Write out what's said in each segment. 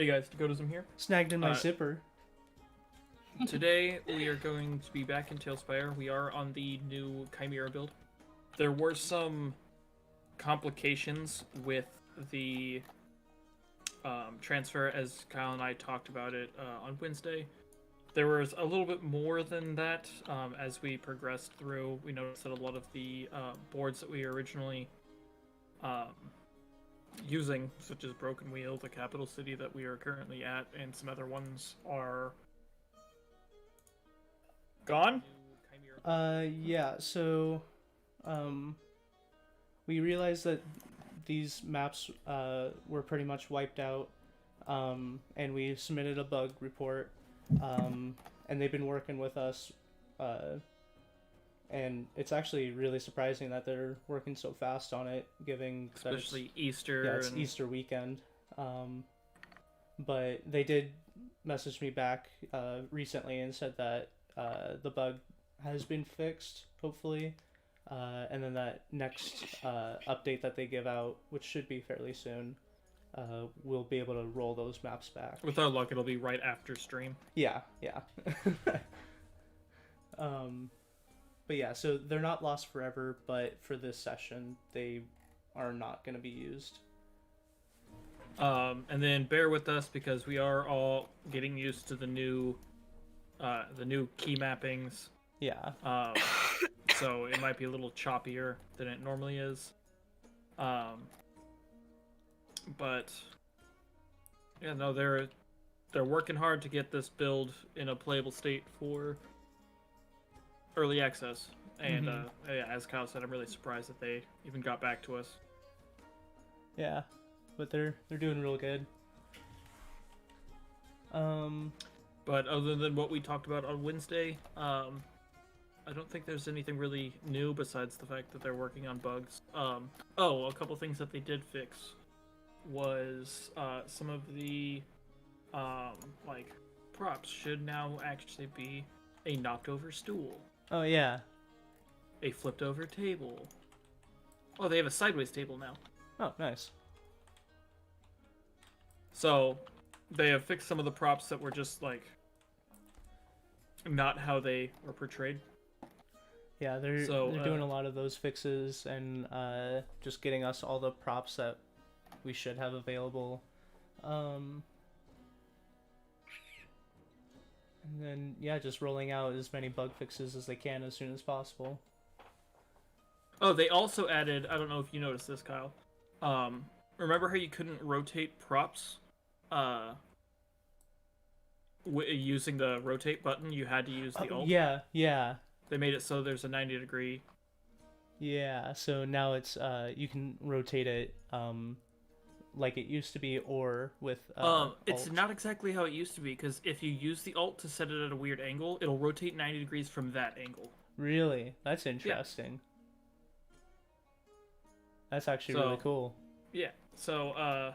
Hey guys, Dakotism here. Snagged in my Uh, zipper. Today we are going to be back in Talespire. We are on the new Chimera build. There were some complications with the transfer, as Kyle and I talked about it on Wednesday. There was a little bit more than that as we progressed through. We noticed that a lot of the boards that we were originally um, using, such as Broken Wheel, the capital city that we are currently at, and some other ones are gone. Yeah, so, we realized that these maps, were pretty much wiped out, and we submitted a bug report, and they've been working with us, and it's actually really surprising that they're working so fast on it, given that Especially Easter. yeah, it's and... Easter weekend. But they did message me back recently and said that the bug has been fixed, hopefully. And then that next update that they give out, which should be fairly soon, we'll be able to roll those maps back. With our luck, it'll be right after stream. Yeah. But yeah, so they're not lost forever, but for this session, they are not going to be used. And then bear with us because we are all getting used to the new key mappings. Yeah. So it might be a little choppier than it normally is. But yeah, no, they're working hard to get this build in a playable state for early access. And yeah, as Kyle said, I'm really surprised that they even got back to us. Yeah, but they're doing real good. But other than what we talked about on Wednesday, I don't think there's anything really new besides the fact that they're working on bugs. Oh, a couple things that they did fix was some of the like props should now actually be a knocked over stool, Oh yeah. a flipped over table. Oh, they have a sideways table now. Oh, nice. So they have fixed some of the props that were just like not how they were portrayed. Yeah, they're doing a lot of those fixes and just getting us all the props that we should have available. And then yeah, just rolling out as many bug fixes as they can as soon as possible. Oh, they also added, I don't know if you noticed this, Kyle. Remember how you couldn't rotate props using the rotate button? You had to use the alt. Yeah. They made it so there's a 90-degree. Yeah, so now it's you can rotate it like it used to be, or with It's alt. not exactly how it used to be, because if you use the alt to set it at a weird angle, it'll rotate 90 degrees from that angle. Really? That's interesting. Yeah. That's actually really cool. Yeah. So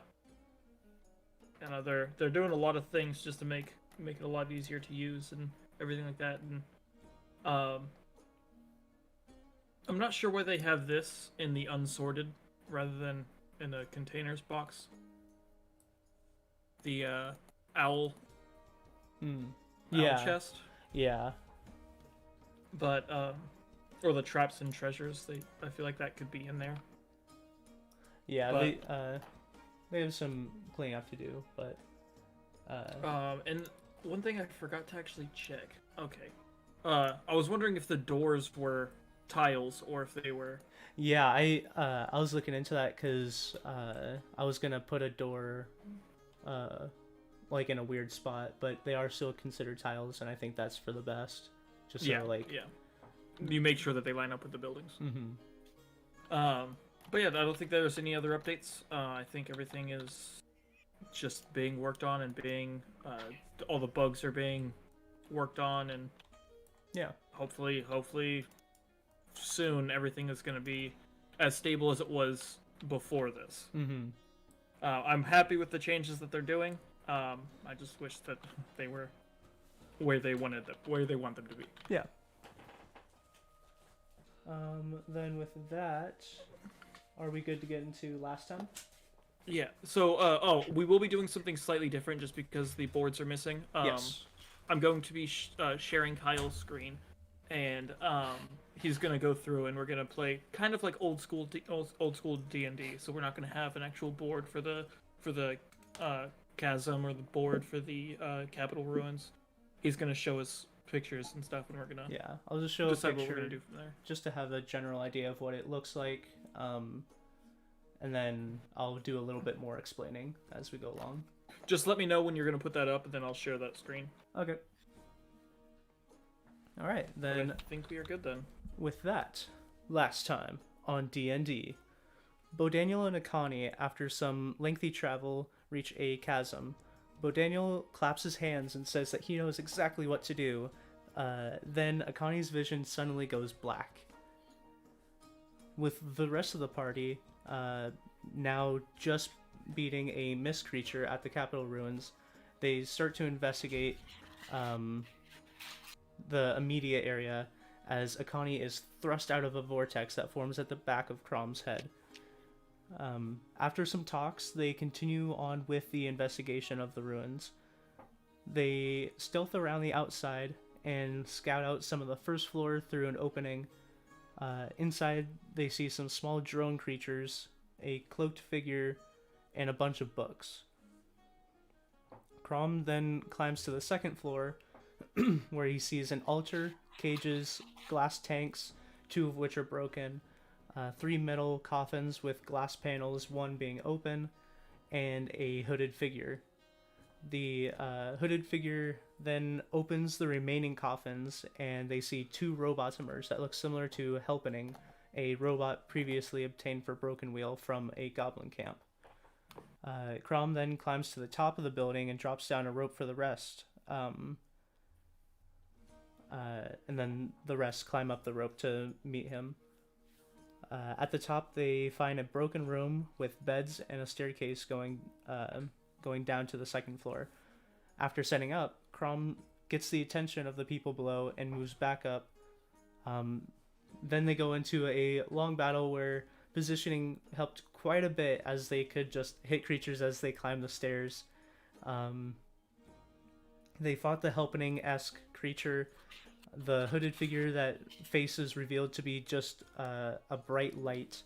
you know, they're doing a lot of things just to make it a lot easier to use and everything like that. And I'm not sure why they have this in the unsorted rather than in the containers box. The owl Yeah. chest. Yeah. But or the traps and treasures. I feel like that could be in there. Yeah, but, they have some cleaning up to do, but and one thing I forgot to actually check. Okay. I was wondering if the doors were tiles or if they were. Yeah, I was looking into that because I was gonna put a door like in a weird spot, but they are still considered tiles, and I think that's for the best. Just yeah, so like you make sure that they line up with the buildings. But yeah, I don't think there's any other updates. I think everything is just being worked on and being all the bugs are being worked on, and yeah, hopefully soon everything is going to be as stable as it was before this. I'm happy with the changes that they're doing. I just wish that they were where they want them to be. Yeah. Then with that, are we good to get into last time? Yeah. So, we will be doing something slightly different just because the boards are missing. Yes. I'm going to be sharing Kyle's screen, and he's gonna go through, and we're gonna play kind of like old school D&D. So we're not gonna have an actual board for the chasm or the board for the capital ruins. He's gonna show us pictures and stuff, and we're gonna Yeah, I'll just show a decide what picture we're gonna do from there. just to have a general idea of what it looks like, and then I'll do a little bit more explaining as we go along. Just let me know when you're gonna put that up, and then I'll share that screen. Okay. All right, But then. I think we are good then. With that, last time on D&D, Bodaniel and Akani, after some lengthy travel, reach a chasm. Bodaniel claps his hands and says that he knows exactly what to do. Then Akani's vision suddenly goes black. With the rest of the party now just beating a mist creature at the capital ruins, they start to investigate the immediate area as Akani is thrust out of a vortex that forms at the back of Crom's head. After some talks, they continue on with the investigation of the ruins. They stealth around the outside and scout out some of the first floor through an opening. Inside, they see some small drone creatures, a cloaked figure, and a bunch of books. Crom then climbs to the second floor, where he sees an altar, cages, glass tanks, 2 of which are broken, 3 metal coffins with glass panels, 1 being open, and a hooded figure. The hooded figure then opens the remaining coffins, and they see 2 robots emerge that look similar to Helpening, a robot previously obtained for Broken Wheel from a goblin camp. Crom then climbs to the top of the building and drops down a rope for the rest. And then the rest climb up the rope to meet him. At the top, they find a broken room with beds and a staircase going down to the second floor. After setting up, Crom gets the attention of the people below and moves back up. Then they go into a long battle where positioning helped quite a bit, as they could just hit creatures as they climbed the stairs. They fought the Helpening-esque creature, the hooded figure that face is revealed to be just a bright light,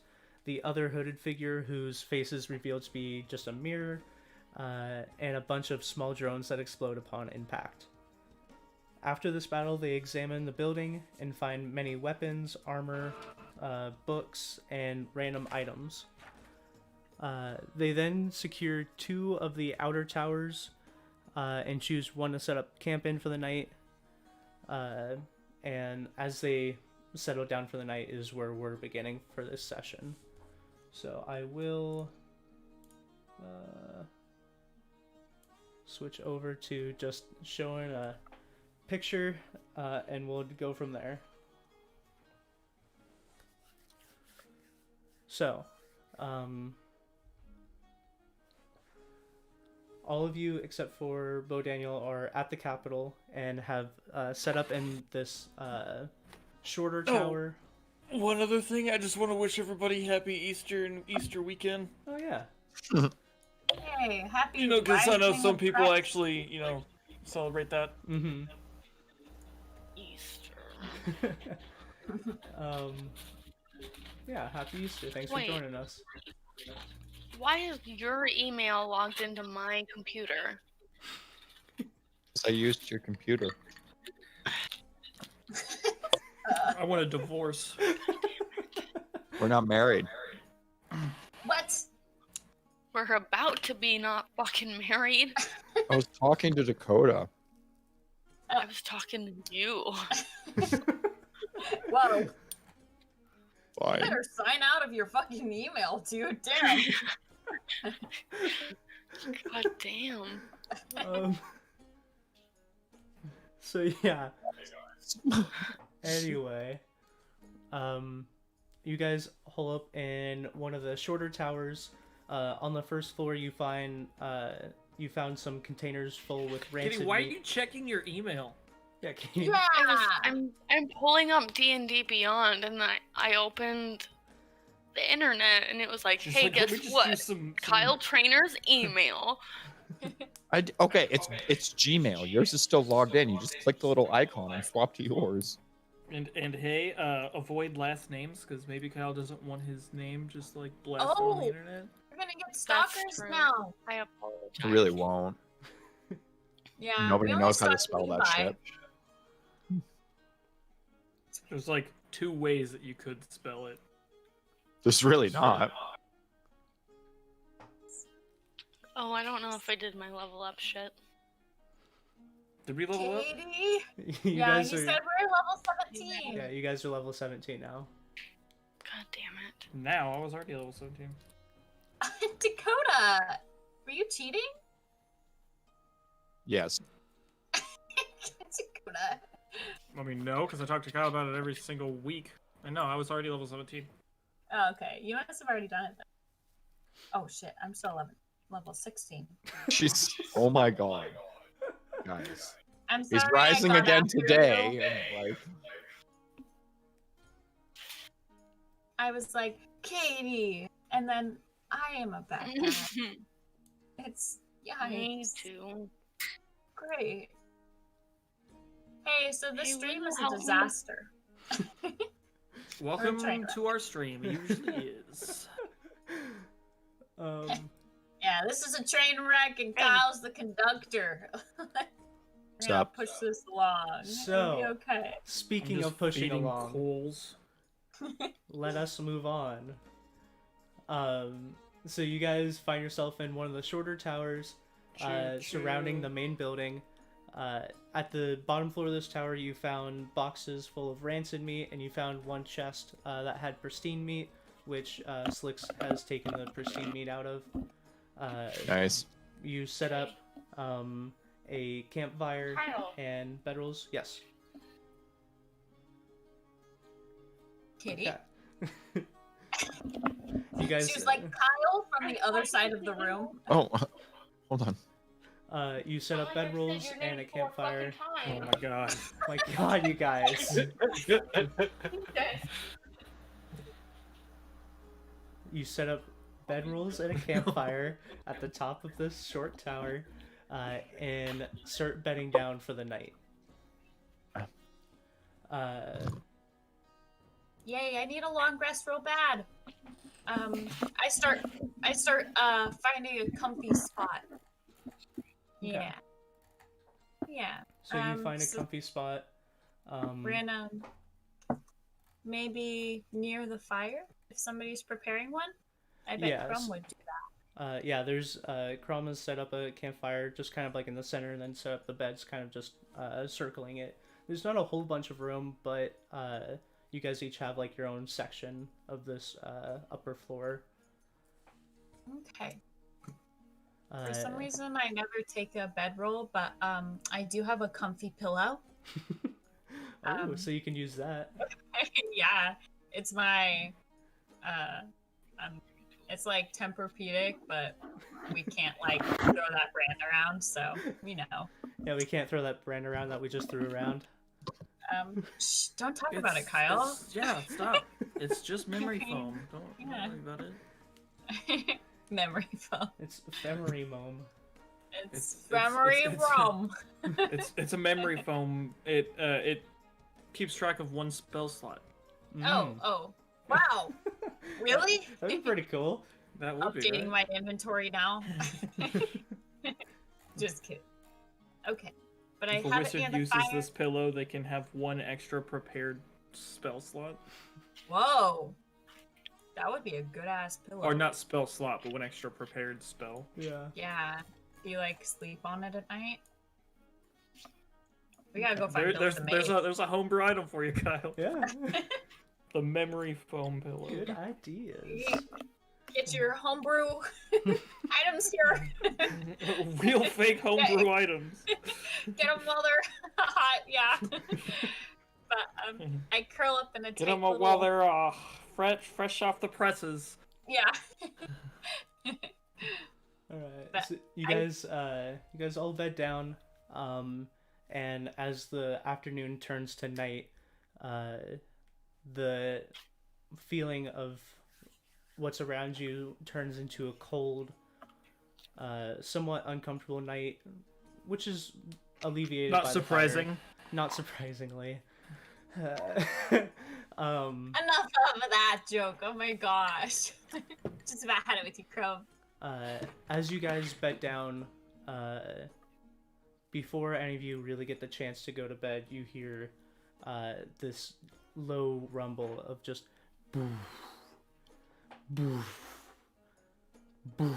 the other hooded figure whose face is revealed to be just a mirror, and a bunch of small drones that explode upon impact. After this battle, they examine the building and find many weapons, armor, books, and random items. They then secure 2 of the outer towers and choose one to set up camp in for the night. And as they settle down for the night is where we're beginning for this session. So I will switch over to just showing a picture, and we'll go from there. So, all of you except for Bodaniel are at the capital and have set up in this shorter tower. One other thing, I just want to wish everybody happy Easter and Easter weekend. Oh yeah. Hey, happy. Because I know rising some of people Christ. actually, celebrate that. Mm-hmm. Easter. Yeah, happy Easter. Thanks Wait. for joining us. Why is your email logged into my computer? I used your computer. I want a divorce. We're not married. What? We're about to be not fucking married. I was talking to Dakota. I was talking to you. Whoa. You Fine. better sign out of your fucking email, dude. Damn. God damn. So yeah. Anyway, you guys hole up in one of the shorter towers. On the first floor, you found some containers full with rancid Kitty, why are meat. you checking your email? Yeah, can you... Yeah. I'm pulling up D&D Beyond, and I opened the internet, and it was like, She's hey, like, "Let guess me just what? use some Kyle Trainer's email. Okay, it's Gmail. Yours is still logged in. You just click the little icon and swap to yours. And hey, avoid last names because maybe Kyle doesn't want his name just like blasted on the Oh. internet. We're gonna get That's stalkers true. now. I apologize. I really won't. Yeah. Nobody we only knows how to stalk spell that Levi. shit. There's like 2 ways that you could spell it. There's really not. Oh, I don't know if I did my level up shit. Did we level up? Katie. You Yeah, guys you are. said we're level 17. Yeah, you guys are level 17 now. God damn it. Now I was already level 17. Dakota, were you cheating? Yes. Dakota. I mean, no, because I talk to Kyle about it every single week. I know, I was already level 17. Oh, okay. You must have already done it then. Oh shit, I'm still level 16. She's. Oh my god. Guys. I'm sorry. He's I rising got again after today. you. And like. I was like, Katie, and then I am a bad guy. It's Me yikes. too. Great. Hey, so this Hey, stream will is you a help me? disaster. Welcome trainer. to our stream. It usually is. Um, Yeah, this is a train wreck, and Kyle's the conductor. We're gonna Stop. push this along. It'll be So- okay. speaking I'm just of pushing feeding along, coals. let us move on. So you guys find yourself in one of the shorter towers surrounding the main building. At the bottom floor of this tower, you found boxes full of rancid meat, and you found one chest that had pristine meat, which Slicks has taken the pristine meat out of. Nice. You set up a campfire Kyle. and bedrolls. Yes. Kitty. Okay. You guys. She was like Kyle from the other side of the room. Oh, hold on. You set up bedrolls and a campfire. Oh my god. My God, you guys! You set up bedrolls and a campfire at the top of this short tower, and start bedding down for the night. Yay, I need a long rest real bad. I start finding a comfy spot. Yeah. Yeah. So you find a so comfy spot. we're in maybe near the fire if somebody's preparing one. I bet Yes. Crumb would do that. Yeah, there's Crom has set up a campfire just kind of like in the center, and then set up the beds kind of just circling it. There's not a whole bunch of room, but you guys each have like your own section of this upper floor. Okay. Uh, For some reason, I never take a bedroll, but I do have a comfy pillow. so you can use that. Yeah, it's my it's like Tempur-Pedic, but we can't like throw that brand around, so you know. Yeah, we can't throw that brand around that we just threw around. Shh, don't talk about it, Kyle. Yeah, stop. It's just memory foam. Don't Yeah. worry about it. Memory foam. It's ephemery mom. It's It's- memory it's- foam. It's a memory foam. It keeps track of one spell slot. Oh, wow. Really? That'd be pretty cool. That would be Updating right. my inventory now. Just kidding. Okay, but I If a have it wizard near the uses fire. this pillow, they can have one extra prepared spell slot. Whoa, that would be a good ass pillow. Or not spell slot, but one extra prepared spell. Yeah. Yeah. Do you like sleep on it at night? We gotta go find There's a homebrew item for you, Kyle. Yeah. The memory foam pillow. Good ideas. Get your homebrew items here. Real fake homebrew items. Get them while they're hot, yeah. But I curl up in a Get tight them little... while they're fresh off the presses. Yeah. All right. But So you guys all bed down. And as the afternoon turns to night, the feeling of what's around you turns into a cold, somewhat uncomfortable night, which is alleviated Not by surprising. the fire. Not surprisingly. Enough of that joke. Oh my gosh. Just about had it with you, Chrome. As you guys bed down, before any of you really get the chance to go to bed, you hear this low rumble of just boof, boof, boof.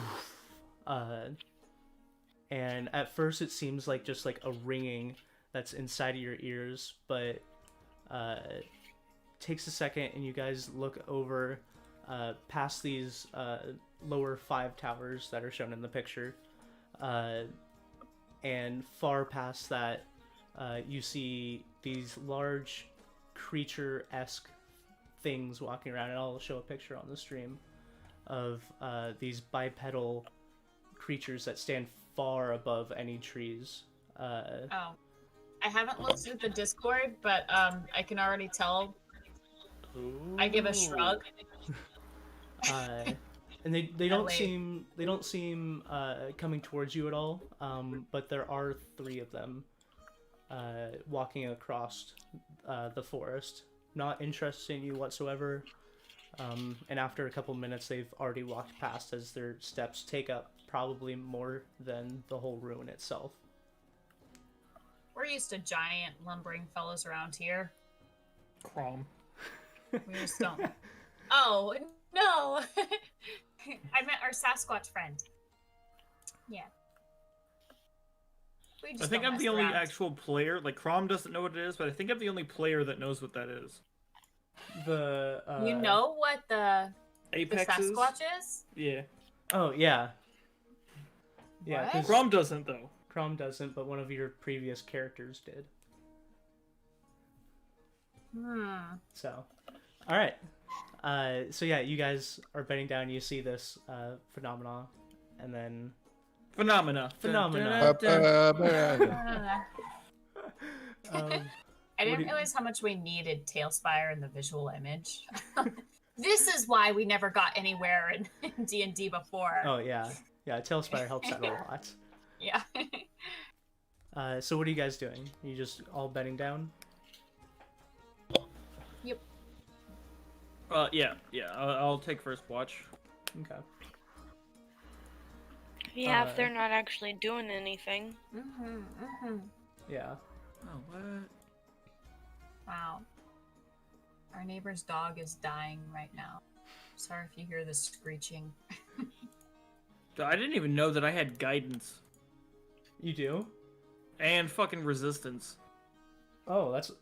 And at first it seems like just like a ringing that's inside of your ears, but takes a second and you guys look over past these lower 5 towers that are shown in the picture, and far past that you see these large creature-esque things walking around, and I'll show a picture on the stream of these bipedal creatures that stand far above any trees. Oh. I haven't looked at the Discord, but I can already tell. I give a shrug. And they don't seem coming towards you at all. But there are 3 of them walking across the forest, not interested in you whatsoever. And after a couple minutes, they've already walked past as their steps take up probably more than the whole ruin itself. We're used to giant lumbering fellows around here. Crom. We just don't. Oh, no! I meant our Sasquatch friend. Yeah. We just I think don't I'm the mess only around. actual player. Like, Crom doesn't know what it is, but I think I'm the only player that knows what that is. The You know what the Apex is? Sasquatch is? Yeah. Oh yeah. Yeah, What? 'cause Crom doesn't, though. Crom doesn't, but one of your previous characters did. So, all right. So yeah, you guys are bedding down. You see this phenomena, and then Phenomena. Phenomena. I didn't realize how much we needed Talespire in the visual image. This is why we never got anywhere in D&D before. Oh yeah, Talespire helps out a lot. Yeah. So what are you guys doing? You just all bedding down? Yep. Yeah. I'll take first watch. Okay. Yeah, if they're not actually doing anything. Yeah. Oh, what? Wow. Our neighbor's dog is dying right now. Sorry if you hear the screeching. I didn't even know that I had guidance. You do? And fucking resistance. Oh, that's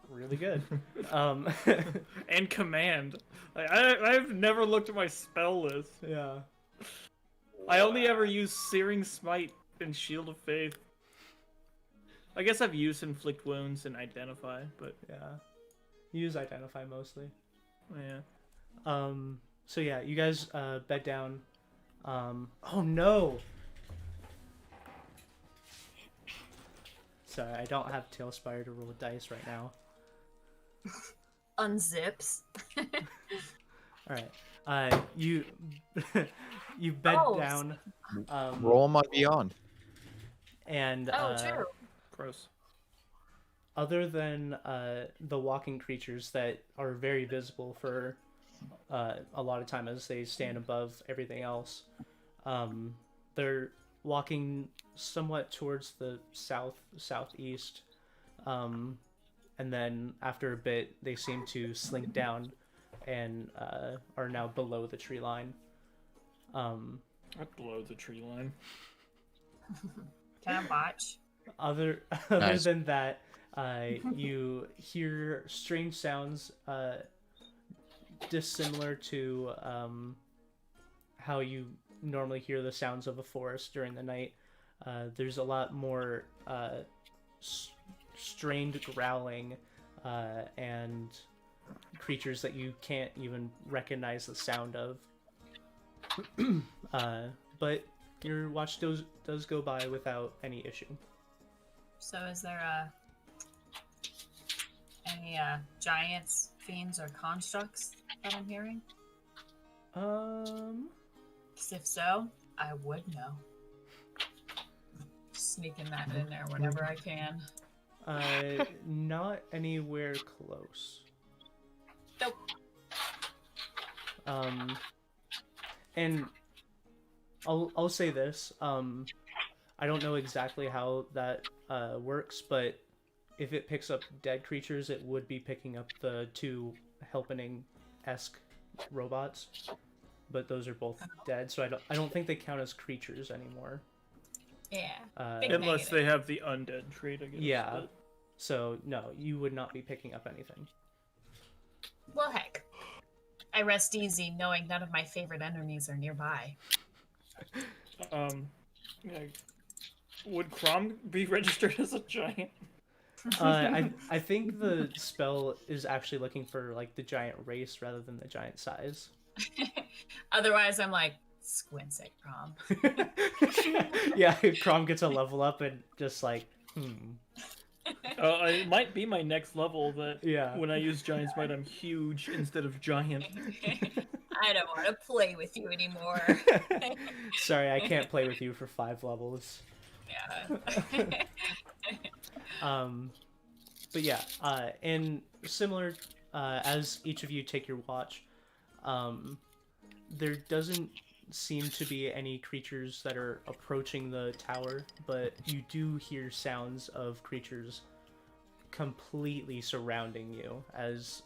really good. And command. I've never looked at my spell list. Yeah. I only ever use Searing Smite and Shield of Faith. I guess I've used Inflict Wounds and Identify, but... Yeah. You use Identify mostly. Yeah. So yeah, you guys bed down. Oh no! Sorry, I don't have Talespire to roll dice right now. Unzips. Alright. You you bed down. Roll them on Beyond. And True. Gross. other than the walking creatures that are very visible for a lot of time as they stand above everything else, they're walking somewhat towards the southeast, and then after a bit they seem to slink down and are now below the tree line. Below the tree line. Can I watch? Other Nice. than that, you hear strange sounds dissimilar to how you normally hear the sounds of a forest during the night. There's a lot more strained growling and creatures that you can't even recognize the sound of. But your watch does go by without any issue. So is there any giants, fiends, or constructs that I'm hearing? 'Cause if so, I would know. Sneaking that in there whenever I can. Not anywhere close. Nope. And I'll say this. I don't know exactly how that works, but if it picks up dead creatures, it would be picking up the 2 helping-esque robots. But those are both dead, so I don't think they count as creatures anymore. Yeah. Unless negative. they have the undead trait, I guess. Yeah. But... So no, you would not be picking up anything. Well, heck. I rest easy knowing none of my favorite enemies are nearby. Yeah. Would Crom be registered as a giant? I think the spell is actually looking for like the giant race rather than the giant size. Otherwise, I'm like, squints at Crom. Yeah, Crom gets a level up and just like, It might be my next level that Yeah. when I use Giant's Might, I'm huge instead of giant. I don't want to play with you anymore. Sorry, I can't play with you for 5 levels. Yeah. But yeah, and similar as each of you take your watch, there doesn't seem to be any creatures that are approaching the tower, but you do hear sounds of creatures completely surrounding you, as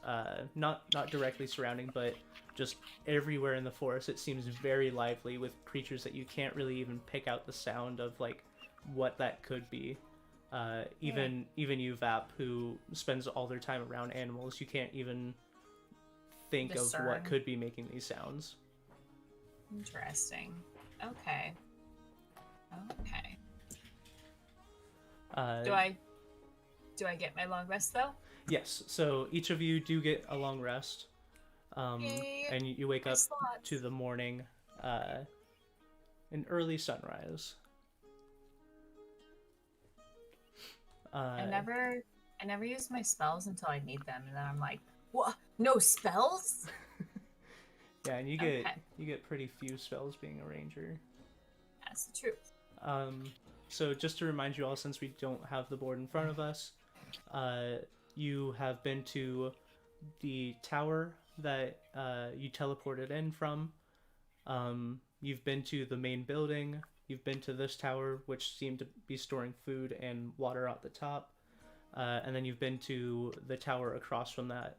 not directly surrounding, but just everywhere in the forest. It seems very lively with creatures that you can't really even pick out the sound of, like what that could be. Even you, Vap, who spends all their time around animals, you can't even think of what could be making these sounds. Interesting. Okay. Do I get my long rest though? Yes. So each of you do get a long rest, Yay, and you wake up slots. to the morning, an early sunrise. I never use my spells until I need them, and then I'm like, what? No spells? Yeah, and you get pretty few spells being a ranger. That's the truth. So just to remind you all, since we don't have the board in front of us, you have been to the tower that you teleported in from. You've been to the main building. You've been to this tower, which seemed to be storing food and water at the top. And then you've been to the tower across from that,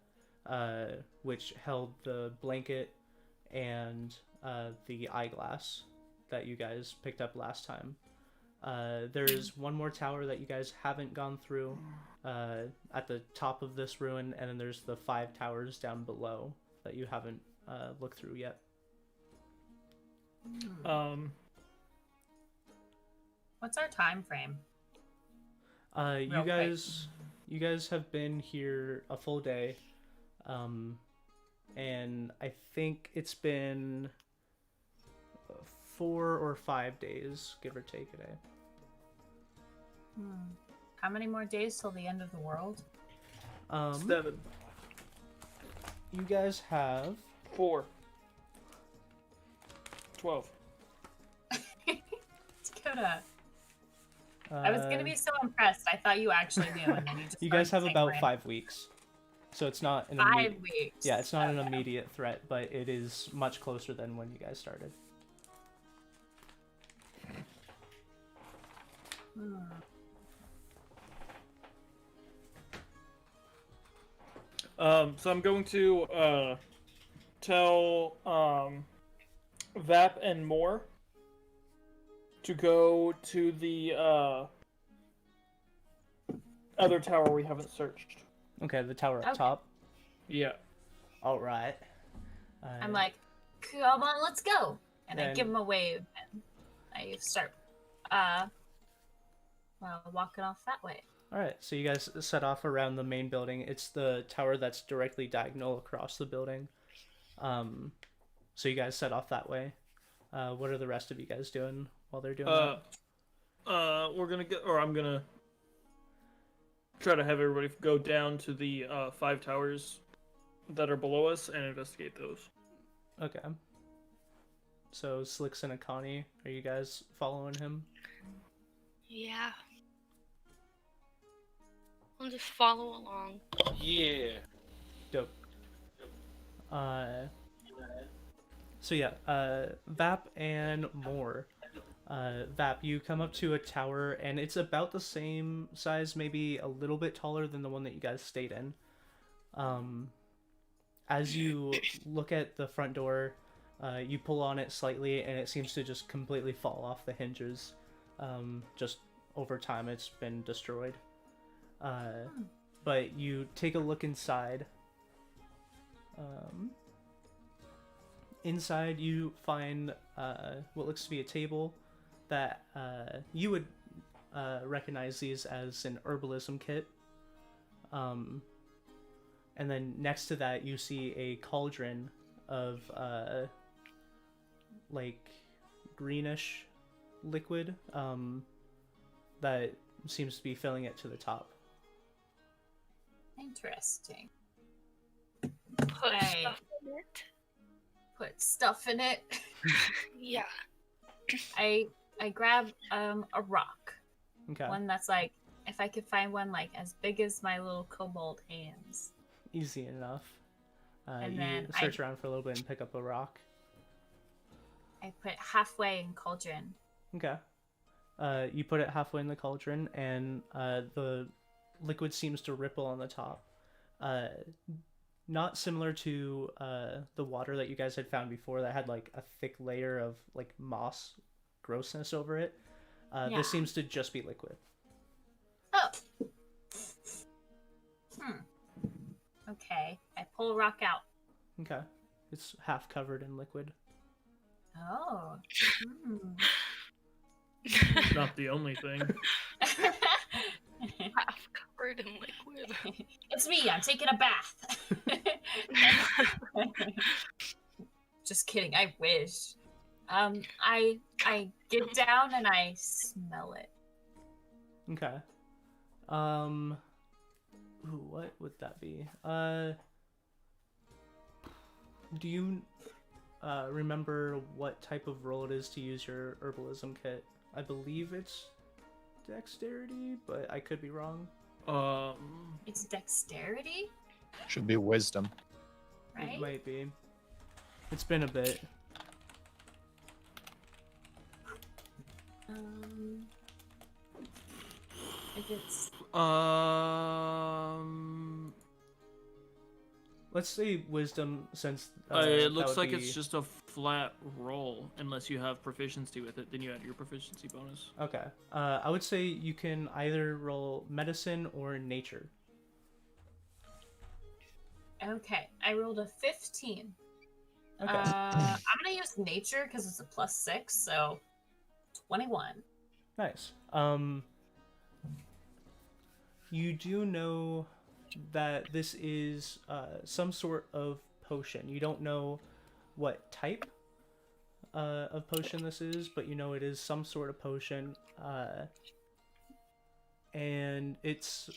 which held the blanket and the eyeglass that you guys picked up last time. There's one more tower that you guys haven't gone through at the top of this ruin, and then there's the 5 towers down below that you haven't looked through yet. What's our time frame? You guys have been here a full day, and I think it's been 4 or 5 days, give or take a day. How many more days till the end of the world? 7. You guys have 4. 12. Dakota. I was gonna be so impressed. I thought you actually knew, and then you just. You guys have started about saying 5 weeks, so it's not an 5 weeks. Yeah, it's not an immediate threat, but it is much closer than when you guys started. So I'm going to tell Vap and Moore to go to the other tower we haven't searched. Okay, the tower up Okay. top. Yeah. All right. I'm like, come on, let's go, and I Then- give him a wave, and I start, walking off that way. All right, so you guys set off around the main building. It's the tower that's directly diagonal across the building. So you guys set off that way. What are the rest of you guys doing while they're doing that? We're gonna go, or I'm gonna try to have everybody go down to the 5 towers that are below us and investigate those. Okay. So Slicks and Akani, are you guys following him? Yeah. I'll just follow along. Yeah. Dope. So yeah, Vap and Moore. Vap, you come up to a tower, and it's about the same size, maybe a little bit taller than the one that you guys stayed in. As you look at the front door, you pull on it slightly, and it seems to just completely fall off the hinges. Just over time, it's been destroyed. But you take a look inside. Inside, you find what looks to be a table that you would recognize these as an herbalism kit. And then next to that, you see a cauldron of like greenish liquid that seems to be filling it to the top. Interesting. Put Hey. stuff in it. Put stuff in it. Yeah. I grab a rock. Okay. One that's like, if I could find one like as big as my little kobold hands. Easy enough. And You then search around for a little bit and pick up a rock. I put halfway in cauldron. Okay. You put it halfway in the cauldron, and the liquid seems to ripple on the top. Not similar to the water that you guys had found before that had like a thick layer of like moss grossness over it. Yeah. This seems to just be liquid. Oh. Okay. I pull a rock out. Okay. It's half covered in liquid. Oh. Not the only thing. Half covered in liquid. It's me. I'm taking a bath. Just kidding. I wish. I get down and I smell it. Okay. Ooh, what would that be? Do you remember what type of roll it is to use your herbalism kit? I believe it's dexterity, but I could be wrong. It's dexterity, Should be wisdom. right? It might be. It's been a bit. If it's Let's say wisdom, since it that looks would like be... it's just a flat roll, unless you have proficiency with it. Then you add your proficiency bonus. Okay. I would say you can either roll medicine or nature. okay. I rolled a 15. Okay. I'm gonna use nature because it's a +6, so 21. Nice. You do know that this is some sort of potion. You don't know what type of potion this is, but you know it is some sort of potion. And it's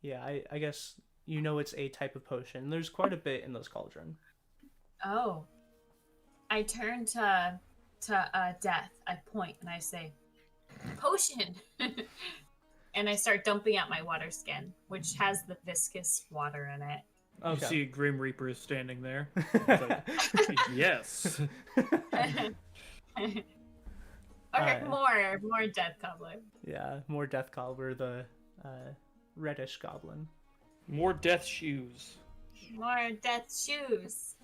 yeah, I guess you know it's a type of potion. There's quite a bit in this cauldron. Oh. I turn to Death. I point and I say, "Potion." And I start dumping out my water skin, which has the viscous water in it. You Okay. see a Grim Reaper is standing there. It's like, yes. Okay, Alright. more Death Cobbler. Yeah, more Death Cobbler, the reddish goblin. More death shoes. More Death Shoes.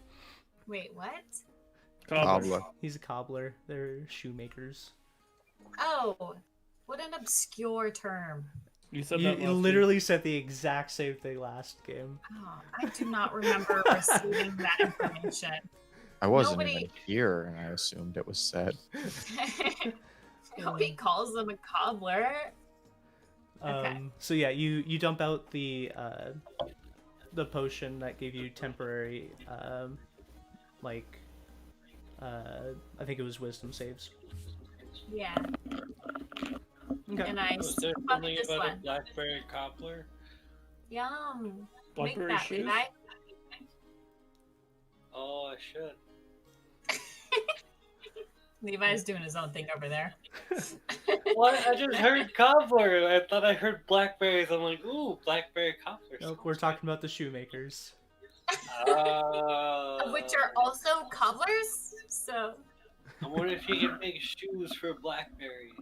Wait, what? Cobbler. He's a cobbler. They're shoemakers. Oh, what an obscure term. You said You that last literally said the exact same thing last game. Oh, I do not remember receiving that information. I wasn't Nobody- even here, and I assumed it was said. Nobody calls them a cobbler. Okay. So yeah, you dump out the potion that gave you temporary I think it was wisdom saves. Yeah, Okay. and I Was there scoop up something this about a one. blackberry cobbler? Yum. Make Blackberry that, shoes? Levi. Oh, I should. Levi's doing his own thing over there. What? I just heard cobbler. I thought I heard blackberries. I'm like, ooh, blackberry cobbler. Nope, we're talking about the shoemakers. Which are also cobblers, so... I wonder if you can make shoes for blackberries.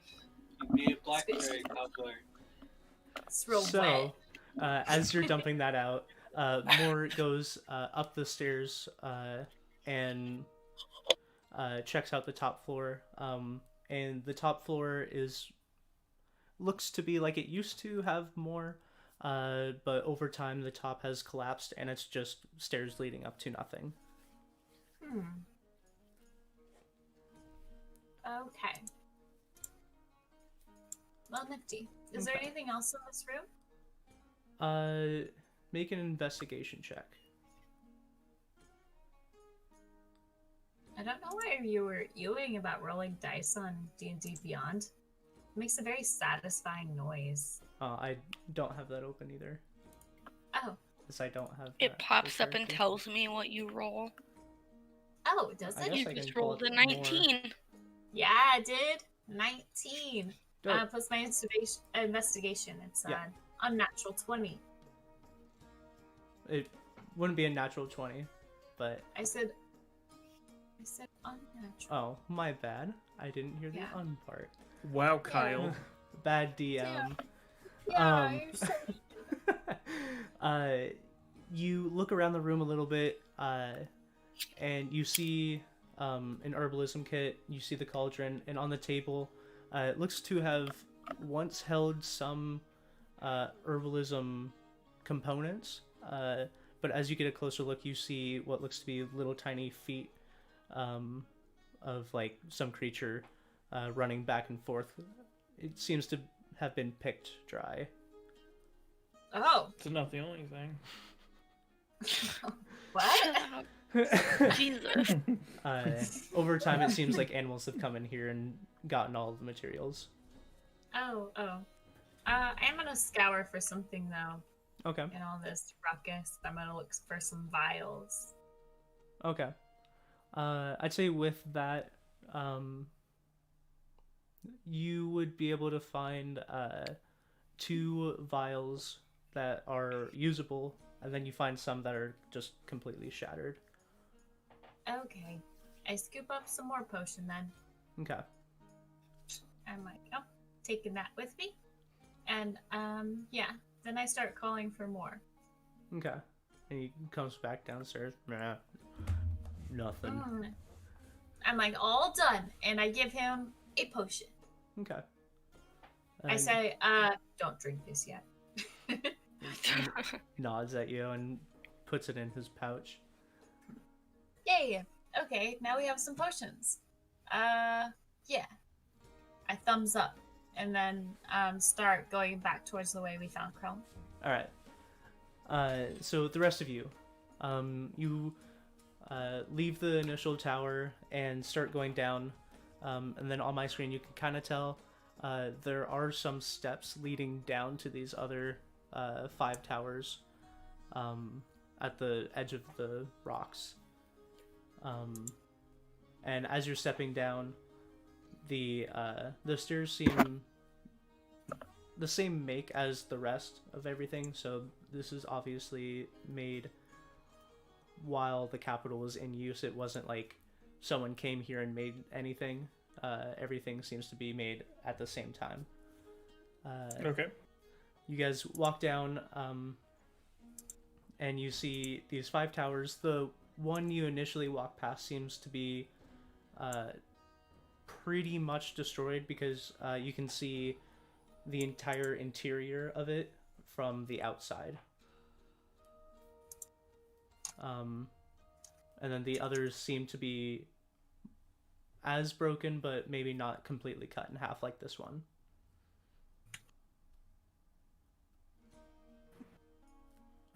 You be a blackberry cobbler. It's real So, wet. as you're dumping that out, Moore goes up the stairs and checks out the top floor. And the top floor looks to be like it used to have more, but over time the top has collapsed and it's just stairs leading up to nothing. Okay. Well, nifty. Is there anything else in this room? Make an investigation check. I don't know why you were ewing about rolling dice on D&D Beyond. It makes a very satisfying noise. I don't have that open either. Oh. Because I don't have It that pops up and character. tells me what you roll. Oh, does I it? guess You I just can pull rolled up a more. 19. Yeah, I did. 19. Dope. Plus my investigation. It's Yeah. unnatural 20. It wouldn't be a natural 20, but... I said unnatural. Oh, my bad. I didn't hear the Yeah. un part. Wow, Kyle. Bad DM. Yeah, you're so... You look around the room a little bit, and you see an herbalism kit, you see the cauldron, and on the table, it looks to have once held some herbalism components, but as you get a closer look, you see what looks to be little tiny feet of like some creature running back and forth. It seems to have been picked dry. Oh. It's not the only thing. What? Jesus. Over time, it seems like animals have come in here and gotten all of the materials. Oh. I'm gonna scour for something, though, Okay. in all this ruckus. I'm gonna look for some vials. Okay. I'd say with that, you would be able to find 2 vials that are usable, and then you find some that are just completely shattered. Okay. I scoop up some more potion, then. Okay. I'm like, oh, taking that with me. And, yeah. Then I start calling for more. Okay. And he comes back downstairs. Nah, nothing. I'm like, all done. And I give him a potion. Okay. I And say, don't drink this yet. he nods at you and puts it in his pouch. Yay! Okay, now we have some potions. Yeah. I thumbs up and then start going back towards the way we found Chrome. All right. So the rest of you, you leave the initial tower and start going down, and then on my screen you can kind of tell there are some steps leading down to these other 5 towers at the edge of the rocks. And as you're stepping down, the stairs seem the same make as the rest of everything, so this is obviously made while the capital was in use. It wasn't like someone came here and made anything. Everything seems to be made at the same time. Okay. You guys walk down, and you see these 5 towers. The one you initially walk past seems to be pretty much destroyed because you can see the entire interior of it from the outside. And then the others seem to be as broken, but maybe not completely cut in half like this one.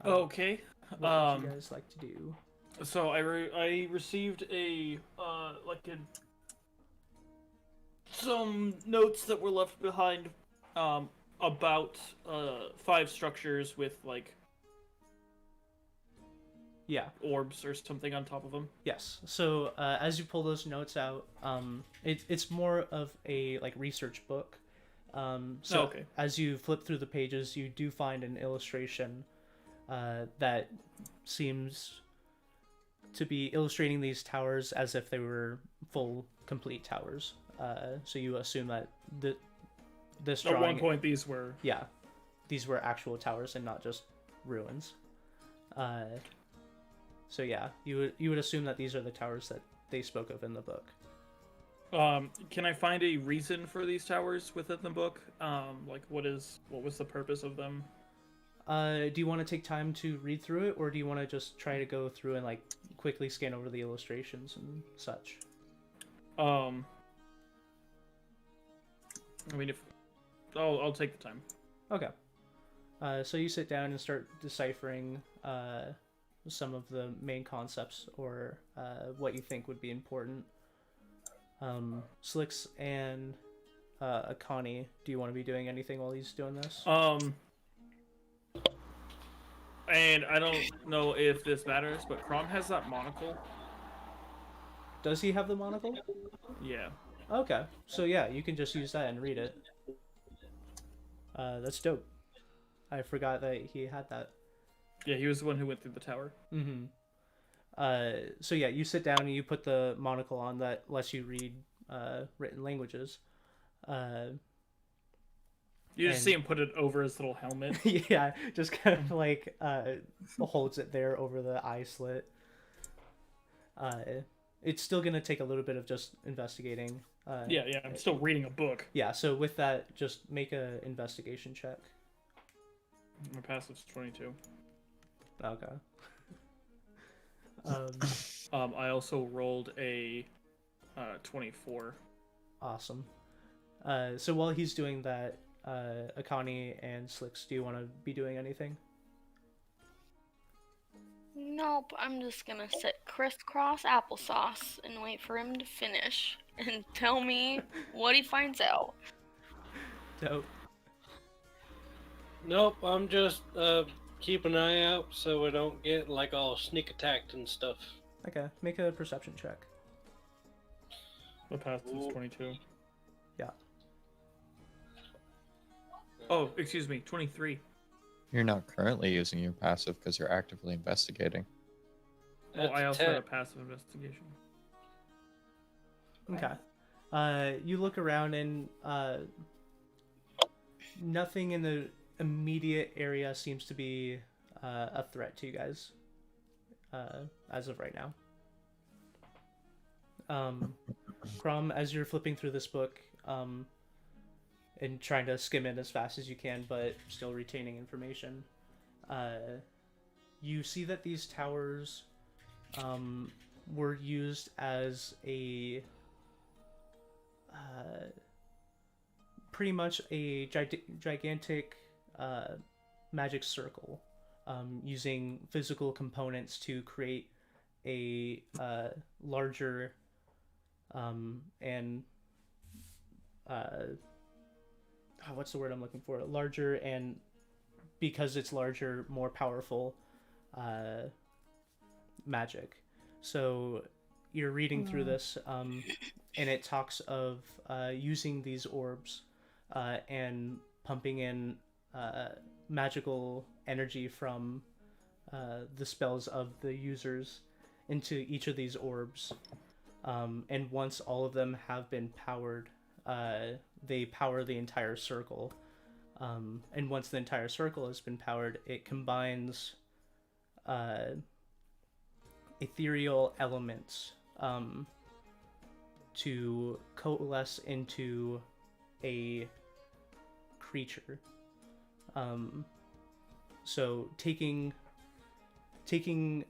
Okay. What would you guys like to do? So I received some notes that were left behind about 5 structures with Yeah. orbs or something on top of them. Yes. So as you pull those notes out, it's more of a like research book. So okay. as you flip through the pages, you do find an illustration that seems to be illustrating these towers as if they were full, complete towers. So you assume that this At drawing, one point, these were. yeah, these were actual towers and not just ruins. So yeah, you would assume that these are the towers that they spoke of in the book. Can I find a reason for these towers within the book? Like what was the purpose of them? Do you want to take time to read through it, or do you want to just try to go through and like quickly scan over the illustrations and such? I mean, if I'll take the time. Okay. So you sit down and start deciphering some of the main concepts or what you think would be important. Slicks and Akani, do you want to be doing anything while he's doing this? And I don't know if this matters, but Crom has that monocle. Does he have the monocle? Yeah. Okay, so yeah, you can just use that and read it. That's dope. I forgot that he had that. Yeah, he was the one who went through the tower. Mm-hmm. So yeah, you sit down and you put the monocle on that lets you read written languages. You just see him put it over his little helmet. Yeah, just kind of like holds it there over the eye slit. It's still gonna take a little bit of just investigating. Yeah, I'm still reading a book. Yeah, so with that, just make a investigation check. My passive's 22. Okay. I also rolled a 24. Awesome. So while he's doing that, Akani and Slicks, do you want to be doing anything? Nope, I'm just gonna sit crisscross applesauce and wait for him to finish and tell me what he finds out. Dope. Nope, I'm just keep an eye out so we don't get like all sneak attacked and stuff. Okay, make a perception check. My passive's 22. Yeah. Oh, excuse me, 23. You're not currently using your passive because you're actively investigating. Oh, I also 10. had a passive investigation. Okay. You look around and nothing in the immediate area seems to be a threat to you guys as of right now. Crom, as you're flipping through this book and trying to skim it as fast as you can, but still retaining information, you see that these towers were used as a pretty much a gigantic magic circle, using physical components to create a larger and what's the word I'm looking for? Larger, and because it's larger, more powerful magic. So you're reading through this, and it talks of using these orbs and pumping in magical energy from the spells of the users into each of these orbs. And once all of them have been powered, they power the entire circle. And once the entire circle has been powered, it combines ethereal elements to coalesce into a creature. So taking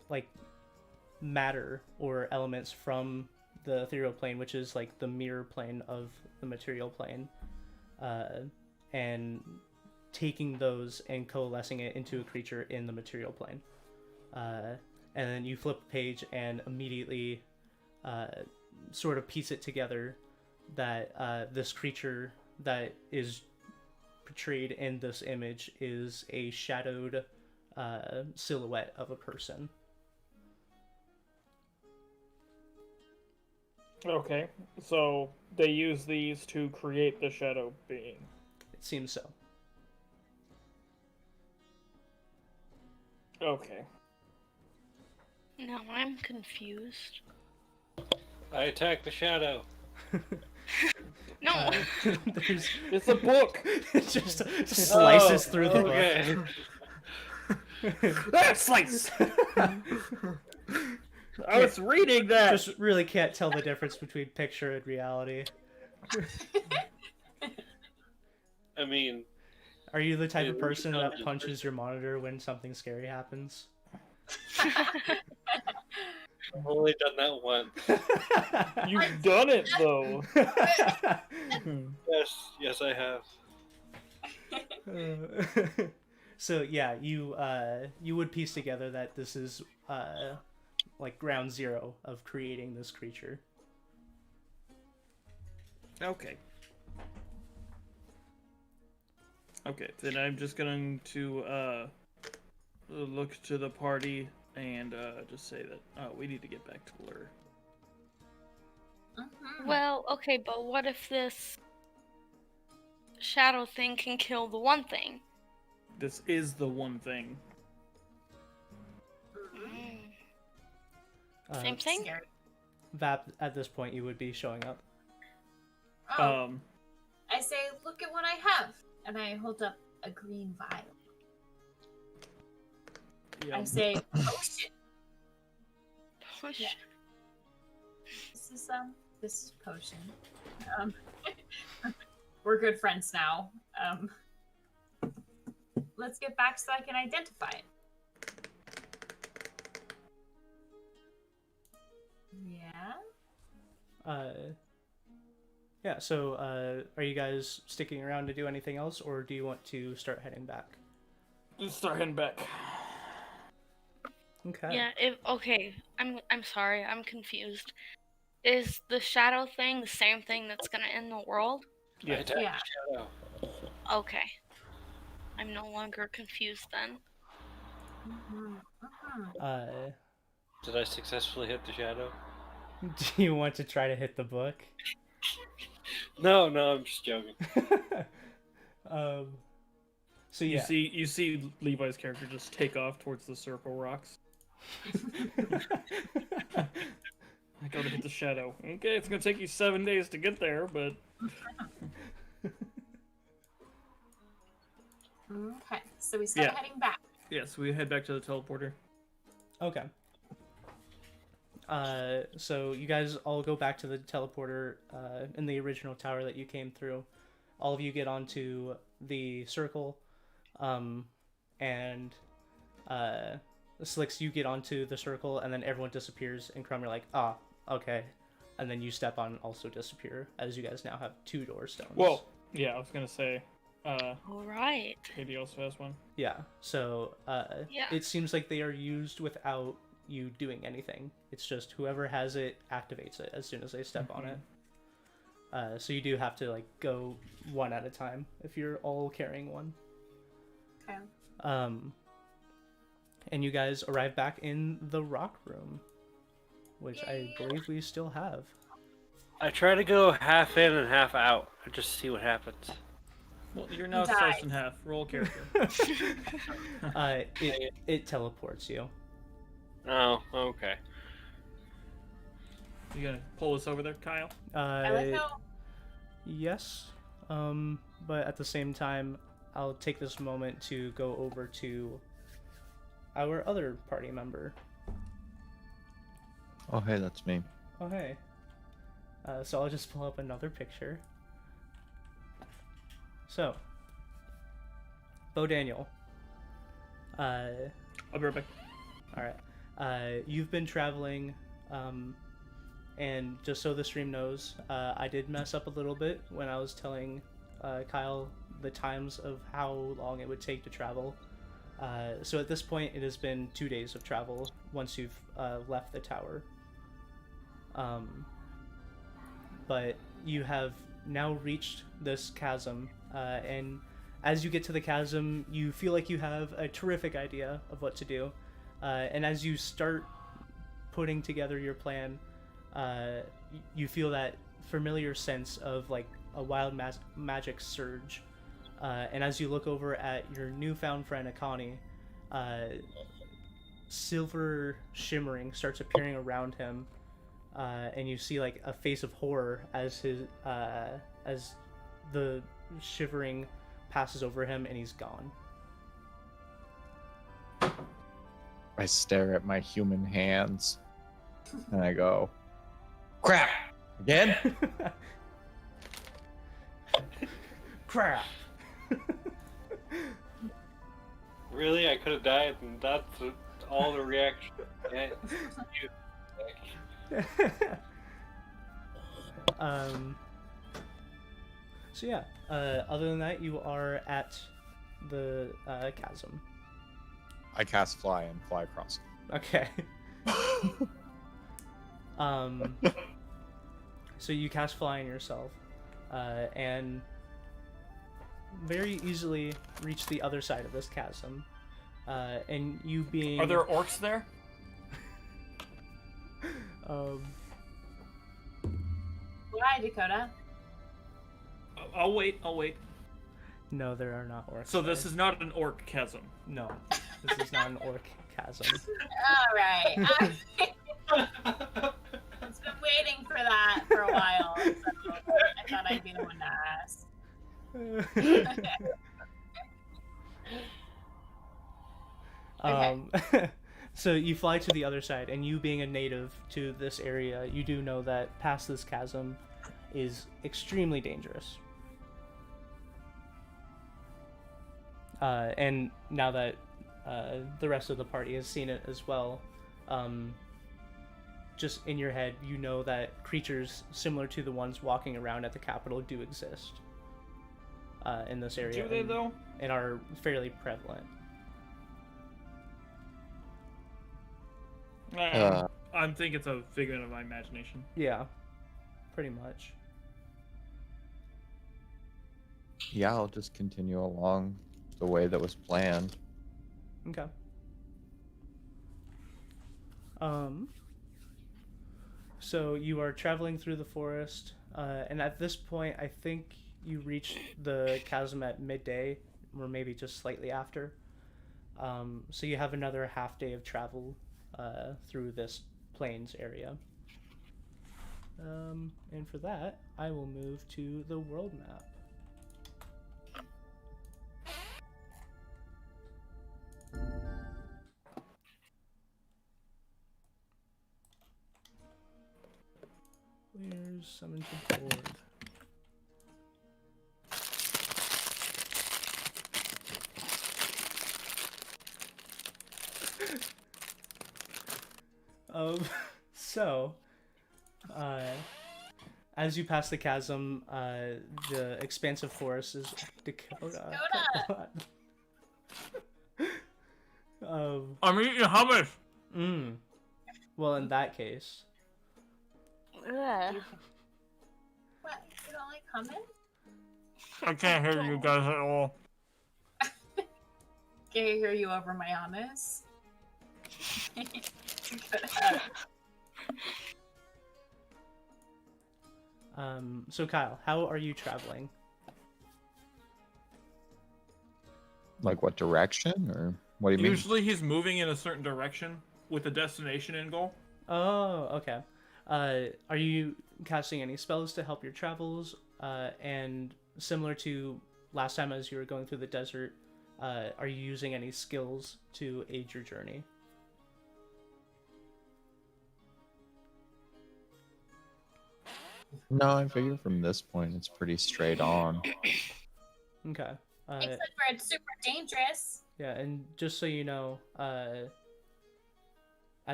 like matter or elements from the ethereal plane, which is like the mirror plane of the material plane, and taking those and coalescing it into a creature in the material plane. And then you flip a page and immediately sort of piece it together that this creature that is portrayed in this image is a shadowed silhouette of a person. Okay, so they use these to create the shadow being. It seems so. Okay. Now I'm confused. I attack the shadow. No. There's It's a book! it just slices through the book. Okay. That slice! I was reading that! Just really can't tell the difference between picture and reality. I mean, Are you the type of Yeah, person it's that not punches your monitor when something scary happens? I've only done that once. You've done it, though. Yes, I have. So yeah, you would piece together that this is like ground zero of creating this creature. Okay. Okay, then I'm just going to look to the party and just say that we need to get back to Lure. Well, okay, but what if this shadow thing can kill the one thing? This is the one thing. Same thing? Scary. Vap, at this point, you would be showing up. Oh, I say, look at what I have, and I hold up a green vial. Yeah. I say, potion. Push. Yeah. This is potion. We're good friends now. Let's get back so I can identify it. Yeah. Yeah. So, are you guys sticking around to do anything else, or do you want to start heading back? Let's start heading back. Okay. Yeah, okay. I'm sorry, I'm confused. Is the shadow thing the same thing that's gonna end the world? I Yeah. attack Yeah. the shadow. Okay. I'm no longer confused then. Did I successfully hit the shadow? Do you want to try to hit the book? No, I'm just joking. So You yeah. see Levi's character just take off towards the circle rocks. I gotta hit the shadow. Okay, it's gonna take you 7 days to get there, but Okay, so we start Yeah. heading back. yes, we head back to the teleporter. Okay. So you guys all go back to the teleporter in the original tower that you came through. All of you get onto the circle, and Slicks, you get onto the circle, and then everyone disappears, and Crumb, you're like, ah, okay. And then you step on and also disappear, as you guys now have 2 door stones. Well, yeah, I was gonna say, Alright. Katie also has one. Yeah, so Yeah. it seems like they are used without you doing anything. It's just whoever has it activates it as soon as they step on it. So you do have to like go one at a time if you're all carrying one. Okay. And you guys arrive back in the rock room, which I believe we still have. I try to go half in and half out and just see what happens. Well, you're now Die. sliced in half. Roll character. It teleports you. Oh, okay. You gonna pull us over there, Kyle? I like how Yes, but at the same time, I'll take this moment to go over to our other party member. Oh, hey, that's me. Oh, hey. So I'll just pull up another picture. So, Bo Daniel. I'll be right back. Alright. You've been traveling, and just so the stream knows, I did mess up a little bit when I was telling Kyle the times of how long it would take to travel. So at this point, it has been 2 days of travel once you've left the tower. But you have now reached this chasm, and as you get to the chasm, you feel like you have a terrific idea of what to do. And as you start putting together your plan, you feel that familiar sense of like a wild magic surge, and as you look over at your newfound friend Akani, silver shimmering starts appearing around him, and you see like a face of horror as the shivering passes over him and he's gone. I stare at my human hands and I go, crap! Again? Crap! Really? I could have died, and that's all the reaction. So yeah, other than that, you are at the chasm. I cast fly and fly across. Okay. So you cast flying yourself, and very easily reach the other side of this chasm. And you being... Are there orcs there? Why, Dakota? I'll wait. No, there are not orcs. So there. this is not an orc chasm. No, this is not an orc chasm. All right. It's been waiting for that for a while, so I thought I'd be the one to ask. So you fly to the other side, and you being a native to this area, you do know that past this chasm is extremely dangerous. And now that the rest of the party has seen it as well, just in your head, you know that creatures similar to the ones walking around at the capital do exist in this area. Do they, though? And are fairly prevalent. I'm thinking it's a figment of my imagination. Yeah, pretty much. Yeah, I'll just continue along the way that was planned. Okay. So you are traveling through the forest, and at this point, I think you reached the chasm at midday, or maybe just slightly after. So you have another half day of travel through this plains area. And for that, I will move to the world map. Where's summon to board? So, as you pass the chasm, the expansive forest is Dakota. I'm eating hummus. Well, in that case. Ugh. What? You don't like hummus? I can't hear you guys at all. Can I hear you over my hummus? So Kyle, how are you traveling? Like what direction, or what do you mean? Usually he's moving in a certain direction with a destination in goal. Oh, okay. Are you casting any spells to help your travels? And similar to last time as you were going through the desert, are you using any skills to aid your journey? No, I figure from this point it's pretty straight on. Okay. Except for it's super dangerous. Yeah, and just so you know, at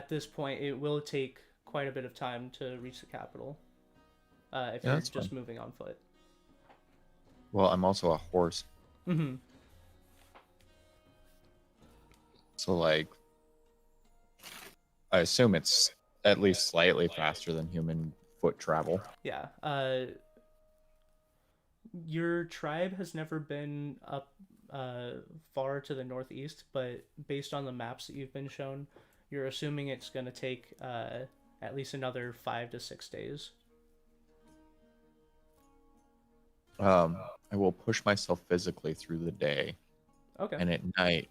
this point, it will take quite a bit of time to reach the capital. If Yeah, you're that's just fine. moving on foot. Well, I'm also a horse, Mm-hmm. so like, I assume it's at least slightly faster than human foot travel. Yeah. Your tribe has never been up far to the northeast, but based on the maps that you've been shown, you're assuming it's going to take at least another 5 to 6 days. I will push myself physically through the day, Okay. and at night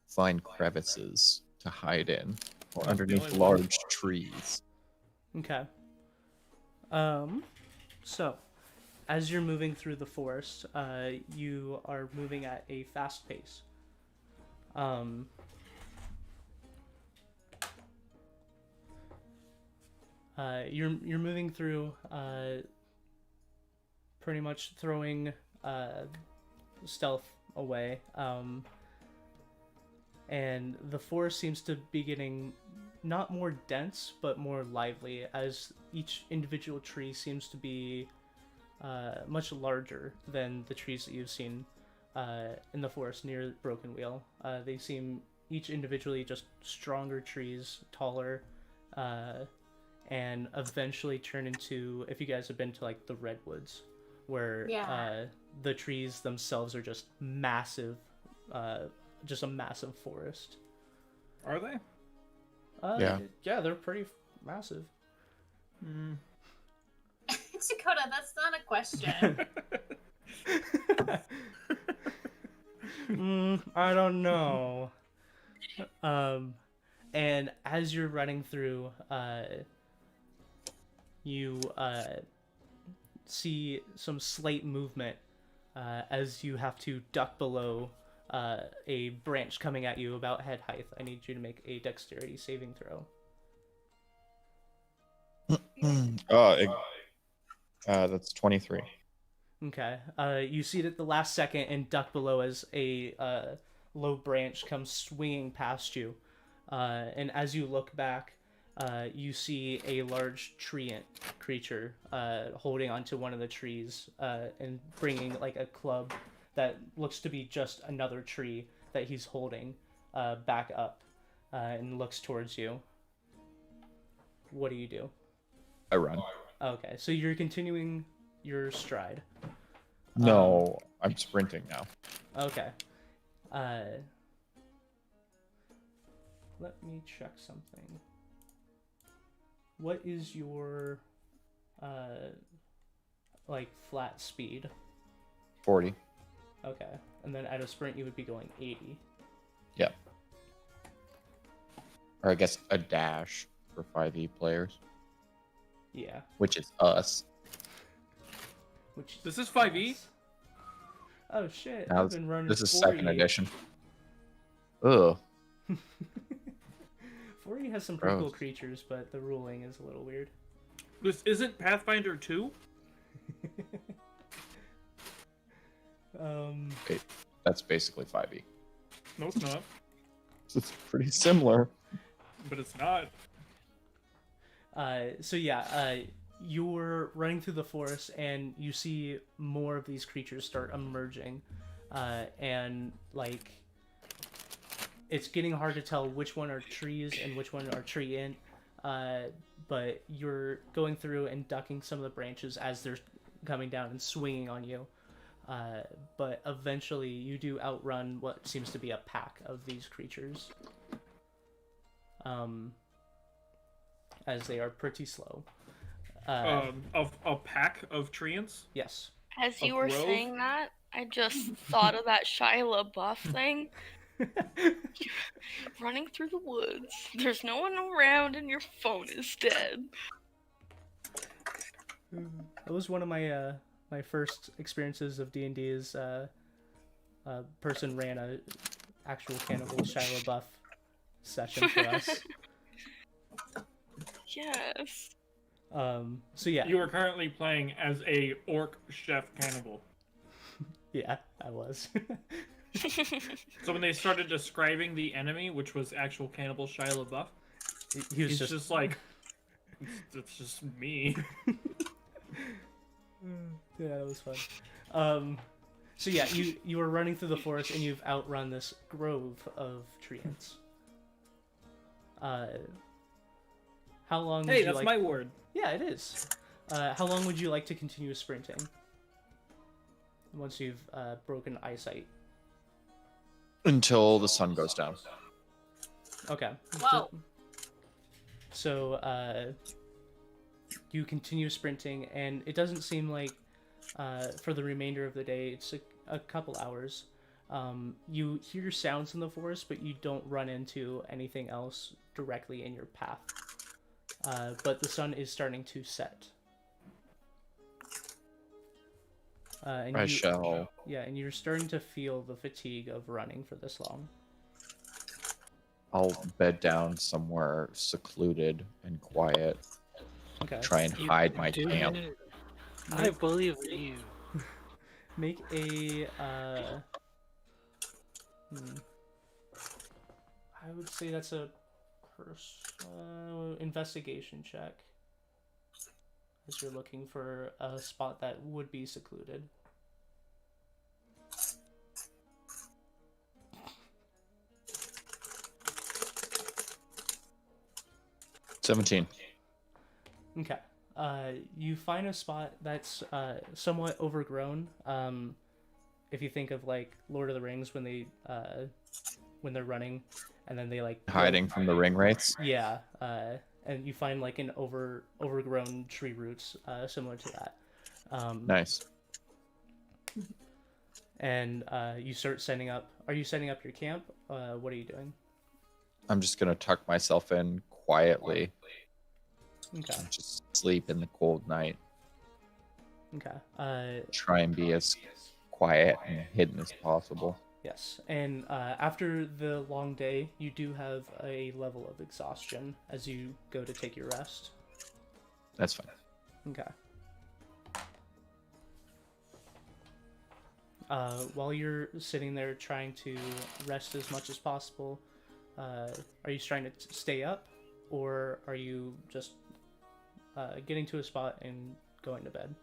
find crevices to hide in or the underneath only way. large trees. Okay. So, as you're moving through the forest, you are moving at a fast pace. You're moving through, pretty much throwing stealth away. And the forest seems to be getting not more dense, but more lively, as each individual tree seems to be much larger than the trees that you've seen in the forest near Broken Wheel. They seem each individually just stronger trees, taller, and eventually turn into, if you guys have been to like the redwoods, where the trees themselves are just massive, just a massive forest. Are they? Yeah, they're pretty massive. Dakota, that's not a question. I don't know. And as you're running through, you see some slight movement as you have to duck below a branch coming at you about head height. I need you to make a dexterity saving throw. That's 23. Okay. You see it at the last second and duck below as a low branch comes swinging past you. And as you look back, you see a large treant creature holding onto one of the trees and bringing like a club that looks to be just another tree that he's holding back up and looks towards you. What do you do? I run. Okay, so you're continuing your stride. No, I'm sprinting now. Okay. Let me check something. What is your like flat speed? 40. Okay. And then at a sprint you would be going 80. Yep. Or I guess a dash for 5e players, Yeah. which is us. Which This is 5e? Oh shit. Now I've been running this is 4E. second edition. Ugh. 4E has some pretty cool Gross. creatures, but the ruling is a little weird. This isn't Pathfinder 2? That's basically 5e. No, it's not. It's pretty similar. But it's not. You're running through the forest and you see more of these creatures start emerging, and like it's getting hard to tell which one are trees and which one are treant, but you're going through and ducking some of the branches as they're coming down and swinging on you, but eventually you do outrun what seems to be a pack of these creatures, as they are pretty slow. Of a pack of treants? Yes. As you A were grove? saying that, I just thought of that Shia LaBeouf thing. Running through the woods. There's no one around and your phone is dead. That was one of my my first experiences of D&D. Is a person ran a actual cannibal Shia LaBeouf session for us. Yes. So yeah, You are currently playing as a orc chef cannibal. yeah, I was. So when they started describing the enemy, which was actual cannibal Shia LaBeouf, He was he's just like, it's just me. Yeah, that was fun. So yeah, you were running through the forest and you've outrun this grove of treants. How long? Hey, would you that's like... my word. Yeah, it is. How long would you like to continue sprinting? Once you've broken eyesight. Until the sun goes down. Okay. Whoa. So you continue sprinting, and it doesn't seem like for the remainder of the day, it's a couple hours. You hear sounds in the forest, but you don't run into anything else directly in your path. But the sun is starting to set. And I shall. Yeah, and you're starting to feel the fatigue of running for this long. I'll bed down somewhere secluded and quiet. Okay. Try and hide my Do camp. it. I believe in you. Make a I would say that's a investigation check, as you're looking for a spot that would be secluded. $17. Okay. You find a spot that's somewhat overgrown. If you think of like Lord of the Rings when they're running, and then they like Hiding from the ring wraiths. Yeah. And you find like an overgrown tree roots, similar to that. Nice. And you start setting up. Are you setting up your camp? What are you doing? I'm just gonna tuck myself in quietly. Okay. And just sleep in the cold night. Okay. Try and be as quiet and hidden as possible. Yes. And after the long day, you do have a level of exhaustion as you go to take your rest. That's fine. Okay. While you're sitting there trying to rest as much as possible, are you trying to stay up, or are you just getting to a spot and going to bed?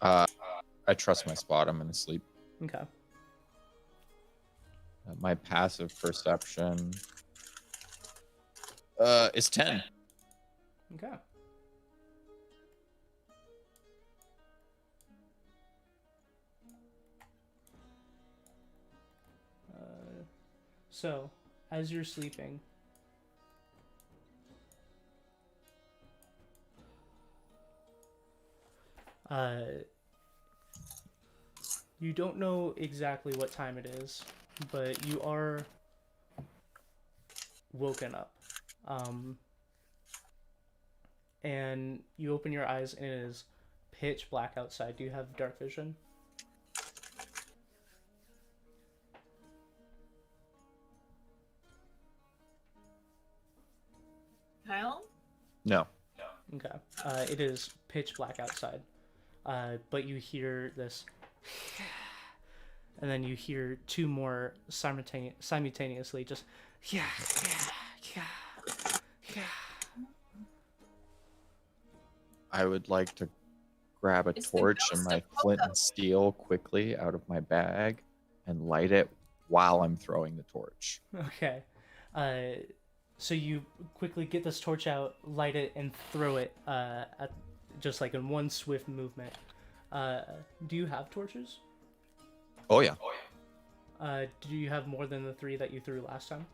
I trust my spot. I'm gonna sleep. Okay. My passive perception is 10. Okay. So, as you're sleeping, you don't know exactly what time it is, but you are woken up. And you open your eyes and it is pitch black outside. Do you have dark vision? Kyle? No. Okay. It is pitch black outside. But you hear this, and then you hear two more simultaneously, just yeah. I would like to grab a It's the torch ghost and my of flint Coco. and steel quickly out of my bag and light it while I'm throwing the torch. Okay. So you quickly get this torch out, light it, and throw it just like in one swift movement. Do you have torches? Oh yeah. Do you have more than the 3 that you threw last time?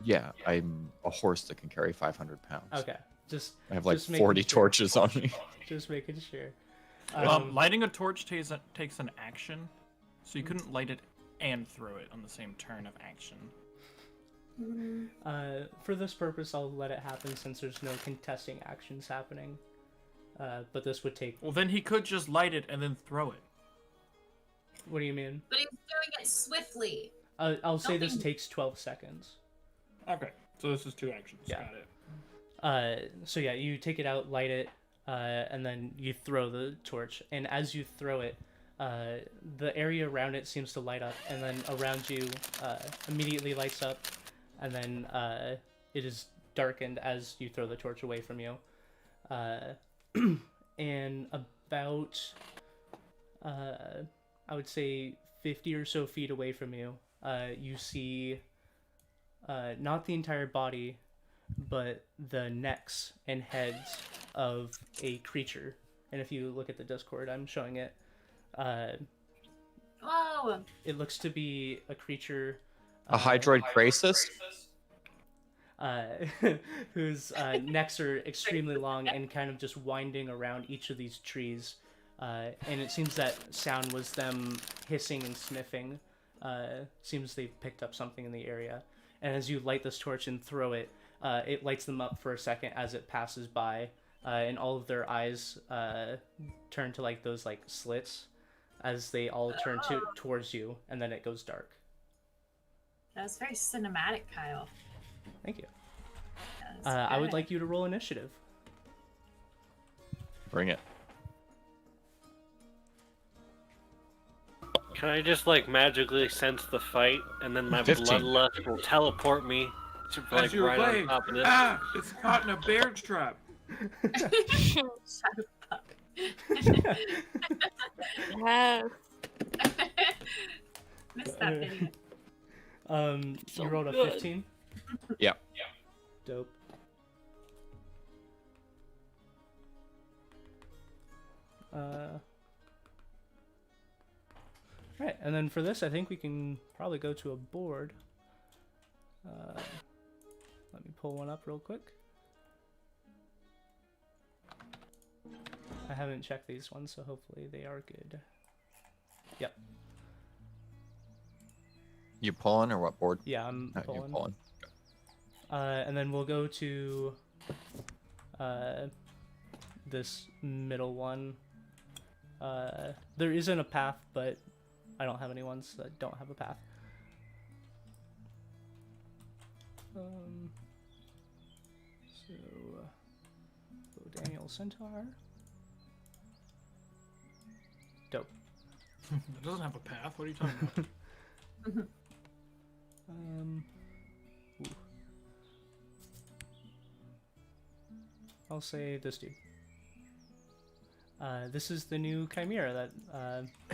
Yeah, I'm a horse that can carry 500 pounds. Okay. Just I have like just making 40 sure. torches on me. Just making sure. Lighting a torch takes an action, so you couldn't light it and throw it on the same turn of action. For this purpose, I'll let it happen since there's no contesting actions happening. But this would take... Well, then he could just light it and then throw it. What do you mean? But he's doing it swiftly. I'll say this Nothing- takes 12 seconds. Okay, so this is 2 actions. Yeah. Got it. So yeah, you take it out, light it, and then you throw the torch. And as you throw it, the area around it seems to light up, and then around you immediately lights up, and then it is darkened as you throw the torch away from you. And about, I would say 50 or so feet away from you, you see not the entire body, but the necks and heads of a creature. And if you look at the Discord, I'm showing it. Whoa! It looks to be a creature. A hydroid crisis? whose necks are extremely long and kind of just winding around each of these trees. And it seems that sound was them hissing and sniffing. Seems they've picked up something in the area. And as you light this torch and throw it, it lights them up for a second as it passes by. And all of their eyes turn to like those like slits as they all turn towards you, and then it goes dark. That was very cinematic, Kyle. Thank you. That was I would good. like you to roll initiative. Bring it. Can I just like magically sense the fight, and then my 15. bloodlust will teleport me to As like you're right playing, on top of this? it's caught in a bear trap. Shut up. Yes. Missed that video. So You rolled a good. 15? Yeah. Dope. Right, and then for this, I think we can probably go to a board. Let me pull one up real quick. I haven't checked these ones, so hopefully they are good. Yep. You pulling or what board? Yeah, I'm No, you're pulling. pulling. And then we'll go to this middle one. There isn't a path, but I don't have any ones that don't have a path. So, Daniel Centaur. Dope. It doesn't have a path. What are you talking about? Ooh. I'll say this dude. This is the new Chimera that.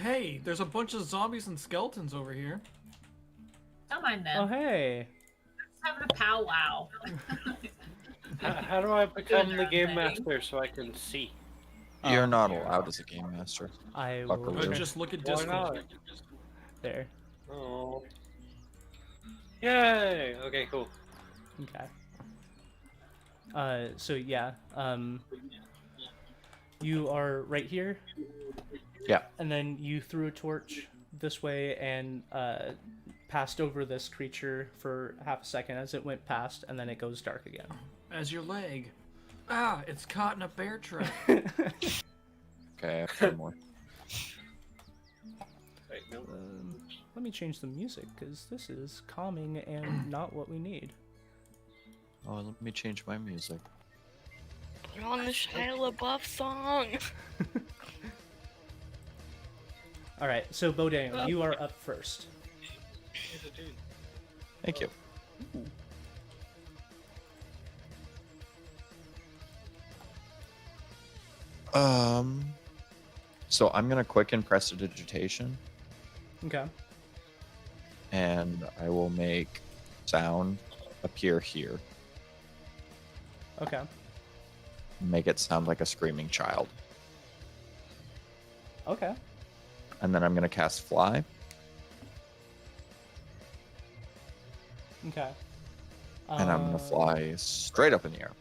Hey, there's a bunch of zombies and skeletons over here. Don't mind them. Oh hey. Just having a powwow. How do I become the game master so I can see? You're not allowed as a game master. I Buckle will Sure. Just look at Why Discord. not? there. Oh. Yay! Okay, cool. Okay. So yeah. You are right here. Yeah. And then you threw a torch this way and passed over this creature for half a second as it went past, and then it goes dark again. As your leg. Ah, it's caught in a bear trap. Okay, I have one more. Wait, no. Let me change the music because this is calming and not what we need. Oh, let me change my music. Put on the Shia LaBeouf song. All right, so Bo Daniel, you are up first. Thank you. So I'm gonna quicken prestidigitation, Okay. and I will make sound appear here. Okay. Make it sound like a screaming child. Okay. And then I'm gonna cast fly. Okay. And I'm gonna fly straight up in the air.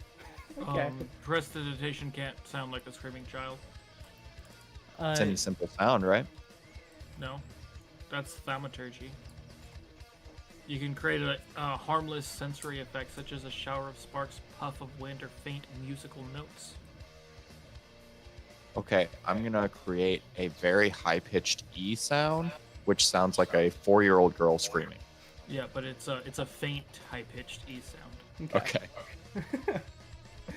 Okay. Prestidigitation can't sound like a screaming child. It's any simple sound, right? No, that's thaumaturgy. You can create a harmless sensory effect such as a shower of sparks, puff of wind, or faint musical notes. Okay, I'm gonna create a very high-pitched E sound, which sounds like a 4-year-old girl screaming. Yeah, but it's a faint, high-pitched E sound. Okay.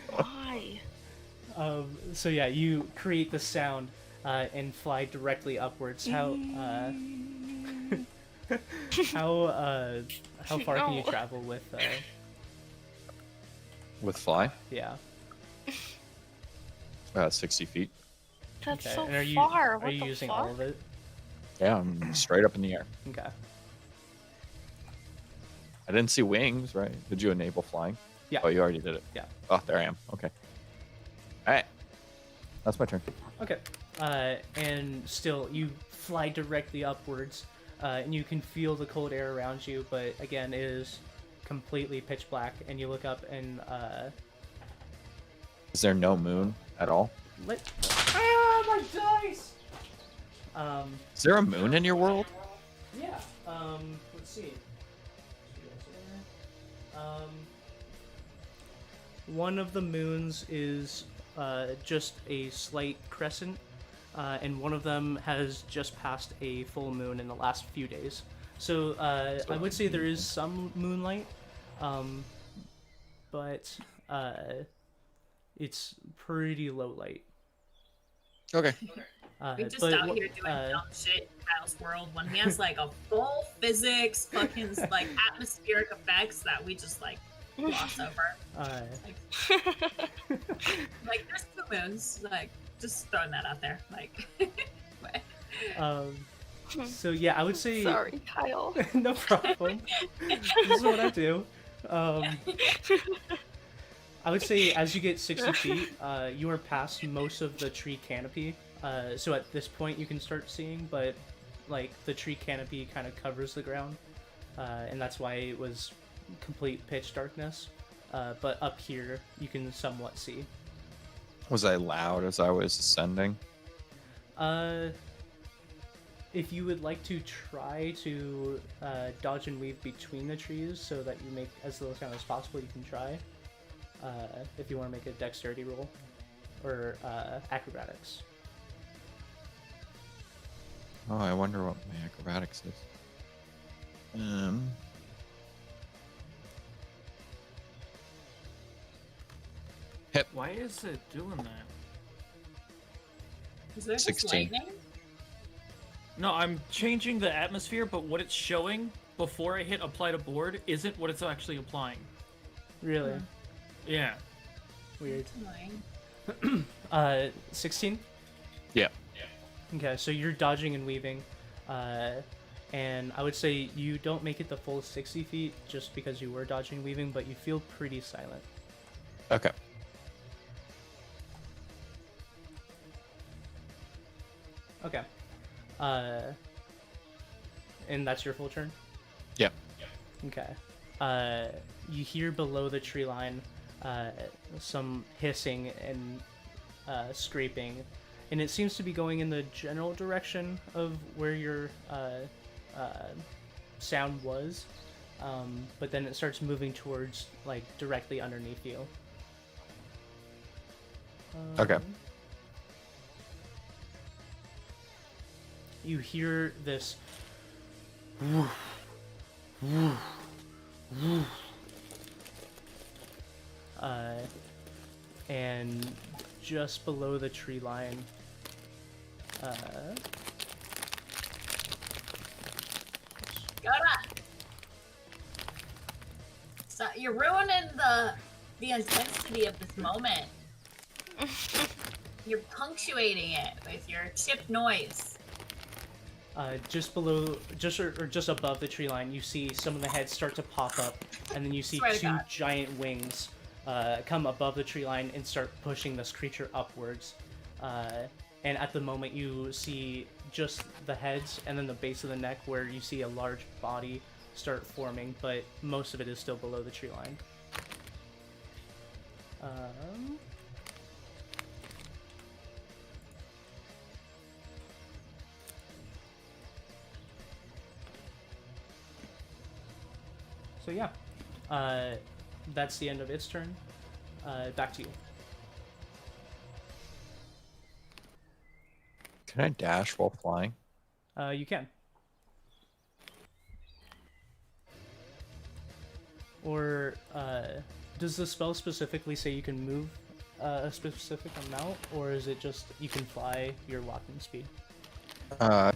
Why? So yeah, you create the sound and fly directly upwards. How far can you No. travel with? With fly, Yeah. 60 feet. That's Okay. so And are you far. are What you the using fuck? all of it? Yeah, I'm straight up in the air. Okay. I didn't see wings, right? Did you enable flying? Yeah. Oh, you already did it. Yeah. Oh, there I am. Okay. All right. That's my turn. Okay. And still, you fly directly upwards, and you can feel the cold air around you. But again, it is completely pitch black, and you look up and Is there no moon at all? my dice. Is there a moon in your world? Yeah. Let's see. One of the moons is just a slight crescent, and one of them has just passed a full moon in the last few days. So I would say there is some moonlight, but it's pretty low light. Okay. We're just but out what- here doing dumb shit in Kyle's world when he has like a full physics, fucking like atmospheric effects that we just like gloss over. Like there's 2 moons. Like just throwing that out there. Like. So yeah, I would say Sorry, Kyle. no problem. This is what I do. I would say as you get 60 feet, you are past most of the tree canopy. So at this point you can start seeing, but like the tree canopy kind of covers the ground, and that's why it was complete pitch darkness. But up here you can somewhat see. Was I loud as I was ascending? If you would like to try to dodge and weave between the trees so that you make as little sound as possible, you can try. If you want to make a dexterity roll or acrobatics. Oh, I wonder what my acrobatics is. Hit. Why is it doing that? Is there just 16. lightning? No, I'm changing the atmosphere, but what it's showing before I hit apply to board isn't what it's actually applying. Really? Yeah. Weird. Annoying. 16? Yeah. Okay, so you're dodging and weaving, and I would say you don't make it the full 60 feet just because you were dodging and weaving, but you feel pretty silent. Okay. Okay. And that's your full turn? Yeah. Okay. You hear below the tree line some hissing and scraping, and it seems to be going in the general direction of where your sound was, but then it starts moving towards like directly underneath you. Okay. You hear this and just below the tree line, So you're ruining the intensity of this moment. You're punctuating it with your chip noise. just below, just above the tree line, you see some of the heads start to pop up, and then you see Swear to 2 God. giant wings come above the tree line and start pushing this creature upwards. And at the moment, you see just the heads and then the base of the neck, where you see a large body start forming, but most of it is still below the tree line. So yeah, that's the end of its turn. Back to you. Can I dash while flying? You can. Or does the spell specifically say you can move a specific amount, or is it just you can fly your walking speed?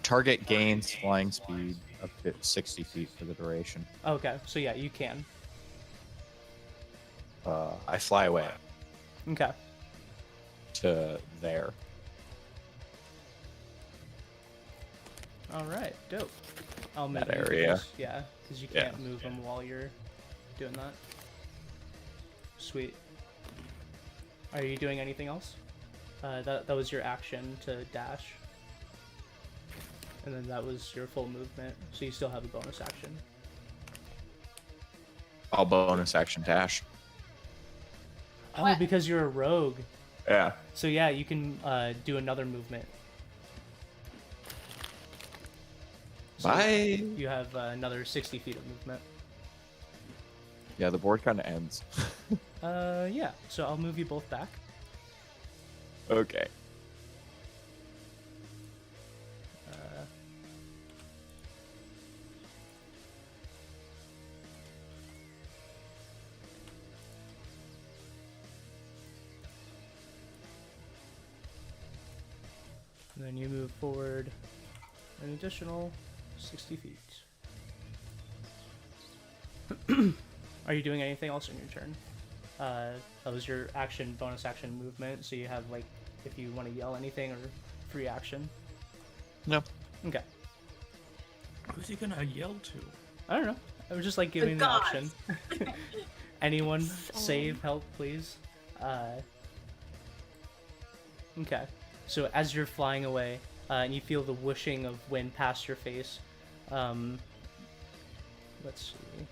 Target gains flying speed up to 60 feet for the duration. Okay, so yeah, you can. I fly away Okay. to there. All right, dope. I'll move That you area. because- yeah, because you Yeah. can't move them while you're doing that. Sweet. Are you doing anything else? That was your action to dash. And then that was your full movement, so you still have a bonus action. I'll bonus action dash. Oh, What? because you're a rogue. Yeah. So yeah, you can do another movement. So Bye. You have another 60 feet of movement. Yeah, the board kind of ends. Yeah. So I'll move you both back. Okay. And then you move forward an additional 60 feet. Are you doing anything else in your turn? That was your action, bonus action movement, so you have, like, if you want to yell anything or free action. No. Okay. Who's he gonna yell to? I don't know. I was just, like, giving the gods. option. Anyone, save, help, please. Okay. So as you're flying away, and you feel the whooshing of wind past your face, let's see.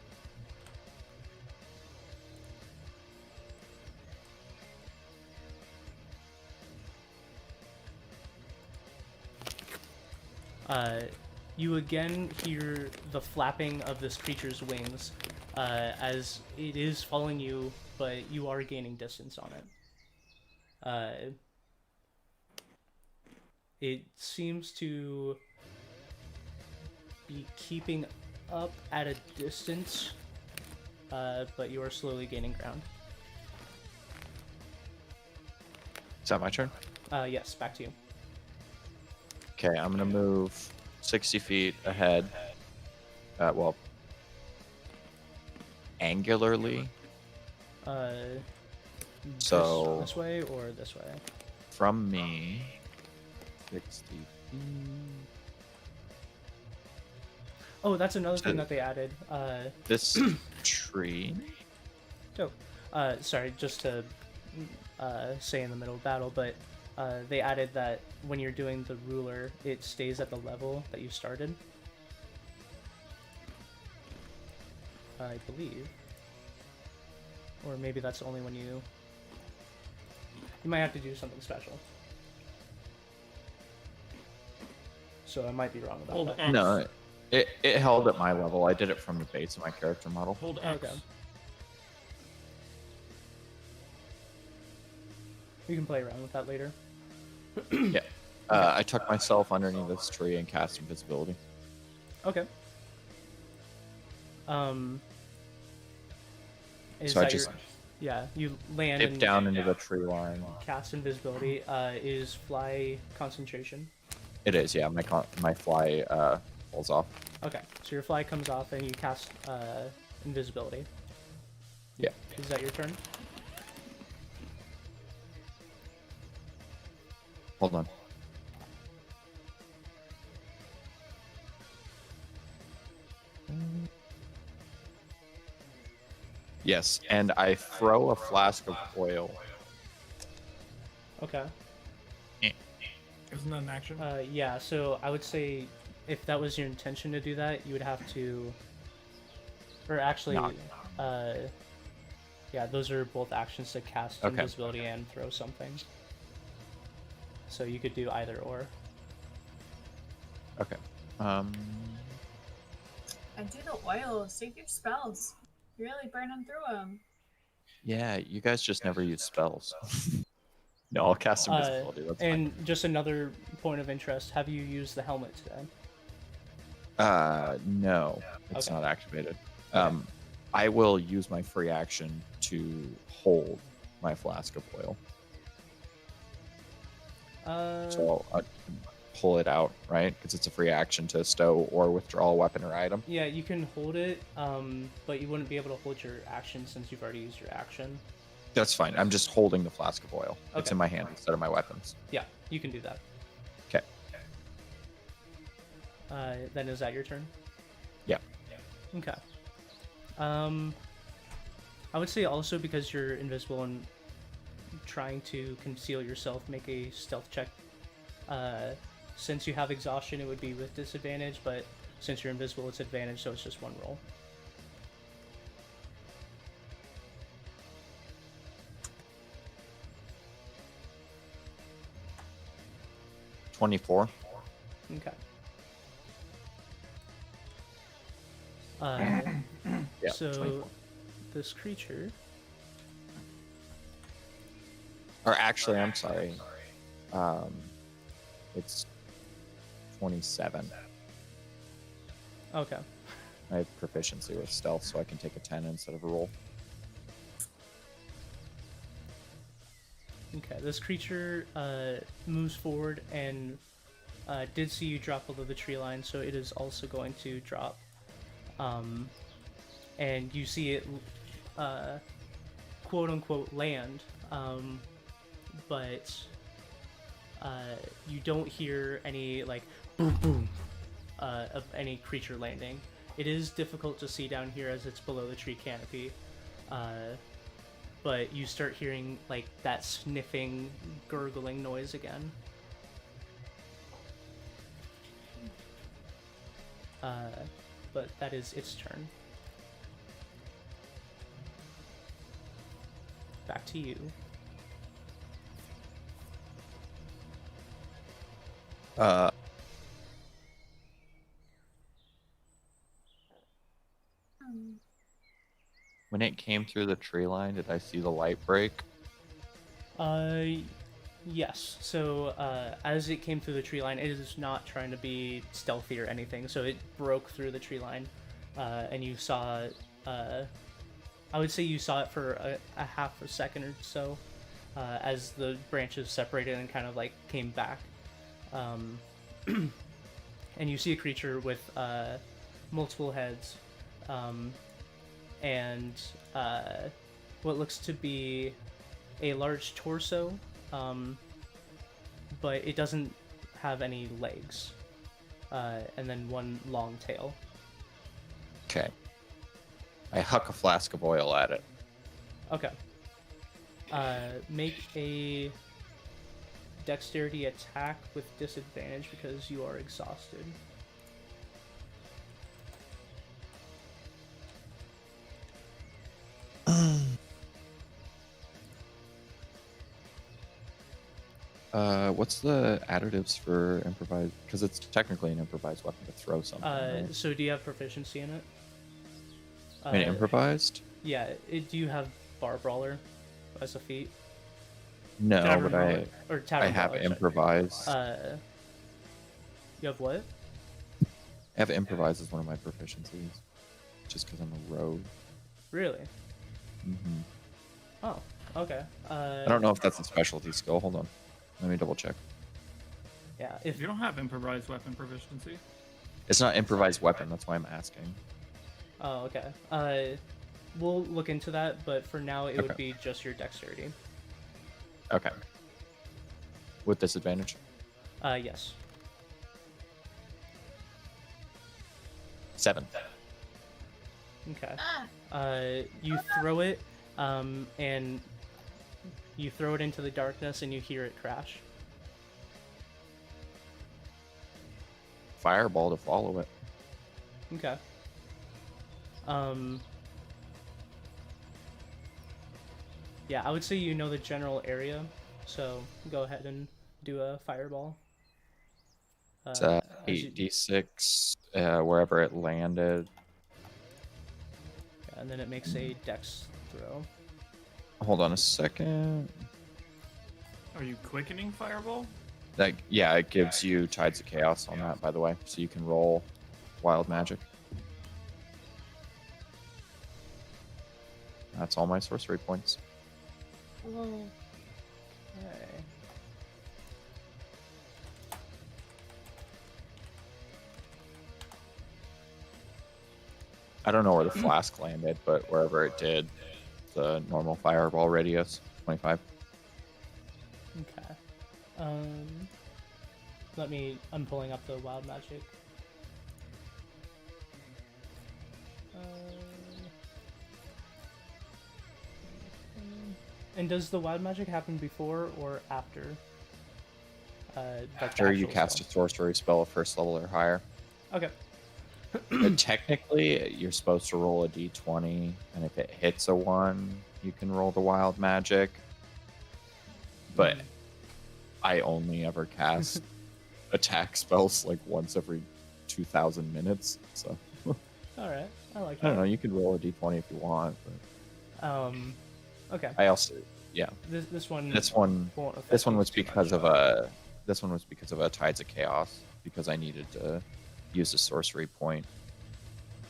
You again hear the flapping of this creature's wings, as it is following you, but you are gaining distance on it. It seems to be keeping up at a distance, but you are slowly gaining ground. Is that my turn? Yes, back to you. Okay, I'm gonna move 60 feet ahead. Well, angularly So- this way or this way? from me. 60 feet. Oh, that's another thing that they added. This tree. Sorry, just to say in the middle of battle, but they added that when you're doing the ruler, it stays at the level that you started. I believe. Or maybe that's only when you might have to do something special. So I might be wrong about Hold that. X. No, it held at my level. I did it from the base of my character model. Hold X. Okay. You can play around with that later. Yeah. I tucked myself underneath this tree and cast invisibility. Okay. Is So I that just yeah, you land dip and down into the tree line. cast invisibility. Is fly concentration? It is, yeah. My fly falls off. Okay, so your fly comes off and you cast invisibility. Yeah. Is that your turn? Hold on. Yes, and I throw a flask of oil. Okay. Isn't that an action? Yeah, so I would say if that was your intention to do that, you would have to, or actually, Knock. yeah, those are both actions to cast Okay. invisibility and throw something. So you could do either or. Okay. I do the oil. Save your spells. You're really burning through them. Yeah, you guys just never use spells. No, I'll cast invisibility. That's fine. And just another point of interest: have you used the helmet today? No, it's Okay. not activated. Okay. I will use my free action to hold my flask of oil. So I'll pull it out, right? Because it's a free action to stow or withdraw a weapon or item. Yeah, you can hold it, but you wouldn't be able to hold your action since you've already used your action. That's fine. I'm just holding the flask of oil. It's Okay. in my hand instead of my weapons. Yeah, you can do that. Okay. Then is that your turn? Yeah. Okay. I would say also because you're invisible and trying to conceal yourself, make a stealth check. Since you have exhaustion, it would be with disadvantage, but since you're invisible, it's advantage, so it's just one roll. 24. Okay. Yeah, So 24. this creature. Or actually, I'm sorry. It's 27. Okay. I have proficiency with stealth, so I can take a 10 instead of a roll. Okay. This creature moves forward and did see you drop below the tree line, so it is also going to drop. And you see it, quote unquote, land, but you don't hear any like boom boom of any creature landing. It is difficult to see down here as it's below the tree canopy, but you start hearing like that sniffing, gurgling noise again. But that is its turn. Back to you. When it came through the tree line, did I see the light break? Yes. So as it came through the tree line, it is not trying to be stealthy or anything. So it broke through the tree line, and you saw. I would say you saw it for a half a second or so, as the branches separated and kind of like came back. And you see a creature with multiple heads, and what looks to be a large torso, but it doesn't have any legs, and then one long tail. Okay. I huck a flask of oil at it. Okay. Make a dexterity attack with disadvantage because you are exhausted. What's the additives for improvised? Because it's technically an improvised weapon to throw something. Right? So do you have proficiency in it? And improvised? Yeah. Do you have Bar Brawler as a feat? No, Tavern but Brawler. Or I Tavern have Brawler, sorry. improvised. You have what? I have improvised as one of my proficiencies, just because I'm a rogue. Really? Mm-hmm. Oh, okay. I don't know if that's a specialty skill. Hold on, let me double check. Yeah. If you don't have improvised weapon proficiency, It's not improvised weapon. That's why I'm asking. Oh, okay. We'll look into that, but for now it would Okay. be just your dexterity. Okay. With disadvantage. Yes. 7. Ah, Okay. You throw it, and you throw it into the darkness, and you hear it crash. Fireball to follow it. Okay. Yeah, I would say you know the general area, so go ahead and do a fireball. It's as you- 8d6 wherever it landed. and then it makes a dex throw. Hold on a second. are you quickening fireball? That yeah, it gives you Tides of Chaos on that, by the way, so you can roll wild magic. That's all my sorcery points. Okay. I don't know where the flask landed, but wherever it did, the normal fireball radius, 25. Okay. I'm pulling up the wild magic. And does the wild magic happen before or after? Like the After you actual cast a spell? sorcery spell of first level or higher. Okay. But technically, you're supposed to roll a d20, and if it hits a 1, you can roll the wild magic. But I only ever cast attack spells like once every 2,000 minutes. So All right, I like I don't know. that. You could roll a d20 if you want. But Okay. I also This one. this one won't affect this one you was too much, because of but- a Tides of Chaos because I needed to use a sorcery point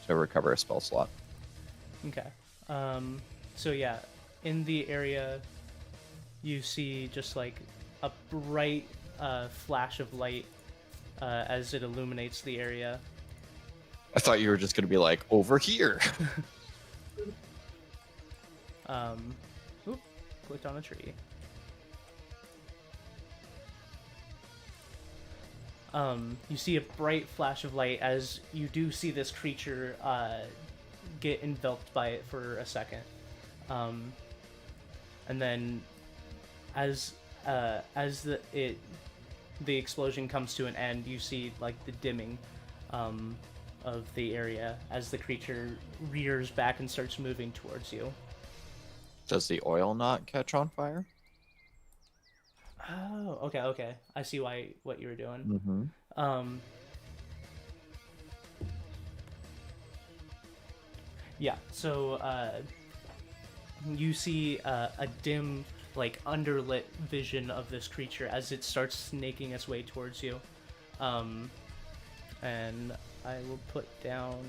to recover a spell slot. Okay. So yeah, in the area, you see just like a bright flash of light as it illuminates the area. I thought you were just gonna be like over here. Oop, clicked on a tree. You see a bright flash of light as you do see this creature get enveloped by it for a second, and then as the explosion comes to an end, you see like the dimming of the area as the creature rears back and starts moving towards you. Does the oil not catch on fire? Oh, okay. I see what you were doing. Mm-hmm. Yeah, so you see a dim, like, underlit vision of this creature as it starts snaking its way towards you. And I will put down...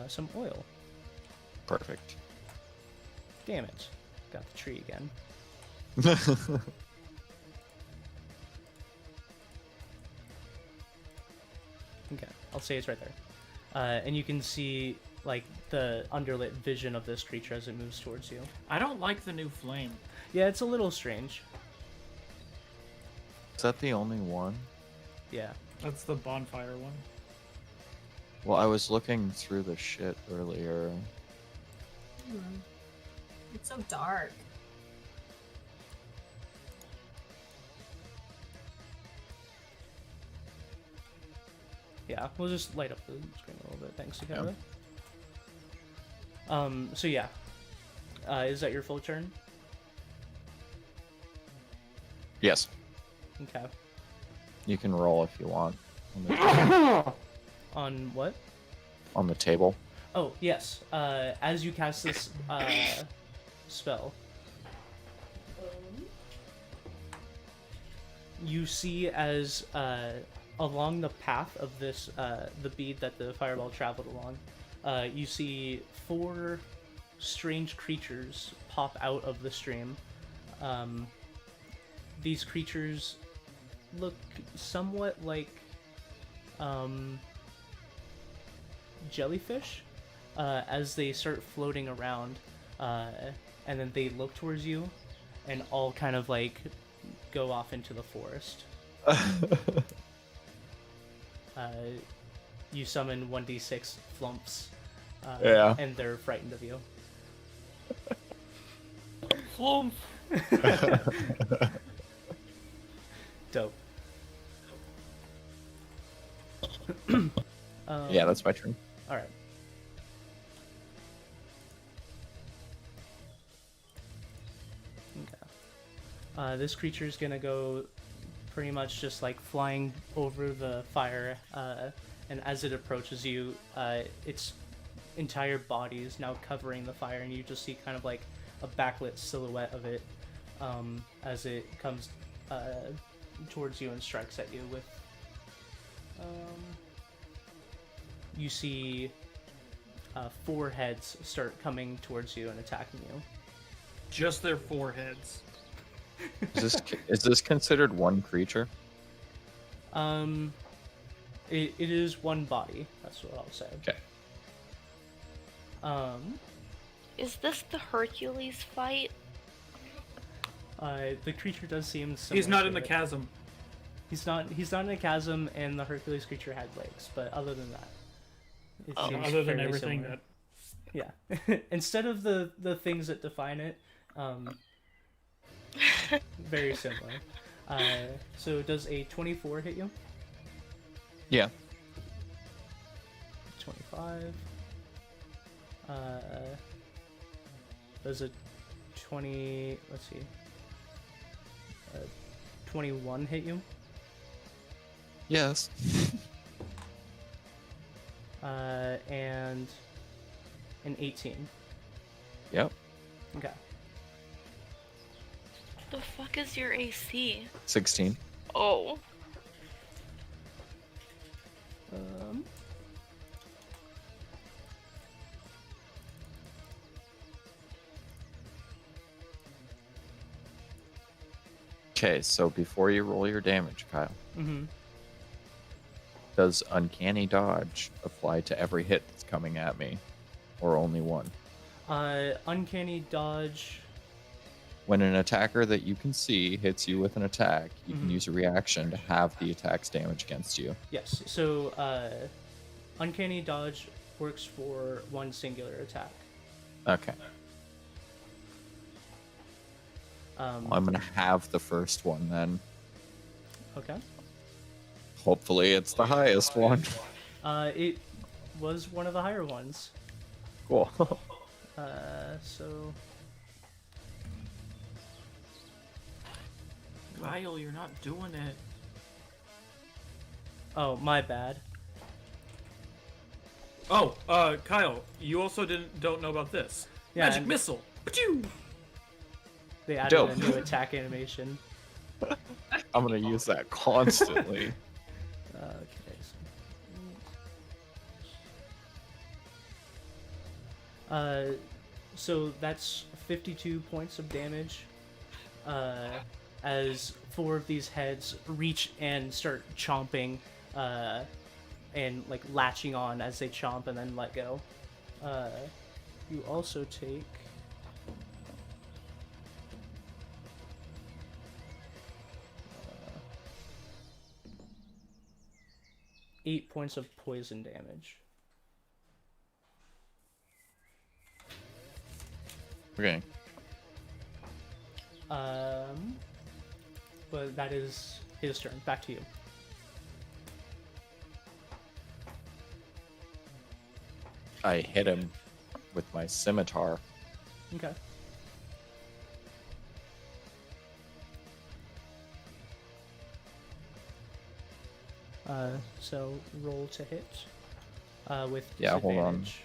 some oil. Perfect. Damn it. Got the tree again. Okay, I'll say it's right there. And you can see, like, the underlit vision of this creature as it moves towards you. I don't like the new flame. Yeah, it's a little strange. Is that the only one? Yeah. That's the bonfire one. Well, I was looking through the shit earlier. It's so dark. Yeah, we'll just light up the screen a little bit. Thanks, Dakota. So yeah. Is that your full turn? Yes, Okay. you can roll if you want. On the, On what? on the table. Oh, yes. As you cast this spell, you see as along the path of this, the bead that the fireball traveled along, you see 4 strange creatures pop out of the stream. These creatures look somewhat like jellyfish as they start floating around, and then they look towards you and all kind of like go off into the forest. You summon 1d6 flumps, Yeah. and they're frightened of you. Flump! Dope. Yeah, that's my turn. All right. Okay. This creature is gonna go pretty much just like flying over the fire, and as it approaches you, its entire body is now covering the fire, and you just see kind of like a backlit silhouette of it as it comes towards you and strikes at you with. You see 4 heads start coming towards you and attacking you. Just their foreheads. Is this considered one creature? It is one body. That's what I'll say. Okay. Is this the Hercules fight? The creature does seem similar. He's not to in the it. chasm. He's not in a chasm, and the Hercules creature had legs. But other than that, it Oh. seems Other than fairly everything similar. that. Yeah. Instead of the things that define it, very similar. So does a 24 hit you? Yeah. 25. Does a 20? Let's see. 21 hit you? Yes. And an 18. Yep. Okay. The fuck is your AC? 16. Oh. Okay, so before you roll your damage, Kyle, Mm-hmm. does Uncanny Dodge apply to every hit that's coming at me, or only one? Uncanny Dodge. When an attacker that you can see hits you with an attack, you can Mhm. use a reaction to have the attack's damage against you. Yes. So, Uncanny Dodge works for one singular attack. Okay. Well, I'm gonna have the first one then. Okay. Hopefully it's the highest one. It was one of the higher ones. Cool. So Kyle, you're not doing it. oh, my bad. Oh, Kyle, you also don't know about this. Yeah, Magic and missile. Pachoo! they added Dope. a new attack animation. I'm gonna use that constantly. Okay. So that's 52 points of damage. As 4 of these heads reach and start chomping, and like latching on as they chomp and then let go. You also take 8 points of poison damage. Okay. But that is his turn. Back to you. I hit him with my scimitar. Okay. So roll to hit. With Yeah, hold on. disadvantage.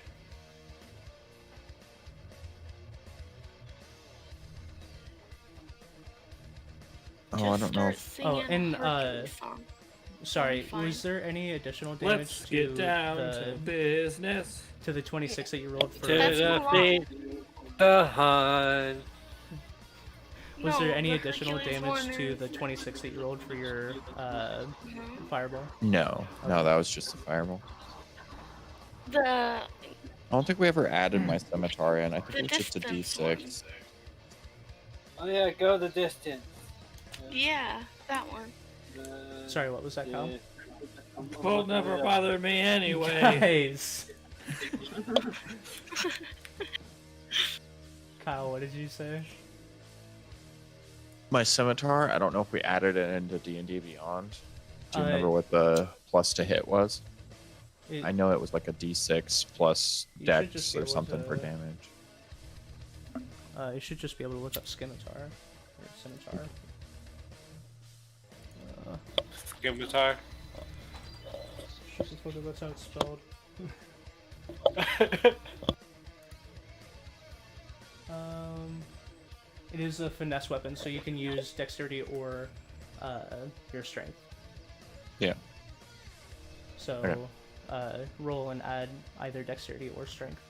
Oh, I don't know. Oh, and, Song. Sorry, Fine. was there any additional damage Let's to get down the to business. to the 26 that you rolled for? To That's the a lot. feet, the hunt. Was there No, any the additional Hercules damage one to is- the 26 that you rolled for your Mhm. fireball? No, that was just a fireball. The I don't think we ever added my scimitar in. I think The it was just a distance D6. Oh yeah, go the distance. yeah, that one. Sorry, what was that, Kyle? Yeah. Will never bother me anyway. Guys! Kyle, what did you say? My scimitar, I don't know if we added it into D&D Beyond. Do you Uh, remember what the plus to hit was? It, I know it was like a D6 plus You should dex just be or able something for to- damage. you should just be able to look up scimitar. Or scimitar. Scimitar. That's how it's spelled. It is a finesse weapon, so you can use dexterity or your strength. Yeah. So, Okay. Roll and add either dexterity or strength.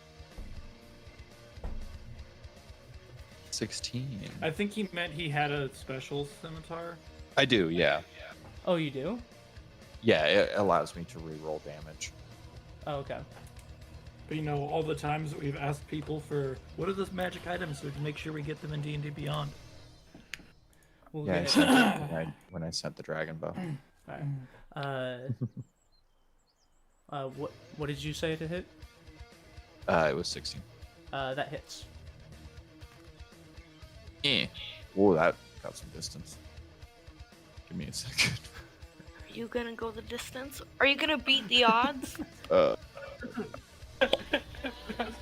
16. I think he meant he had a special scimitar. I do, yeah. Oh, you do? Yeah, it allows me to re-roll damage. Oh, okay. But you know, all the times that we've asked people for what are those magic items so we can make sure we get them in D&D Beyond. We'll Yeah, I get sent it when I sent the dragon bow. Alright. What did you say to hit? It was 16. That hits. Whoa, that got some distance. Give me a second. Are you gonna go the distance? Are you gonna beat the odds?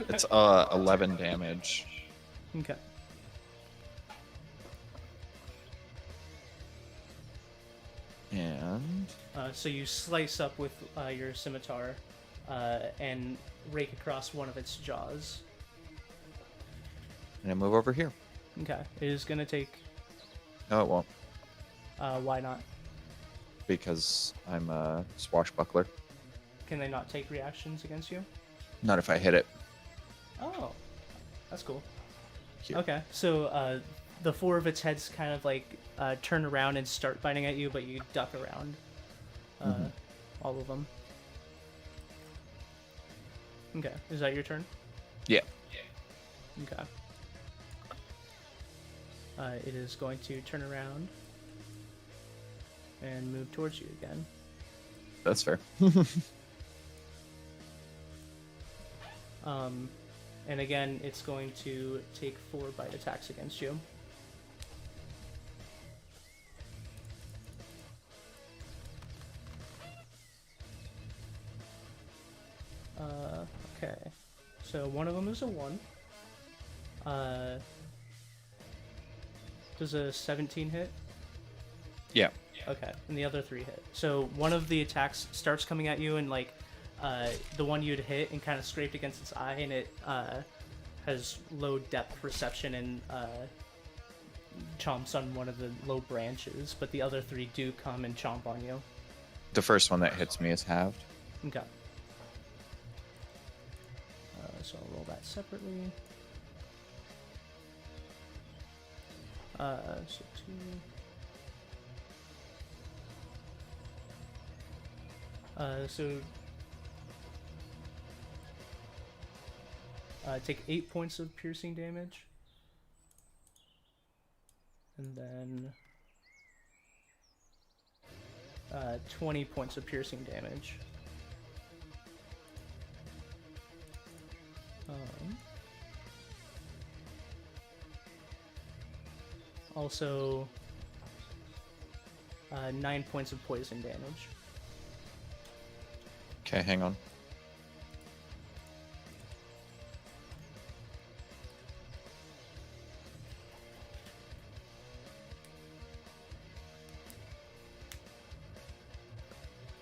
It's 11 damage. Okay. And So you slice up with your scimitar and rake across one of its jaws. I move over here. Okay. It is going to take... No, it won't, why not? because I'm a swashbuckler. Can they not take reactions against you? Not if I hit it. Oh. That's cool. Cute. Okay. So the four of its heads kind of like turn around and start biting at you, but you duck around all of them. Okay. Is that your turn? Yeah. Okay. It is going to turn around and move towards you again. That's fair. And again, it's going to take 4 bite attacks against you. Okay. So one of them is a 1. Does a 17 hit? Yeah. Okay, and the other 3 hit. So one of the attacks starts coming at you, and like the one you'd hit and kind of scraped against its eye, and it has low depth perception and chomps on one of the low branches, but the other 3 do come and chomp on you. The first one that hits me is halved. Okay. So I'll roll that separately. So 2. Take 8 points of piercing damage. And then 20 points of piercing damage. Also, 9 points of poison damage. Okay, hang on.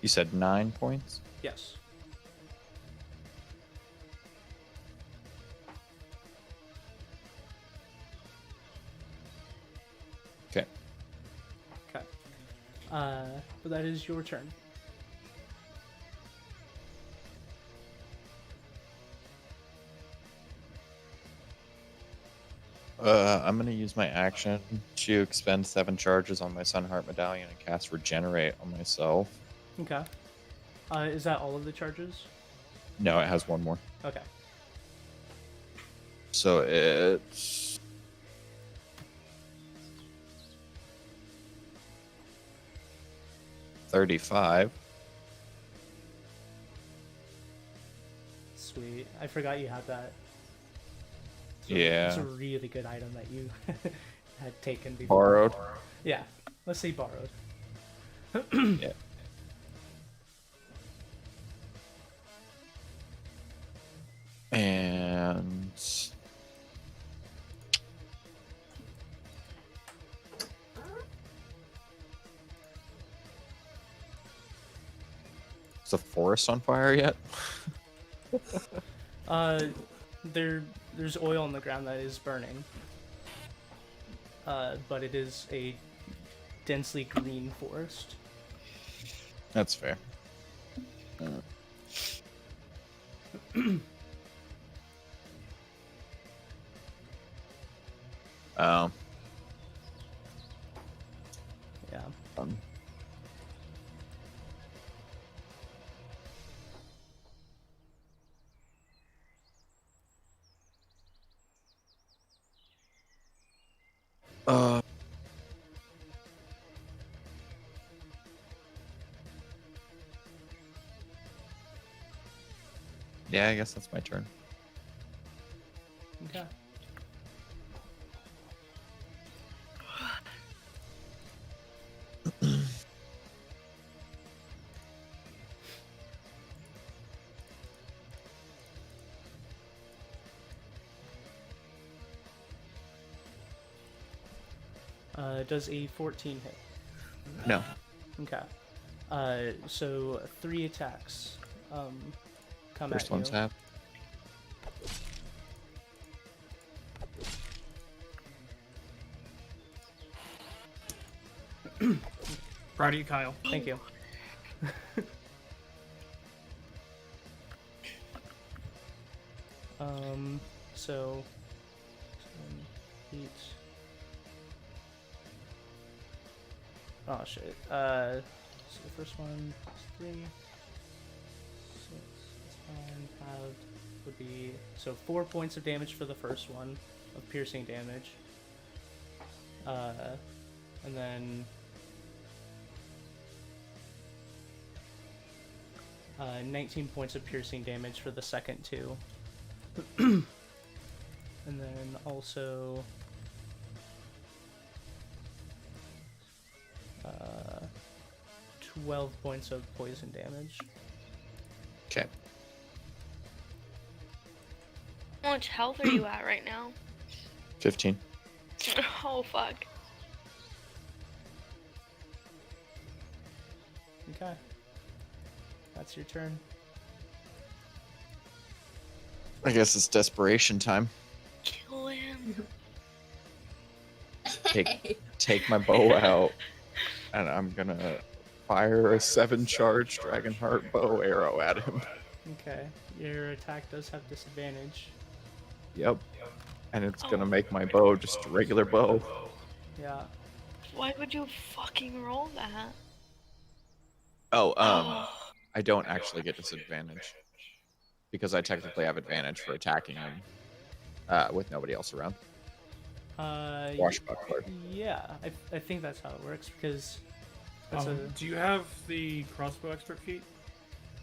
You said 9 points? Yes. Okay. Okay. But that is your turn. I'm gonna use my action to expend 7 charges on my Sunheart Medallion and cast Regenerate on myself. Okay. Is that all of the charges? No, it has 1 more. Okay. So it's 35. Sweet. I forgot you had that. Yeah. It's a really good item that you had taken before. Borrowed. Yeah. Let's say borrowed. Yeah. And is the forest on fire yet? There's oil on the ground that is burning. But it is a densely green forest. That's fair. Yeah. Yeah, I guess that's my turn. Okay. Does a 14 hit? No. Okay. So 3 attacks come First at you. one's half. Proud of you, Kyle. Thank you. So 7, 8. Oh shit. So the first one is 3, 6. It's fine. Halved would be so 4 points of damage for the first one of piercing damage. And then 19 points of piercing damage for the second 2. And then also 12 points of poison damage. Okay. How much health are you at right now? 15. Oh, fuck. Okay. That's your turn. I guess it's desperation time. Kill him. Take my bow out, and I'm gonna fire a 7-charge Dragonheart bow arrow at him. Okay. Your attack does have disadvantage. Yep. And it's gonna make my bow just a regular bow. Yeah. Why would you fucking roll that? Oh, I don't actually get disadvantage because I technically have advantage for attacking him with nobody else around. Swashbuckler. Yeah, I think that's how it works because that's Do you have the crossbow expert feat?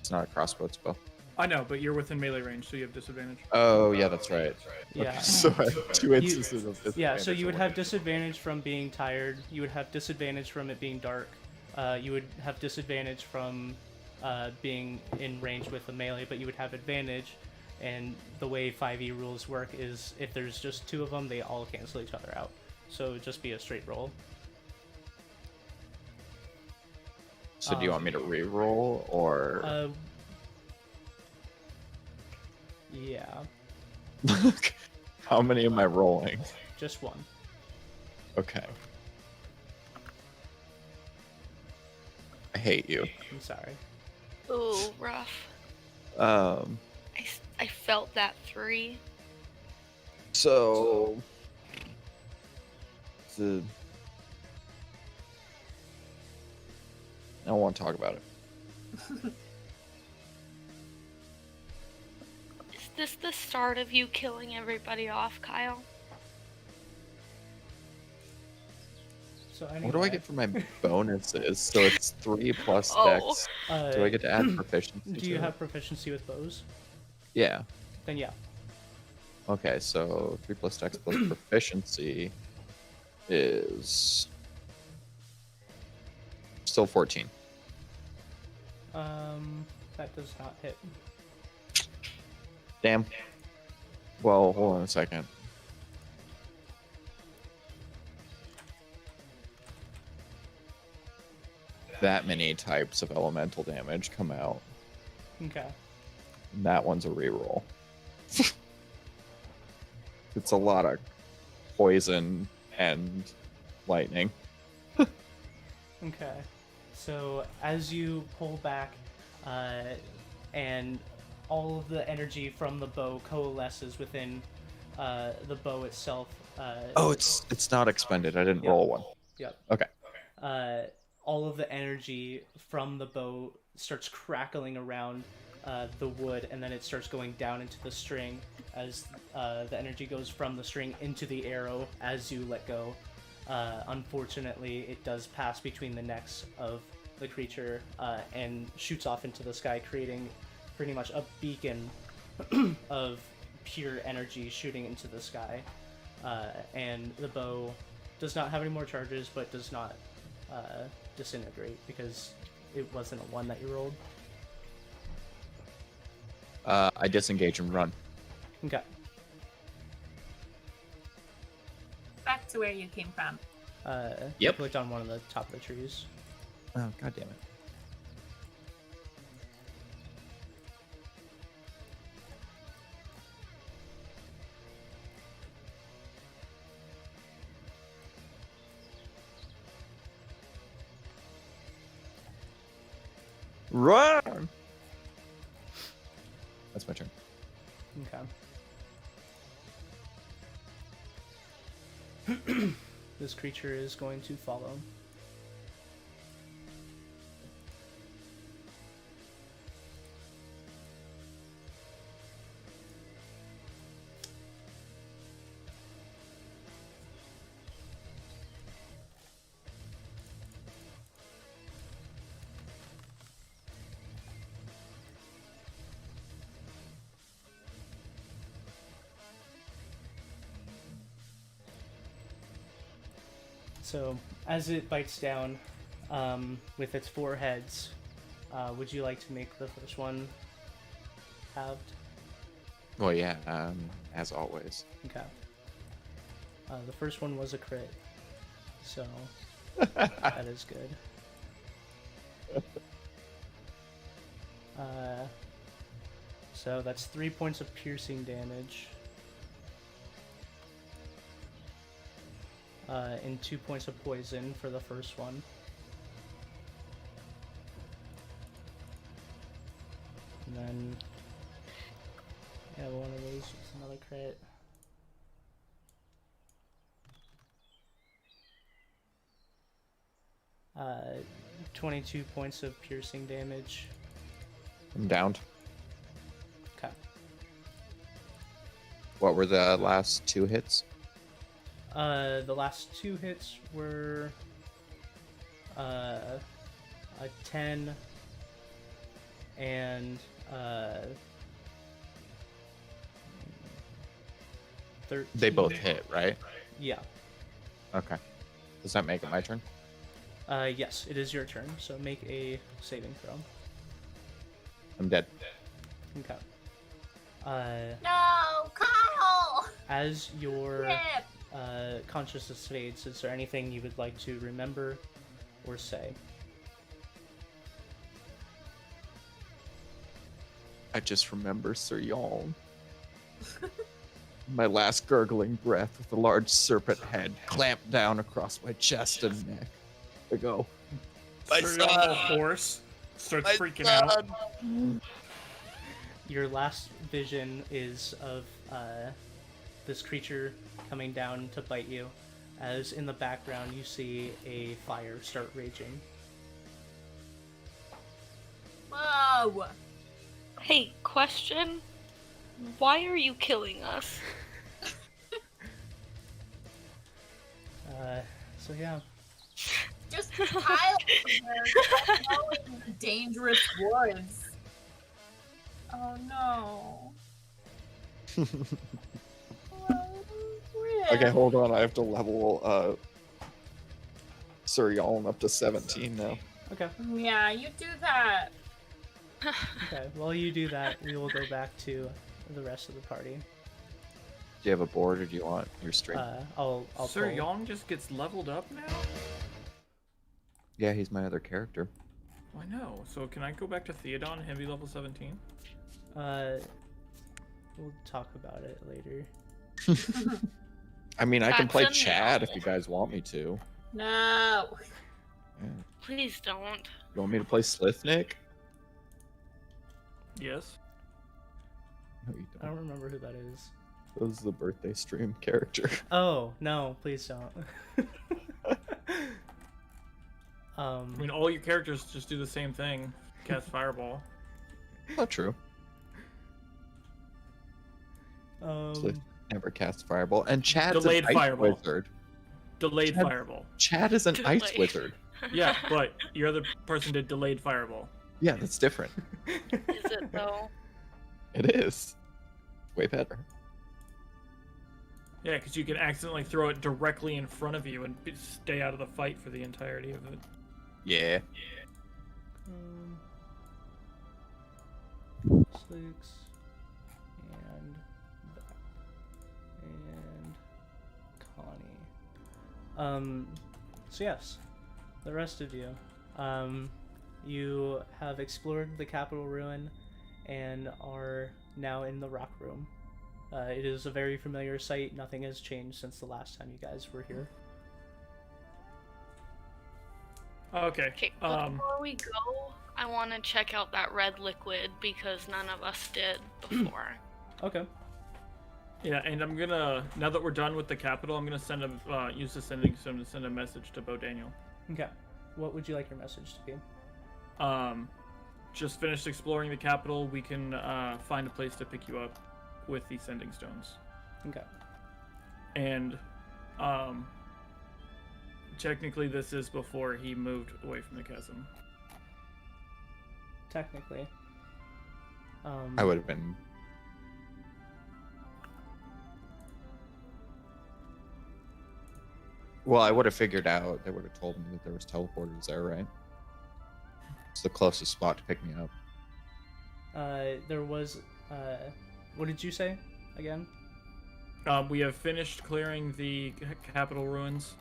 It's not a crossbow, it's a bow. I know, but you're within melee range, so you have disadvantage. Oh, yeah, that's right. yeah. Okay, so I have 2 instances of disadvantage. Yeah, so you would have disadvantage from being tired. You would have disadvantage from it being dark. You would have disadvantage from being in range with a melee, but you would have advantage. And the way 5e rules work is if there's just 2 of them, they all cancel each other out. So it would just be a straight roll. So do you want me to re-roll, or...? Yeah, How many am I rolling? just 1. Okay. I hate you. I'm sorry. Ooh, rough. I felt that 3. So... I don't want to talk about it. Is this the start of you killing everybody off, Kyle? So What do I get for my bonuses? So it's 3 plus Oh. dex. Do I get to add proficiency? Do you to it? have proficiency with bows? Yeah. Then yeah. Okay, so 3 plus dex plus proficiency is still 14. That does not hit. Damn. Well, hold on a second. That many types of elemental damage come out. Okay. And that one's a reroll. It's a lot of poison and lightning. Okay. So as you pull back, and all of the energy from the bow coalesces within the bow itself. Oh, it's not expended. I didn't Yep. roll one. Yep. Okay. All of the energy from the bow starts crackling around the wood, and then it starts going down into the string as the energy goes from the string into the arrow as you let go. Unfortunately, it does pass between the necks of the creature and shoots off into the sky, creating pretty much a beacon of pure energy shooting into the sky. And the bow does not have any more charges, but does not disintegrate because it wasn't a 1 that you rolled. I disengage and run. Okay. Back to where you came from. Yep. Clicked on one of the top of the trees. Oh, god damn it. Run! That's my turn. Okay. This creature is going to follow. So, as it bites down with its 4 heads, would you like to make the first one halved? Well, yeah, as always. Okay. The first one was a crit, so that is good. So that's 3 points of piercing damage. And 2 points of poison for the first one. And then, yeah, one of those is another crit. Uh, 22 points of piercing damage. I'm downed. Okay. What were the last 2 hits? The last 2 hits were a 10 and 13. They both hit, right? Yeah. Okay. Does that make it my turn? Yes, it is your turn, so make a saving throw. I'm dead. Okay. No, Kyle! As your Yep. consciousness fades, is there anything you would like to remember or say? I just remember Sir Yaln. My last gurgling breath with a large serpent head clamped down across my chest and neck. I go. My Sir son! Yaln, horse starts freaking out. Your last vision is of this creature coming down to bite you, as in the background you see a fire start raging. Whoa! Hey, question. Why are you killing us? So yeah. Just Kyle going in dangerous woods. Oh no. Okay, hold on. I have to level Sir Yaln up to 17 now. Okay. Yeah, you do that. Okay. While you do that, we will go back to the rest of the party. Do you have a board or do you want your strength? I'll Sir pull. Yaln just gets leveled up now? Yeah, he's my other character. I know. So can I go back to Theodon, him be level 17? We'll talk about it later. I mean, I can play That's a no. Chad if you guys want me to. No. Yeah. Please don't. You want me to play Slithnick? Yes. No, you I don't. don't remember who that is. That was the birthday stream character. Oh, no, please don't. I mean, all your characters just do the same thing. Cast Fireball. Not true. Slith never casts Fireball. And Chad's Delayed an ice Fireball. wizard. Delayed Chad- Fireball. Chad is an ice Delayed. wizard. Yeah, but your other person did Delayed Fireball. Yeah, that's different. Is it though? It is. Way better. Yeah, because you can accidentally throw it directly in front of you and stay out of the fight for the entirety of it. Yeah. 6 and that and Connie. So yes, the rest of you, you have explored the capital ruin and are now in the rock room. It is a very familiar sight. Nothing has changed since the last time you guys were here. Okay. Okay, before we go, I want to check out that red liquid because none of us did before. Okay. Yeah, and I'm gonna, now that we're done with the capital, I'm gonna send a use the sending stone to send a message to Bo Daniel. Okay. What would you like your message to be? Just finished exploring the capital. We can find a place to pick you up with the sending stones. Okay. And technically this is before he moved away from the chasm. Technically. I would have been. Well, I would have figured out. They would have told me that there was teleporters there, right? It's the closest spot to pick me up. There was. What did you say again? We have finished clearing the capital ruins.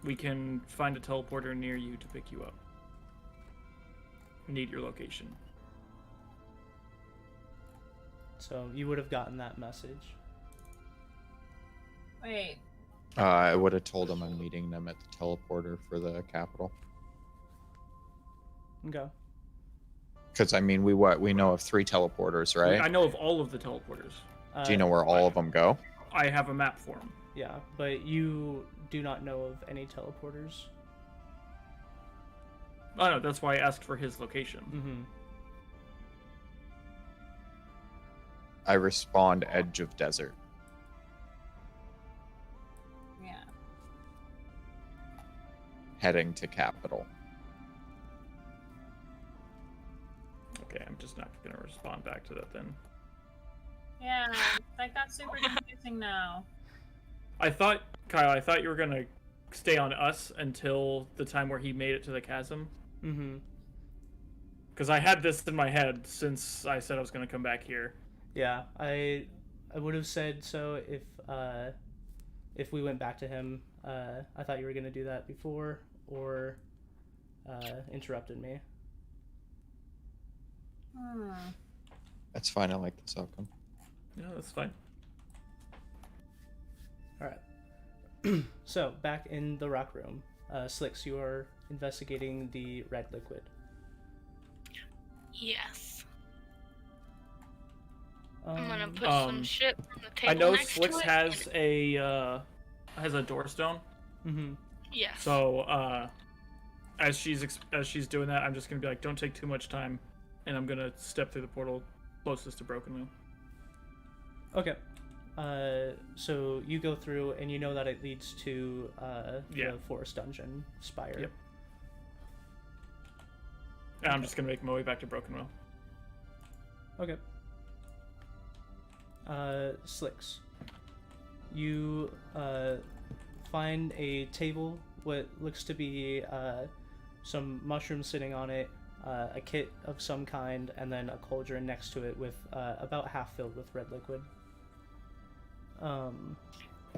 We can find a teleporter near you to pick you up. We need your location. So you would have gotten that message. Wait. I would have told them I'm meeting them at the teleporter for the capital. Okay. Because I mean, we know of 3 teleporters, right? I know of all of the teleporters. Do you know where all of them go? I have a map for them. Yeah, but you do not know of any teleporters. Oh no, that's why I asked for his location. Mm-hmm. I respond edge of desert. Yeah. heading to capital. Okay, I'm just not gonna respond back to that then. Yeah, that got super confusing now. I thought, Kyle, I thought you were gonna stay on us until the time where he made it to the chasm. Mm-hmm. Because I had this in my head since I said I was gonna come back here. Yeah, I would have said so if we went back to him. I thought you were gonna do that before or interrupted me. That's fine. I like this outcome. Yeah, that's fine. All right. So back in the rock room, Slicks, you are investigating the red liquid. Yes. I'm gonna put some shit on the table I know next Slicks to it. has a doorstone. Mm-hmm. Yes. So as she's doing that, I'm just gonna be like, don't take too much time, and I'm gonna step through the portal closest to Broken Wheel. Okay. So you go through, and you know that it leads to the forest dungeon spire. Yep. And I'm just gonna make my way back to Broken Wheel. Okay. Slicks. You find a table, what looks to be some mushrooms sitting on it, a kit of some kind, and then a cauldron next to it with about half filled with red liquid.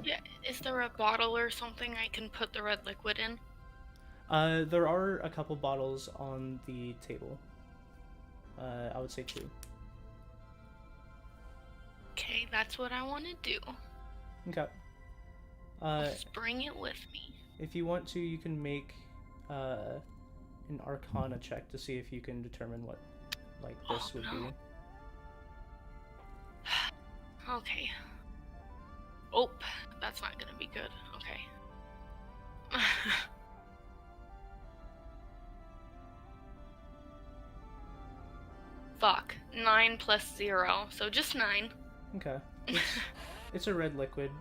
Yeah, is there a bottle or something I can put the red liquid in? There are a couple bottles on the table. I would say 2. Okay, that's what I want to do. Okay. Just bring it with me. If you want to, you can make an Arcana check to see if you can determine what this would be. Okay. Oh, that's not gonna be good. Okay. Fuck. 9 plus 0, so just 9. Okay. It's a red liquid.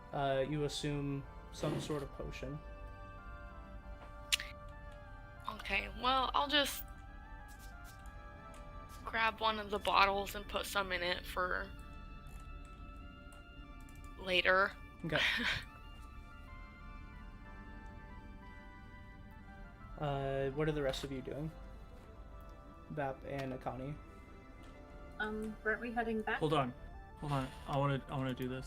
You assume some sort of potion. Okay, well, I'll just grab one of the bottles and put some in it for later. Okay. What are the rest of you doing? Bap and Akani. Weren't we heading back? Hold on. I wanna do this.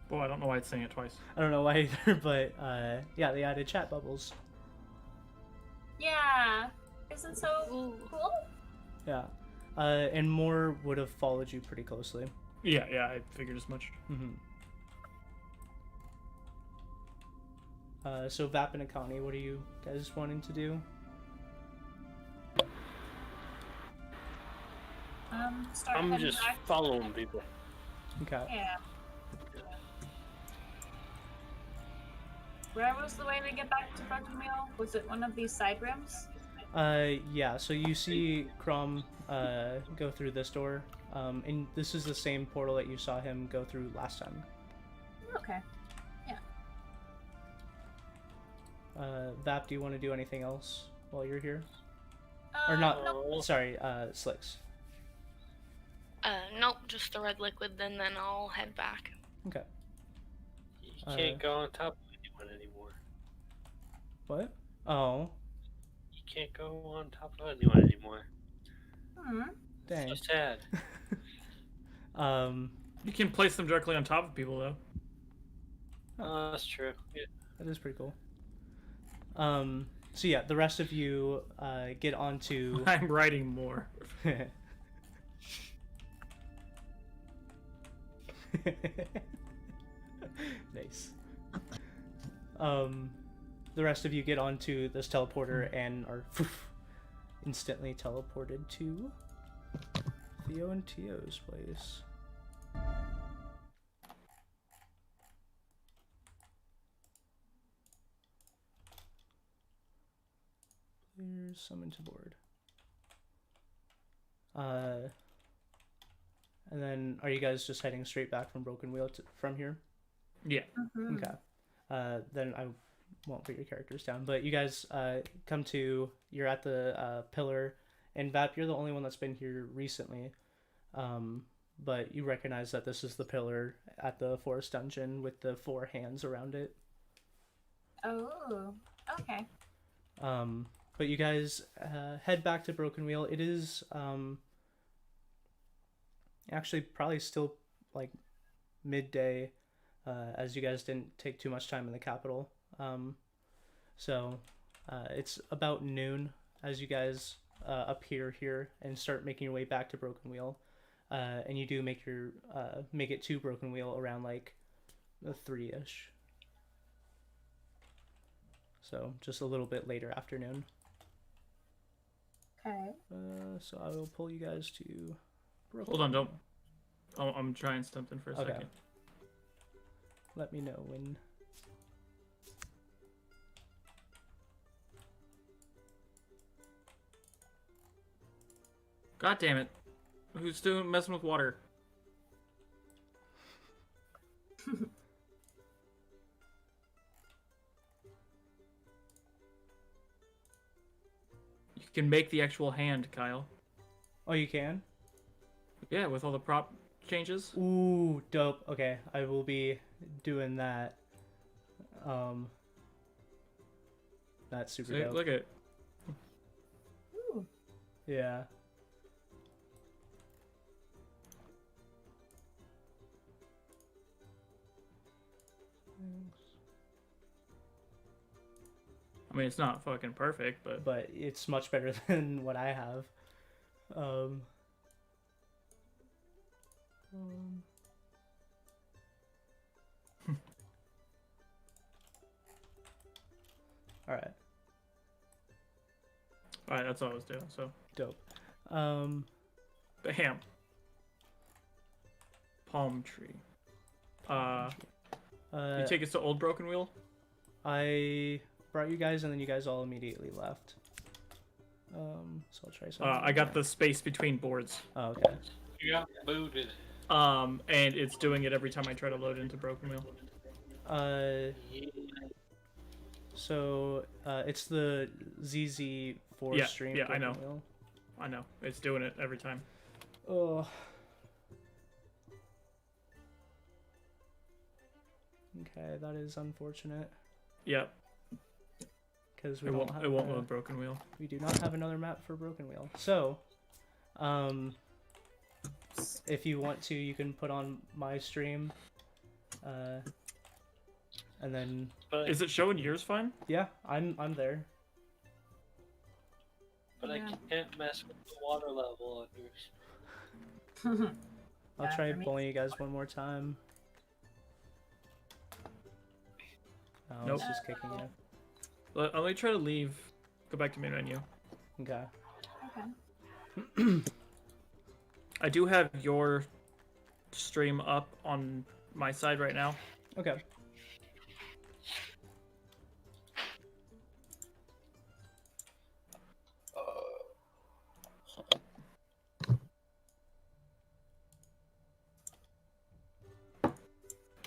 Boy, I don't know why it's saying it twice. I don't know why either, but yeah, they added chat bubbles. Yeah. Isn't so cool? Yeah. And more would have followed you pretty closely. Yeah, I figured as much. So Vap and Akani, what are you guys wanting to do? Start I'm heading just back. following people. Okay. Yeah. Where was the way to get back to Broken Wheel? Was it one of these side rooms? Yeah, so you see Crom go through this door, and this is the same portal that you saw him go through last time. Okay. Yeah. Vap, do you want to do anything else while you're here? Or not, No. sorry, Slicks. Nope, just the red liquid, then I'll head back. Okay. You can't go on top of anyone anymore. What? Oh, You can't go on top of anyone anymore. dang. So sad. You can place them directly on top of people, though. Oh, that's true. Yeah. That is pretty cool. So yeah, the rest of you get onto. I'm writing more. Nice. The rest of you get onto this teleporter and are instantly teleported to Theo and Tio's place. Players summoned to board. And then are you guys just heading straight back from Broken Wheel from here? Yeah. Okay. Then I won't put your characters down, but you guys come to, you're at the pillar, and Vap, you're the only one that's been here recently, but you recognize that this is the pillar at the forest dungeon with the 4 hands around it. Oh, okay. But you guys head back to Broken Wheel. It is actually probably still like midday, as you guys didn't take too much time in the capital. So it's about noon as you guys appear here and start making your way back to Broken Wheel. And you do make your make it to Broken Wheel around like 3-ish. So just a little bit later afternoon. Okay. So I will pull you guys to Broken. Hold on, don't. Oh, I'm trying something for a Okay. second. Let me know when. God damn it. Who's still messing with water? You can make the actual hand, Kyle. Oh, you can? Yeah, with all the prop changes. Ooh, dope. Okay, I will be doing that. That's super See, dope. look at. Ooh. Yeah. I mean, it's not fucking perfect, but But it's much better than what I have. Um, Alright, alright, that's all I was doing. So, dope. bam. Palm tree. You take us to Old Broken Wheel. I brought you guys and then you guys all immediately left. So I'll try something. I got the space between boards. Oh, okay. You got booted. And it's doing it every time I try to load into Broken Wheel. So it's the ZZ4 Yeah, stream. yeah, I Broken know. Wheel. I know, it's doing it every time. Oh. Okay, that is unfortunate. Yep. because we It don't won't. have It won't load Broken Wheel. we do not have another map for Broken Wheel. So, if you want to, you can put on my stream, and then But Is it showing yours fine? yeah, I'm there. I Yeah. can't mess with the water level on yours. I'll Yeah, try for me, bullying you guys one more time. Oh, Nope. it's just kicking you. Let me try to leave. Go back to main menu. Okay. Okay. I do have your stream up on my side right now. Okay.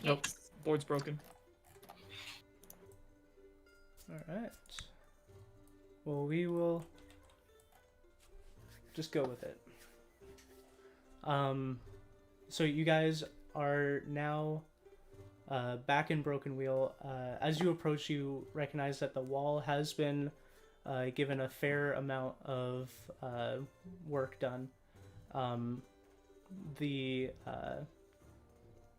Nope. Board's broken. Alright. Well, we will just go with it. So you guys are now back in Broken Wheel. As you approach, you recognize that the wall has been given a fair amount of work done.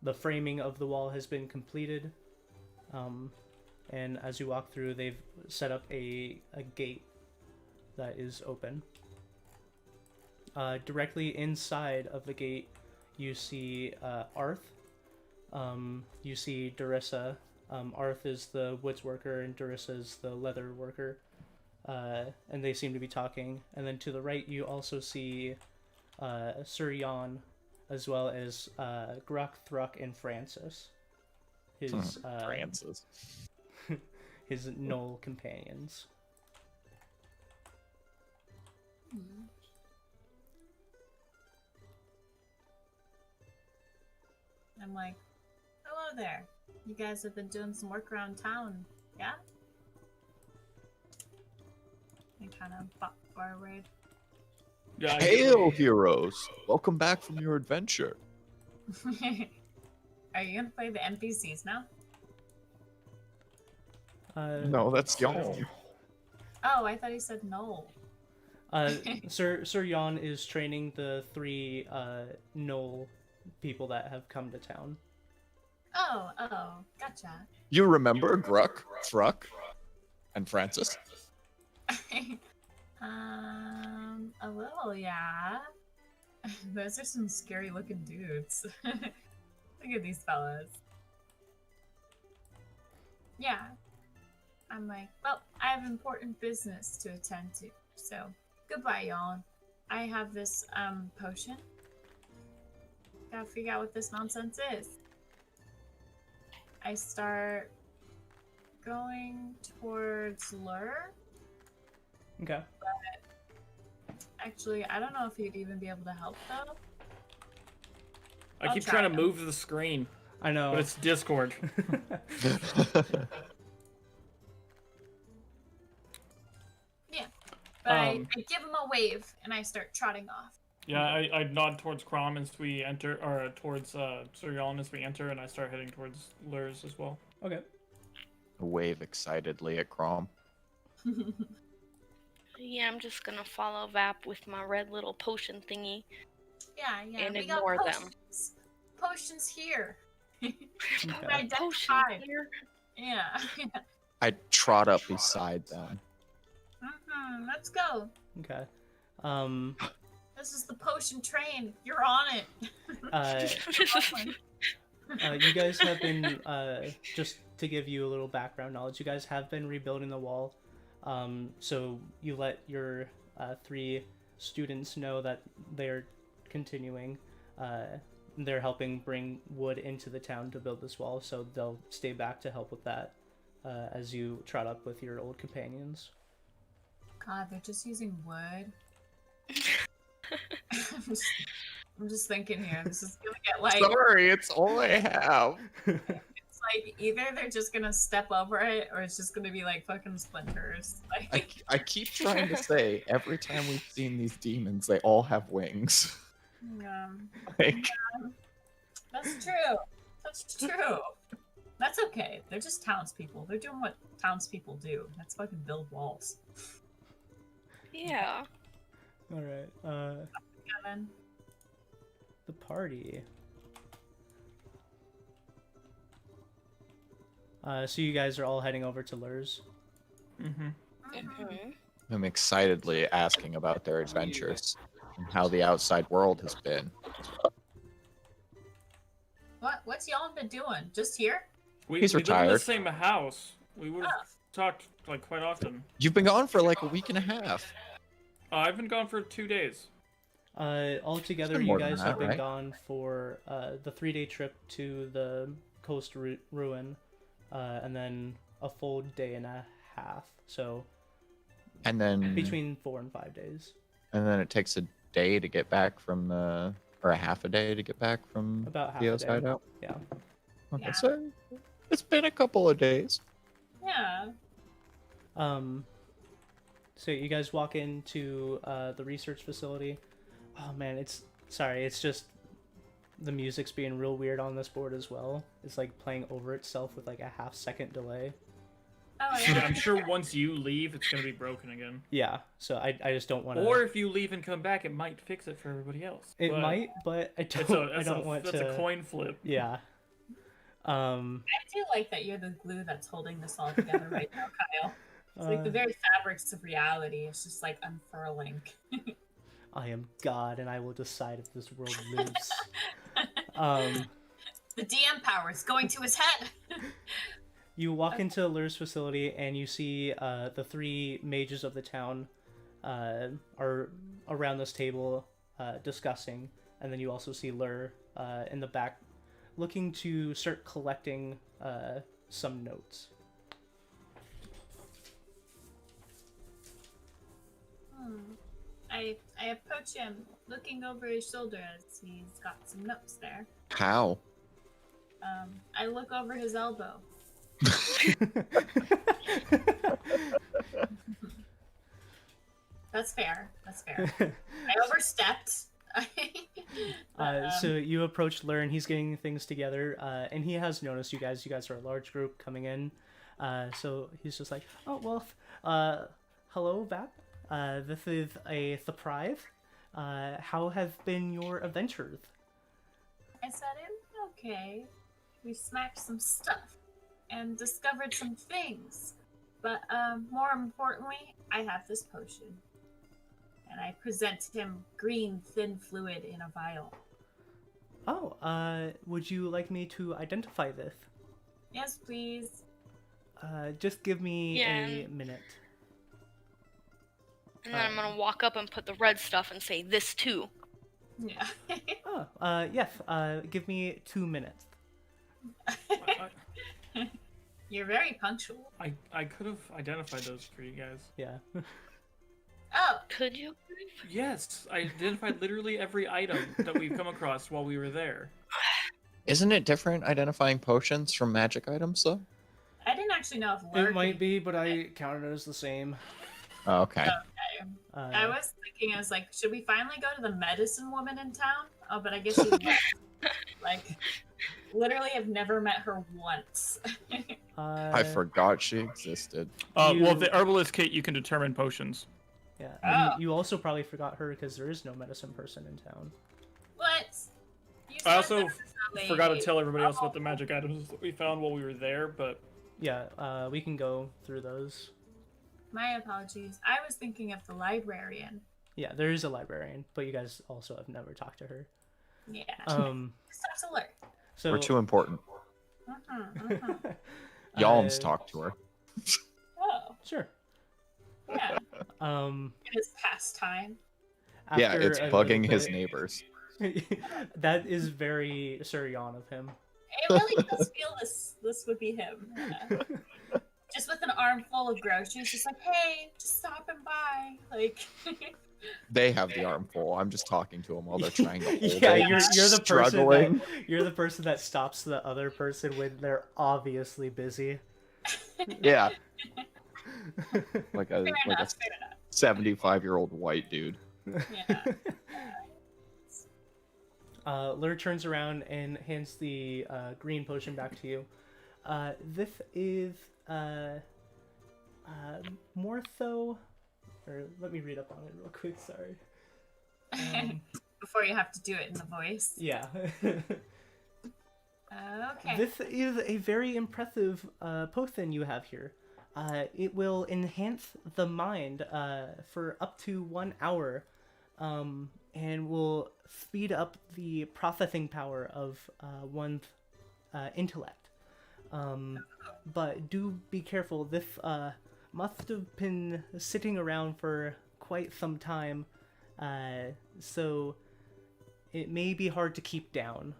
The framing of the wall has been completed. And as you walk through, they've set up a gate that is open. Directly inside of the gate, you see Arth. You see Darissa. Arth is the woods worker and Darissa is the leather worker. And they seem to be talking. And then to the right, you also see Sir Jan, as well as Gruck, Thruck, and Francis. His Francis. his Knoll companions. I'm like, hello there. You guys have been doing some work around town, yeah? I kind of bop forward. Yeah. Hail, heroes! Welcome back from your adventure. Are you gonna play the NPCs now? No, that's y'all. Oh, I thought he said no. Sir Jan is training the 3 Knoll people that have come to town. Oh, gotcha. You remember Gruck, Thruck, and Francis? A little, yeah. Those are some scary looking dudes. Look at these fellas. Yeah. I'm like, well, I have important business to attend to, so goodbye, y'all. I have this potion. Gotta figure out what this nonsense is. I start going towards Lure. Okay. Actually, I don't know if you'd even be able to help though. I I'll keep try trying to them. move the screen, I know. but it's Discord. But I Um, give him a wave and I start trotting off. Yeah, I nod towards Crom as we enter, or towards Sir Yalan as we enter, and I start heading towards Lurs as well. Okay. Wave excitedly at Crom. Yeah, I'm just gonna follow Vap with my red little potion thingy. Yeah, And we got ignore them. potions. Potions here. Okay. Identified. here. Yeah. I trot up beside them. Let's go. Okay. This is the potion train. You're on it. You guys have been, just to give you a little background knowledge, you guys have been rebuilding the wall. So you let your 3 students know that they're continuing. They're helping bring wood into the town to build this wall, so they'll stay back to help with that as you trot up with your old companions. God, they're just using wood. I'm just thinking here. This is gonna get like. Sorry, it's all I have. It's like either they're just gonna step over it, or it's just gonna be like fucking splinters. Like. I keep trying to say, every time we've seen these demons, they all have wings. Yeah. Like, That's true. That's true. That's okay. They're just townspeople. They're doing what townspeople do. That's fucking build walls. Yeah. All right. Kevin. The party. So you guys are all heading over to Lur's. Mm-hmm. Mhm. I'm excitedly asking about their adventures and how the outside world has been. What's y'all been doing? Just here? He's we live in the retired. same house. We would have talked like quite often. You've been gone for like a week and a half. I've been gone for 2 days. Altogether, It's been you more than guys that, have been right? gone for the 3-day trip to the coast ruin, and then a full day and a half. So And then between 4 and 5 days. and then it takes a day to get back from the, or a half a day to get back from About half the a outside day. out. Yeah. Okay, Yeah. so it's been a couple of days. Yeah. So you guys walk into the research facility. Oh man, it's just the music's being real weird on this board as well. It's like playing over itself with like a half-second delay. Oh Yeah, yeah. I'm sure once you leave, it's gonna be broken again. Yeah, so I just don't want to. Or if you leave and come back, it might fix it for everybody else. It But might, but I It's don't. a, I don't want that's to. a coin flip. Yeah. I do like that you're the glue that's holding this all together right now, Kyle. It's like the very fabrics of reality. It's just like unfurling. I am God, and I will decide if this world lives. The DM power is going to his head. You walk into Lur's facility, and you see the 3 mages of the town are around this table discussing, and then you also see Lur in the back looking to start collecting some notes. I approach him, looking over his shoulder as he's got some notes there. How? I look over his elbow. That's fair. That's fair. I overstepped. So you approach Lur, and he's getting things together, and he has noticed you guys. You guys are a large group coming in, so he's just like, "Oh well, hello, Vap. This is a surprise. How have been your adventures?" I said, okay. We smacked some stuff and discovered some things. But more importantly, I have this potion. And I present him green, thin fluid in a vial. Oh, would you like me to identify this? Yes, please. Just give me Yeah. a minute. And then I'm gonna walk up and put the red stuff and say this too. Yeah. Oh, yes. Give me 2 minutes. You're very punctual. I could have identified those for you guys. Yeah. Oh, Could you? Yes, I identified literally every item that we've come across while we were there. Isn't it different identifying potions from magic items though? I didn't actually know if Lurk It might be, but I counted it as the same. Oh, okay. I was thinking, I was like, should we finally go to the medicine woman in town? Oh, but I guess she left. Like, literally have never met her once. I forgot she existed. Well, You- with the herbalist kit, you can determine potions. Yeah. Oh. And you also probably forgot her because there is no medicine person in town. What? You I said also there was a forgot to lady. tell everybody else about the magic items that we found while we were there, but Yeah, we can go through those. My apologies. I was thinking of the librarian. Yeah, there is a librarian, but you guys also have never talked to her. Yeah. Um, Stop to look. so We're too important. Mm-hmm. Yalms talk to her. Oh, Sure. yeah. Um, It is past time. Yeah, after it's a little bugging his bit- neighbors. That is very Sir Yon of him. It really does feel this would be him. Yeah. Just with an armful of groceries, just like, hey, just stopping by. Like, They have the armful. I'm just talking to them while they're trying to hold Yeah, it. you're the struggling. you're the person that stops the other person when they're obviously busy. Yeah, like a fair like a enough, fair enough. 75-year-old white dude. Yeah. Lur turns around and hands the green potion back to you. This is more so, or let me read up on it real quick. Sorry. Before you have to do it in the voice. Yeah. Okay. This is a very impressive potion you have here. It will enhance the mind for up to 1 hour, and will speed up the processing power of one's intellect. But do be careful. This must have been sitting around for quite some time, so it may be hard to keep down.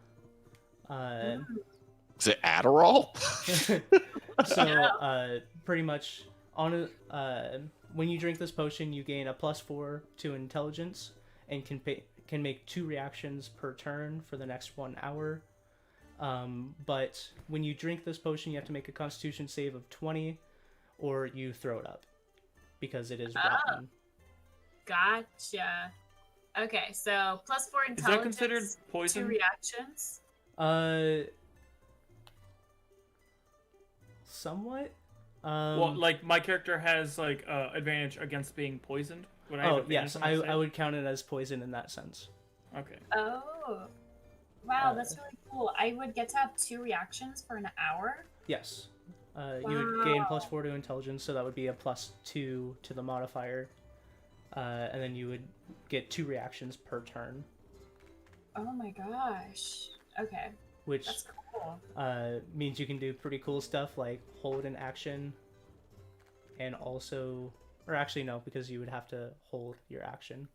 Is it Adderall? So, pretty much on when you drink this potion, you gain a +4 to intelligence and can make 2 reactions per turn for the next 1 hour. But when you drink this potion, you have to make a Constitution save of 20, or you throw it up because it is rotten. Gotcha. Okay, so +4 intelligence. Is that considered poison? 2 reactions. Somewhat. Well, like my character has like advantage against being poisoned. Would I have advantage Yes, on that I save? would count it as poison in that sense. Okay. Oh. Wow, that's really cool. I would get to have 2 reactions for an hour. Yes. You would gain Wow. +4 to intelligence, so that would be a +2 to the modifier. And then you would get 2 reactions per turn, Oh my gosh. Okay, which that's cool. means you can do pretty cool stuff like hold an action, and also, or actually no, because you would have to hold your action.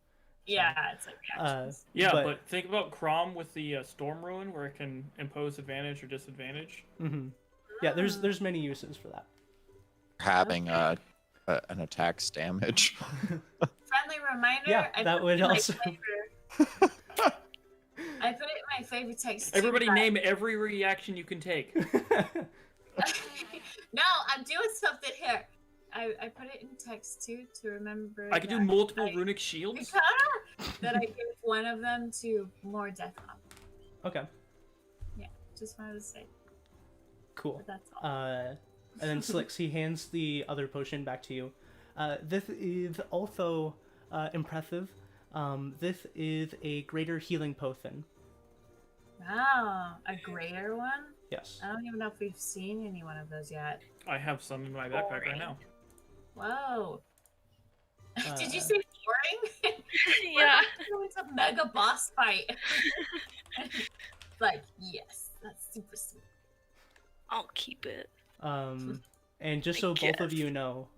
Yeah, it's like reactions. Yeah, But- but think about Crom with the Storm Ruin, where it can impose advantage or disadvantage. Yeah, there's many uses for that. Having an attack's damage. Friendly reminder. Yeah, I that put would it in my also- favor- I put it in my favorite text. Everybody too, name every reaction you can take. No, I'm doing something here. I put it in text too to remember. I could do that multiple runic shields. that I give one of them to more death up. Okay, Just wanted to say, cool. but that's all. And then Slicks, he hands the other potion back to you. This is also impressive. This is a greater healing potion. Wow, a greater one? Yes. I don't even know if we've seen any one of those yet. I have some in my backpack right now. Whoa. Did you Uh, say boring? Yeah. It's a mega boss fight. Like, yes, that's super sweet. I'll keep it. And just so I both of guess. you know,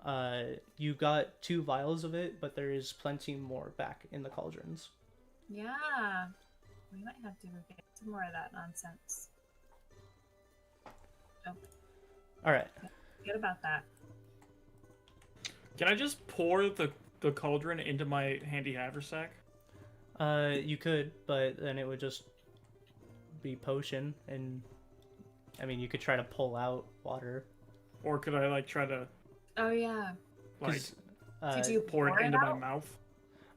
you got 2 vials of it, but there is plenty more back in the cauldrons. Yeah. We might have to get some more of that nonsense. Oh, All right. forget about that. Can I just pour the cauldron into my handy haversack? You could, but then it would just be potion, and I mean, you could try to pull out water. Or could I like try to Oh, yeah. like 'Cause, Did you pour it into my out? mouth?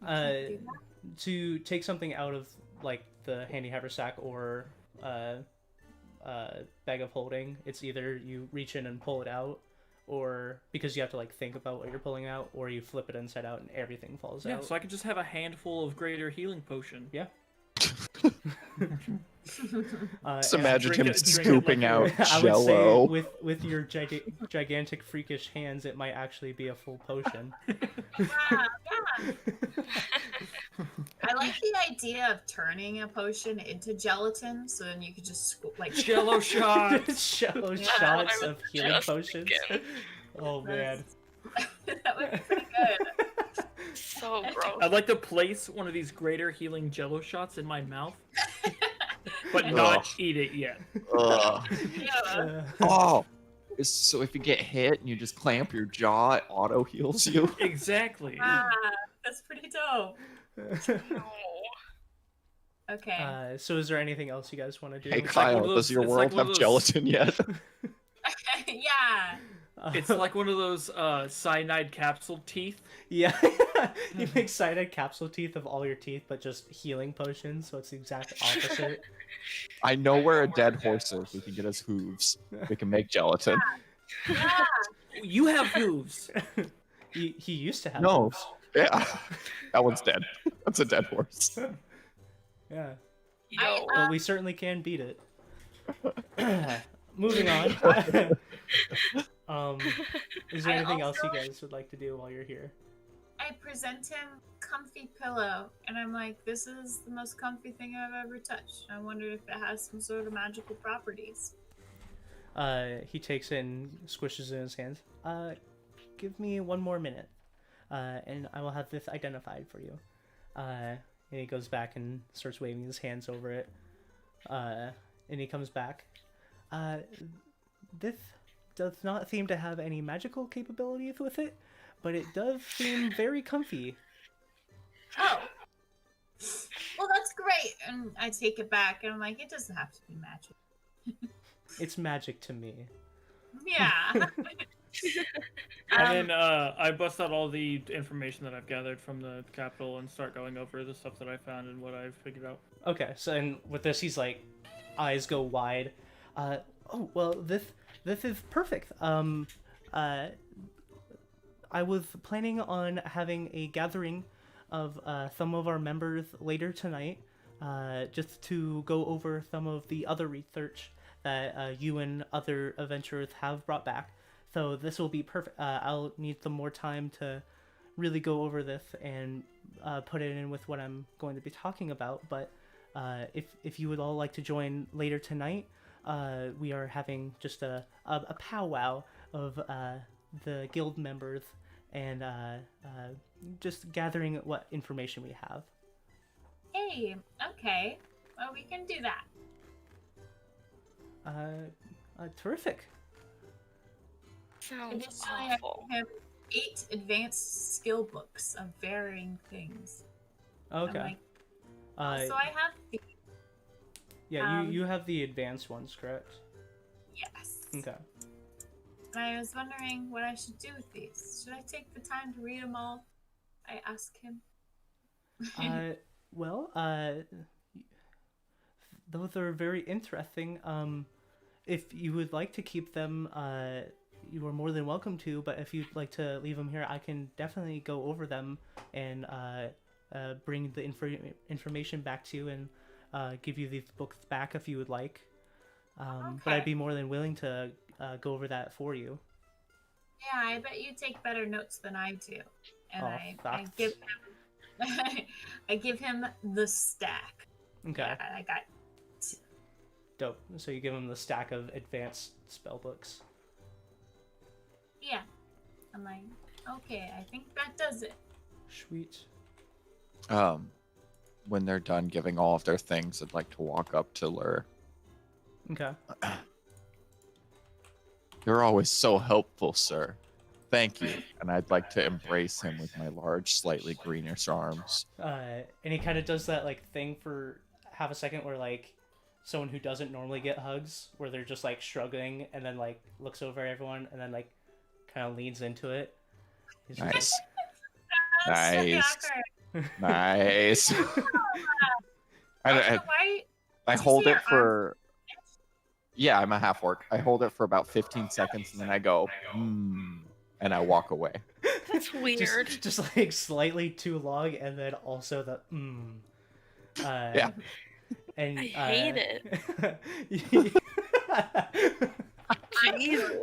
You can't do that? to take something out of like the handy haversack or bag of holding, it's either you reach in and pull it out, or because you have to like think about what you're pulling out, or you flip it inside out and everything falls Yeah, out. so I could just have a handful of greater healing potion. Yeah. Just and imagine him drink it scooping like out I would say Jello. with your gigantic freakish hands, it might actually be a full potion. Yeah. I like the idea of turning a potion into gelatin, so then you could just like Jello shots. Shallow Yeah, shots I of was healing just potions. thinking. Oh man. that would be pretty good. So gross. I'd like to place one of these greater healing Jello shots in my mouth, but not Ugh. eat it yet. Ugh. Yeah. Oh, so if you get hit and you just clamp your jaw, it auto heals you. Exactly. Ah, that's pretty dope. No. Okay. So is there anything else you guys want to do? Hey It's like one Kyle, of those- does your it's world like one have of those- gelatin yet? Yeah. It's like one of those cyanide capsule teeth. Yeah, you make cyanide capsule teeth of all your teeth, but just healing potions, so it's the exact opposite. I know where a dead horse is. We can get his hooves. We can make gelatin. Yeah. You have hooves. He used to have No. hooves. Yeah. That one's dead. That's a dead horse. Yeah, Yo. but we certainly can beat it. Moving on. Is there I anything else you also- guys would like to do while you're here? I present him comfy pillow, and I'm like, this is the most comfy thing I've ever touched. I wondered if it has some sort of magical properties. He takes it and squishes it in his hands. Give me 1 more minute, and I will have this identified for you. And he goes back and starts waving his hands over it. And he comes back. This does not seem to have any magical capabilities with it, but it does seem very comfy. Oh. Well, that's great. And I take it back, and I'm like, it doesn't have to be magic. It's magic to me. Yeah. And then I bust out all the information that I've gathered from the capital and start going over the stuff that I found and what I've figured out. Okay, so and with this, he's like, eyes go wide. Oh well, this is perfect. I was planning on having a gathering of some of our members later tonight, just to go over some of the other research that you and other adventurers have brought back. So this will be perfect. I'll need some more time to really go over this and put it in with what I'm going to be talking about. But if you would all like to join later tonight, we are having just a powwow of the guild members and just gathering what information we have. Hey, okay. Well, we can do that. Terrific. Sounds Additionally, I awful. have 8 advanced skill books of varying things. Okay. I'm like, so I have the Yeah, you have the advanced ones, correct? yes. Okay. And I was wondering what I should do with these. Should I take the time to read them all? I asked him. Well, those are very interesting. If you would like to keep them, you are more than welcome to. But if you'd like to leave them here, I can definitely go over them and bring the information back to you and give you these books back if you would like. But I'd Okay. be more than willing to go over that for you. Yeah, I bet you take better notes than I do. And Oh, I facts. give him I give him the stack. Okay. Yeah, I got Dope. So you give him the stack of advanced spell books. yeah. I'm like, okay, I think that does it. Sweet. When they're done giving all of their things, I'd like to walk up to Lur. Okay. You're always so helpful, sir. Thank you. And I'd like to embrace him with my large, slightly greenish arms. And he kind of does that like thing for half a second where like someone who doesn't normally get hugs, where they're just like shrugging and then like looks over at everyone and then like kind of leans into it. He's just Nice. That's really Nice. awkward. Nice. Why? I Did you hold say it your for. Yeah, I'm a half orc. I hold it for about 15 seconds and then I go, and I walk away. That's weird. just like slightly too long, and then also the Yeah. And I hate it. Jesus.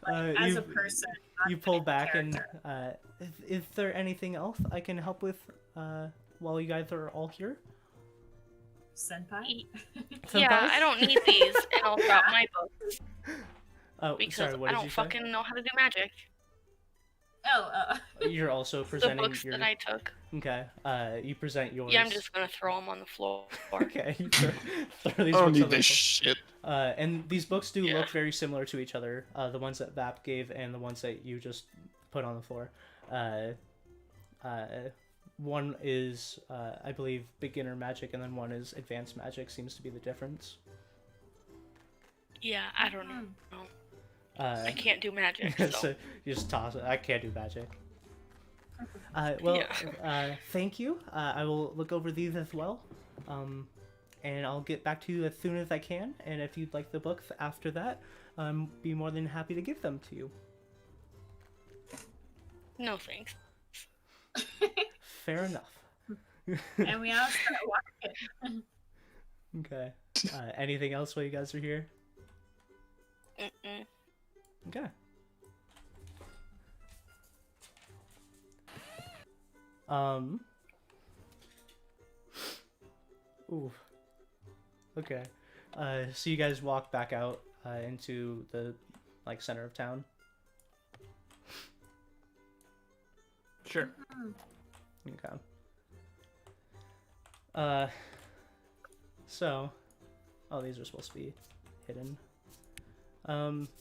Parents, as a person, not You pull a back and character. is there anything else I can help with while you guys are all here? Senpai. Yeah, I don't need these, and I'll drop my books Oh, because sorry, what I did don't you say? fucking know how to do magic. Oh, You're also The presenting books your. that I took. Okay. You present yours. Yeah, I'm just gonna throw them on the floor. Okay. You throw these I don't books need on the this floor. shit. And these books do Yeah. look very similar to each other. The ones that Vap gave and the ones that you just put on the floor. One is, I believe, beginner magic, and then one is advanced magic. Seems to be the difference. Yeah, I don't know. I can't do magic, So so. you just toss it. I can't do magic. Thank you. I will look over these as well. And I'll get back to you as soon as I can. And if you'd like the books after that, be more than happy to give them to you. No thanks. Fair enough. And we all start walking. Okay. Anything else while you guys are here? Mm-mm. Okay. Ooh. Okay. So you guys walk back out into the center of town. Sure. Okay. So, oh, these are supposed to be hidden.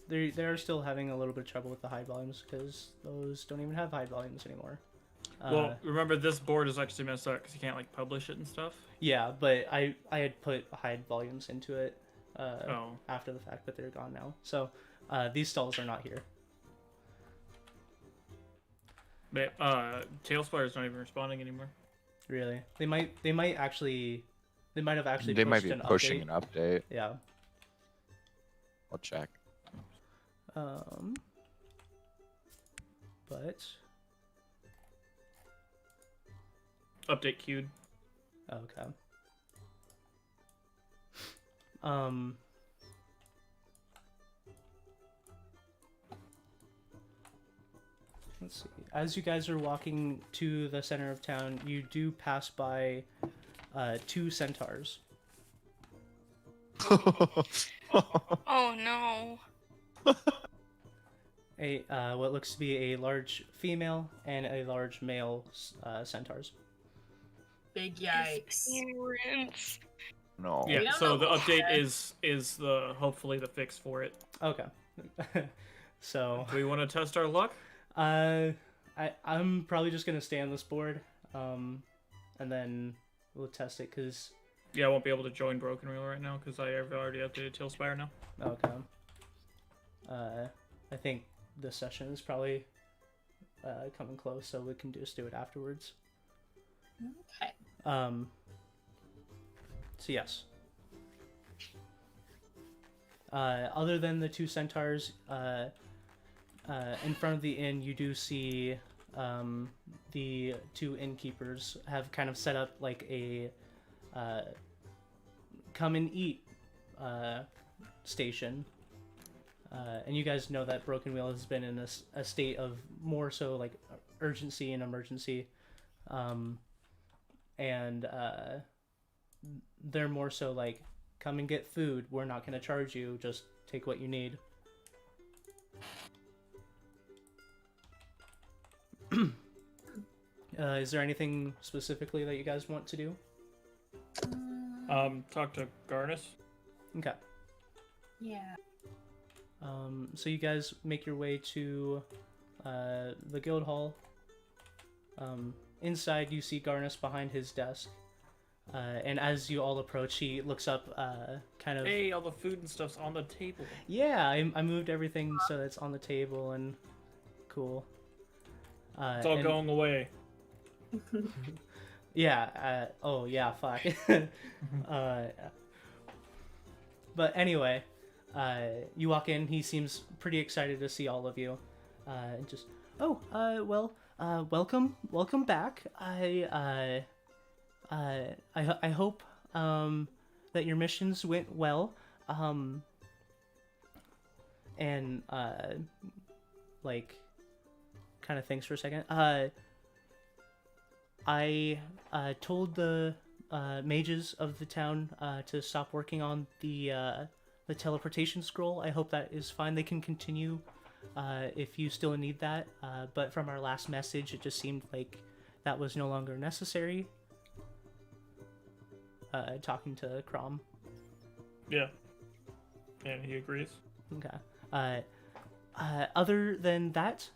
They're still having a little bit of trouble with the hide volumes because those don't even have hide volumes anymore. Well, remember this board is actually messed up because you can't like publish it and stuff. Yeah, but I had put hide volumes into it Oh. after the fact, but they're gone now. So these stalls are not here. But Talespire's not even responding anymore. Really, they might have actually. They might be an pushing update. an update. Yeah. I'll check. But Update queued. okay. Let's see. As you guys are walking to the center of town, you do pass by two centaurs. Oh no. What looks to be a large female and a large male centaurs. Big yikes. Parents. No. Yeah. don't So know the what update that- is the hopefully the fix for it. Okay. So Do we want to test our luck? I'm probably just gonna stay on this board, and then we'll test it because Yeah, I won't be able to join Broken Wheel right now because I have already updated Talespire now. okay. I think this session is probably coming close, so we can just do it afterwards. Okay. So yes. Other than the two centaurs, in front of the inn, you do see the two innkeepers have kind of set up like a come and eat station. And you guys know that Broken Wheel has been in a state of more so like urgency and emergency. And they're more so like, come and get food. We're not going to charge you. Just take what you need. Is there anything specifically that you guys want to do? Talk to Garnus. Okay. Yeah. So you guys make your way to the guild hall. Inside, you see Garnus behind his desk. And as you all approach, he looks up, kind of... Hey, all the food and stuff's on the table. Yeah, I moved everything so it's on the table and cool. It's all and- going away. Yeah, oh yeah, fuck. But anyway, you walk in, he seems pretty excited to see all of you. And just, welcome back. I hope, that your missions went well. And, kind of thinks for a second. I told the mages of the town to stop working on the teleportation scroll. I hope that is fine. They can continue if you still need that. But from our last message, it just seemed like that was no longer necessary. Talking to Crom. Yeah. And he agrees. Okay. Other than that,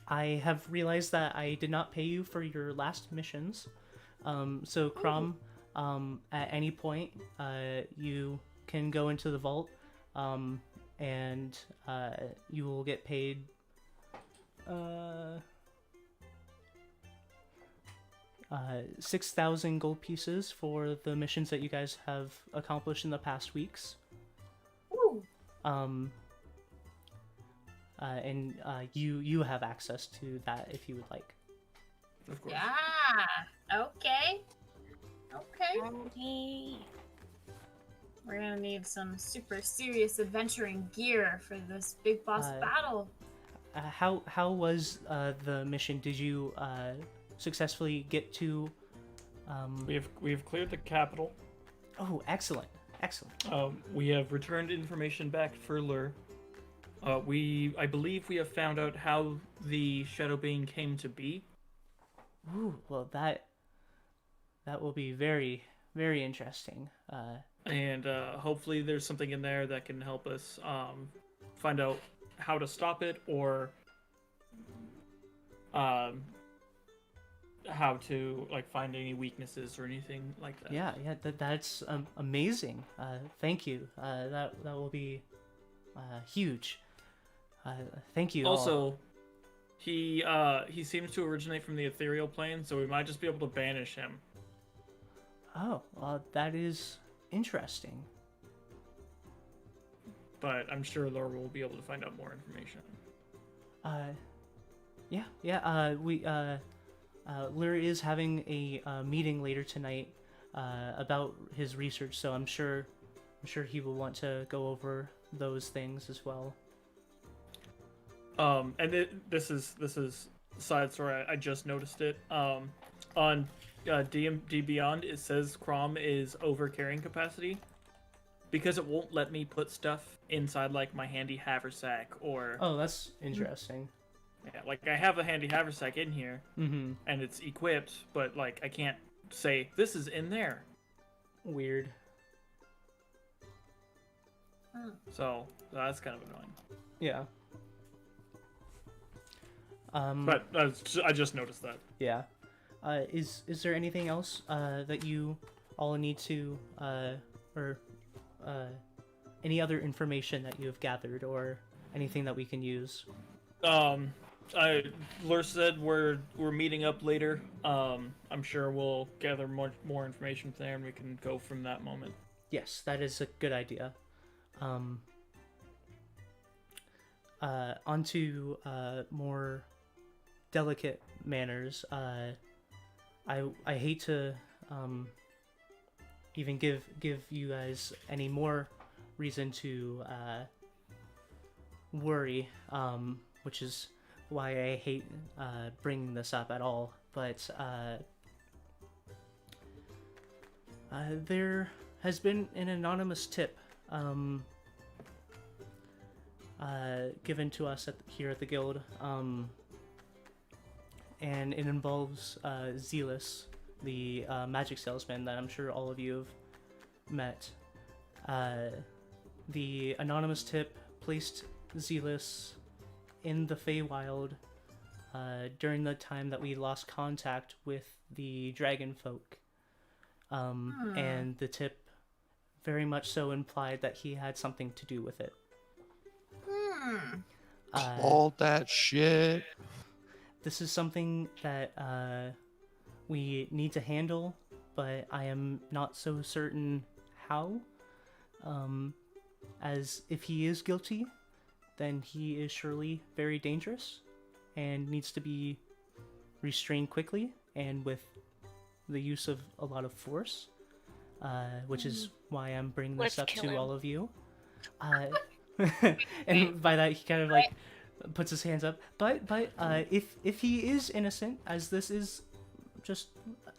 I have realized that I did not pay you for your last missions. So Crom, at any point, you can go into the vault, and you will get paid 6,000 gold pieces for the missions that you guys have accomplished in the past weeks. Ooh. And you have access to that if you would like. Of course. Yeah. Okay. Okay. Howdy. We're gonna need some super serious adventuring gear for this big boss battle. How was the mission? Did you successfully get to? We have cleared the capital. Oh, excellent, excellent. We have returned information back for Lur. I believe we have found out how the Shadow Bane came to be. Ooh, well that will be very, very interesting. And hopefully there's something in there that can help us find out how to stop it, or how to find any weaknesses or anything like that. Yeah, that's amazing. Thank you. That will be huge. Thank you. Also, all. he seems to originate from the ethereal plane, so we might just be able to banish him. Oh, well, that is interesting. But I'm sure Laura will be able to find out more information. Lur is having a meeting later tonight about his research, so I'm sure he will want to go over those things as well. And this is side story. I just noticed it. On DnD Beyond, it says Crom is over carrying capacity because it won't let me put stuff inside my handy haversack or. Oh, that's interesting. Yeah, I have a handy haversack in here, mm-hmm. and it's equipped, but I can't say this is in there. Weird. So that's kind of annoying. Yeah. But I just noticed that. Yeah. Is there anything else that you all need to or any other information that you have gathered or anything that we can use? Lur said we're meeting up later. I'm sure we'll gather more information from there, and we can go from that moment. Yes, that is a good idea. Onto more delicate manners. I hate to even give you guys any more reason to worry, which is why I hate bringing this up at all. But there has been an anonymous tip given to us here at the guild, and it involves Zealous, the magic salesman that I'm sure all of you have met. The anonymous tip placed Zealous in the Feywild during the time that we lost contact with the dragon folk. And the tip very much so implied that he had something to do with it. All that shit. This is something that we need to handle, but I am not so certain how. As if he is guilty, then he is surely very dangerous and needs to be restrained quickly and with the use of a lot of force, which is why I'm bringing this up to all of you. And by that, he kind of puts his hands up. But if he is innocent, as this is just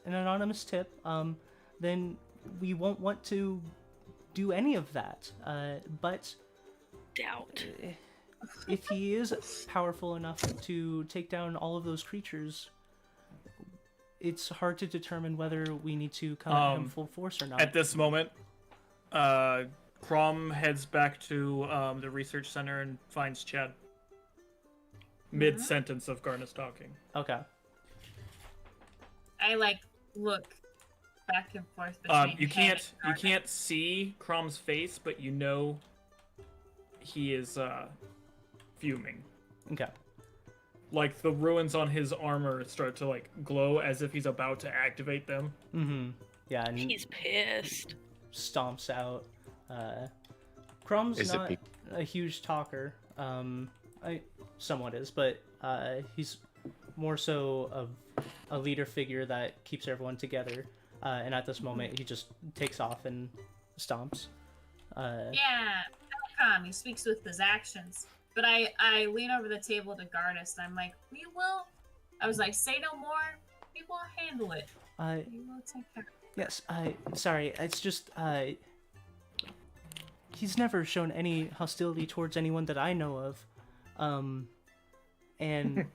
an anonymous tip, then we won't want to do any of that. But doubt. If he is powerful enough to take down all of those creatures, it's hard to determine whether we need to come at him full force or not. At this moment, Crom heads back to the research center and finds Chad. Mid-sentence of Garnus talking. Okay. I look back and forth between you can't see Crom's face, but you know he is fuming. Okay. Like the ruins on his armor start to like glow as if he's about to activate them. Mm-hmm. Yeah, and He's pissed. stomps out. Crumb's Is it not a huge talker. I somewhat is, but he's more so of a leader figure that keeps everyone together. And at this moment, he just takes off and stomps. Yeah, Malcolm, he speaks with his actions. But I lean over the table to Gardas, and I'm like, we will. I was like, say no more. We will handle it. We will take care of it. Yes, sorry, it's just, he's never shown any hostility towards anyone that I know of. And,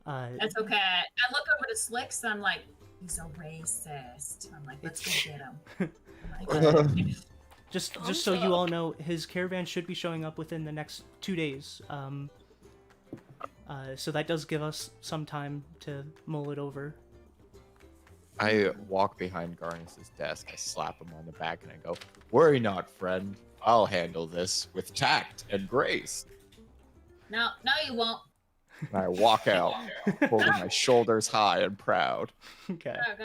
That's okay. I look over to Slicks, and I'm like, he's a racist. I'm like, let's go get him. I'm like, just so you all know, his caravan should be showing up within the next 2 days. So that does give us some time to mull it over. I walk behind Garnus's desk, I slap him on the back, and I go, "Worry not, friend. I'll handle this with tact and grace." no, you won't. And I walk out, holding my shoulders high and proud. Okay. Oh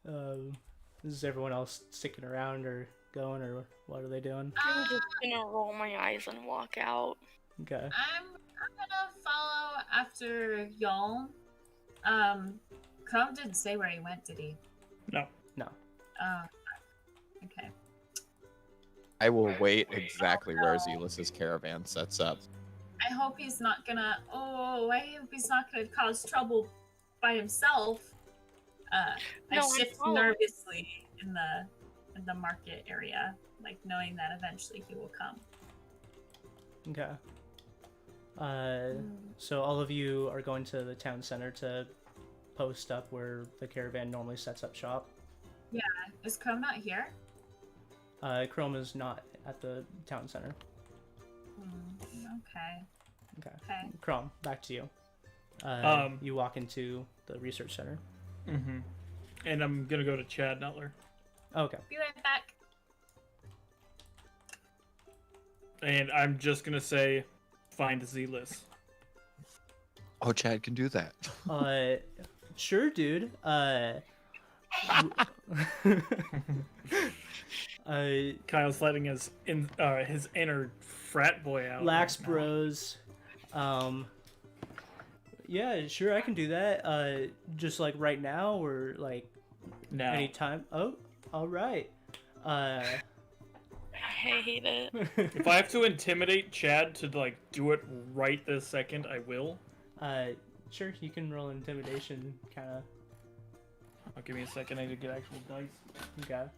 God. Is everyone else sticking around or going, or what are they doing? I'm just gonna roll my eyes and walk out. Okay. I'm gonna follow after y'all. Crumb didn't say where he went, did he? No. Okay. I will wait exactly where Zelus's caravan sets up. I hope he's not gonna. Oh, I hope he's not gonna cause trouble by himself. I No, I'm shift following. nervously in the market area, like knowing that eventually he will come. Okay. So all of you are going to the town center to post up where the caravan normally sets up shop. Is Crumb not here? Chrome is not at the town center. Okay. Okay. Chrome, back to you. You walk into the research center. Mm-hmm. And I'm gonna go to Chad Nutler. Be Okay. right back. And I'm just gonna say, find Zelus. Oh, Chad can do that. Sure, dude. Kyle's letting his inner frat boy out. Lax Bros. Yeah, sure, I can do that. Just like right now, or like No. anytime. Oh, all right. I hate it. If I have to intimidate Chad to like do it right this second, I will. Sure, you can roll intimidation, kind of. Oh, give me a second. I need to get actual dice. Okay.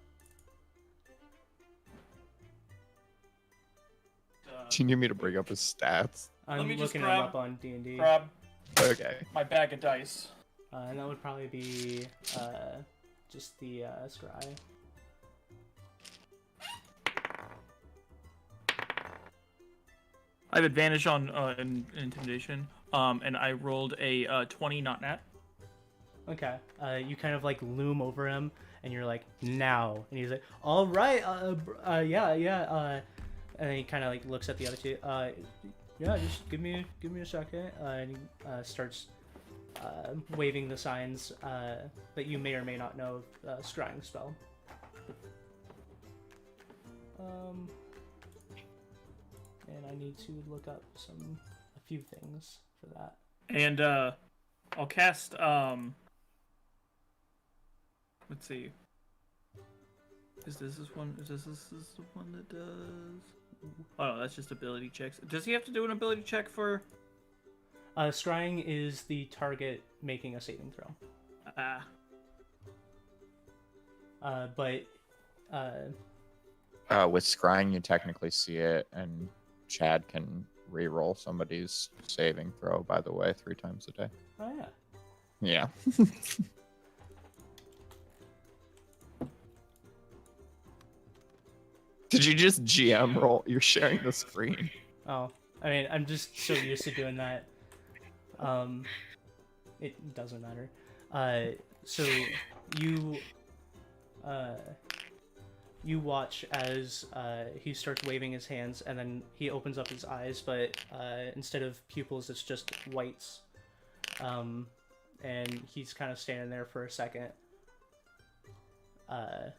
Do you need me to bring up his stats? I'm me just looking them grab- up on D&D. Grab Okay. my bag of dice. And that would probably be just the scry. I have advantage on intimidation. And I rolled a 20, not nat. Okay. You kind of like loom over him, and you're like, now, and he's like, all right, yeah. And then he kind of like looks at the other two. Yeah, just give me a second. And he starts waving the signs that you may or may not know of Scrying Spell. And I need to look up a few things for that. And I'll cast let's see. Is this one the one that does? Oh no, that's just ability checks. Does he have to do an ability check for Scrying is the target making a saving throw. But With scrying, you technically see it, and Chad can re-roll somebody's saving throw, by the way, 3 times a day. oh yeah. Yeah. Did you just GM roll? You're sharing the screen. Oh, I mean, I'm just so used to doing that. It doesn't matter. So you you watch as he starts waving his hands, and then he opens up his eyes, but instead of pupils, it's just whites. And he's kind of standing there for a second. And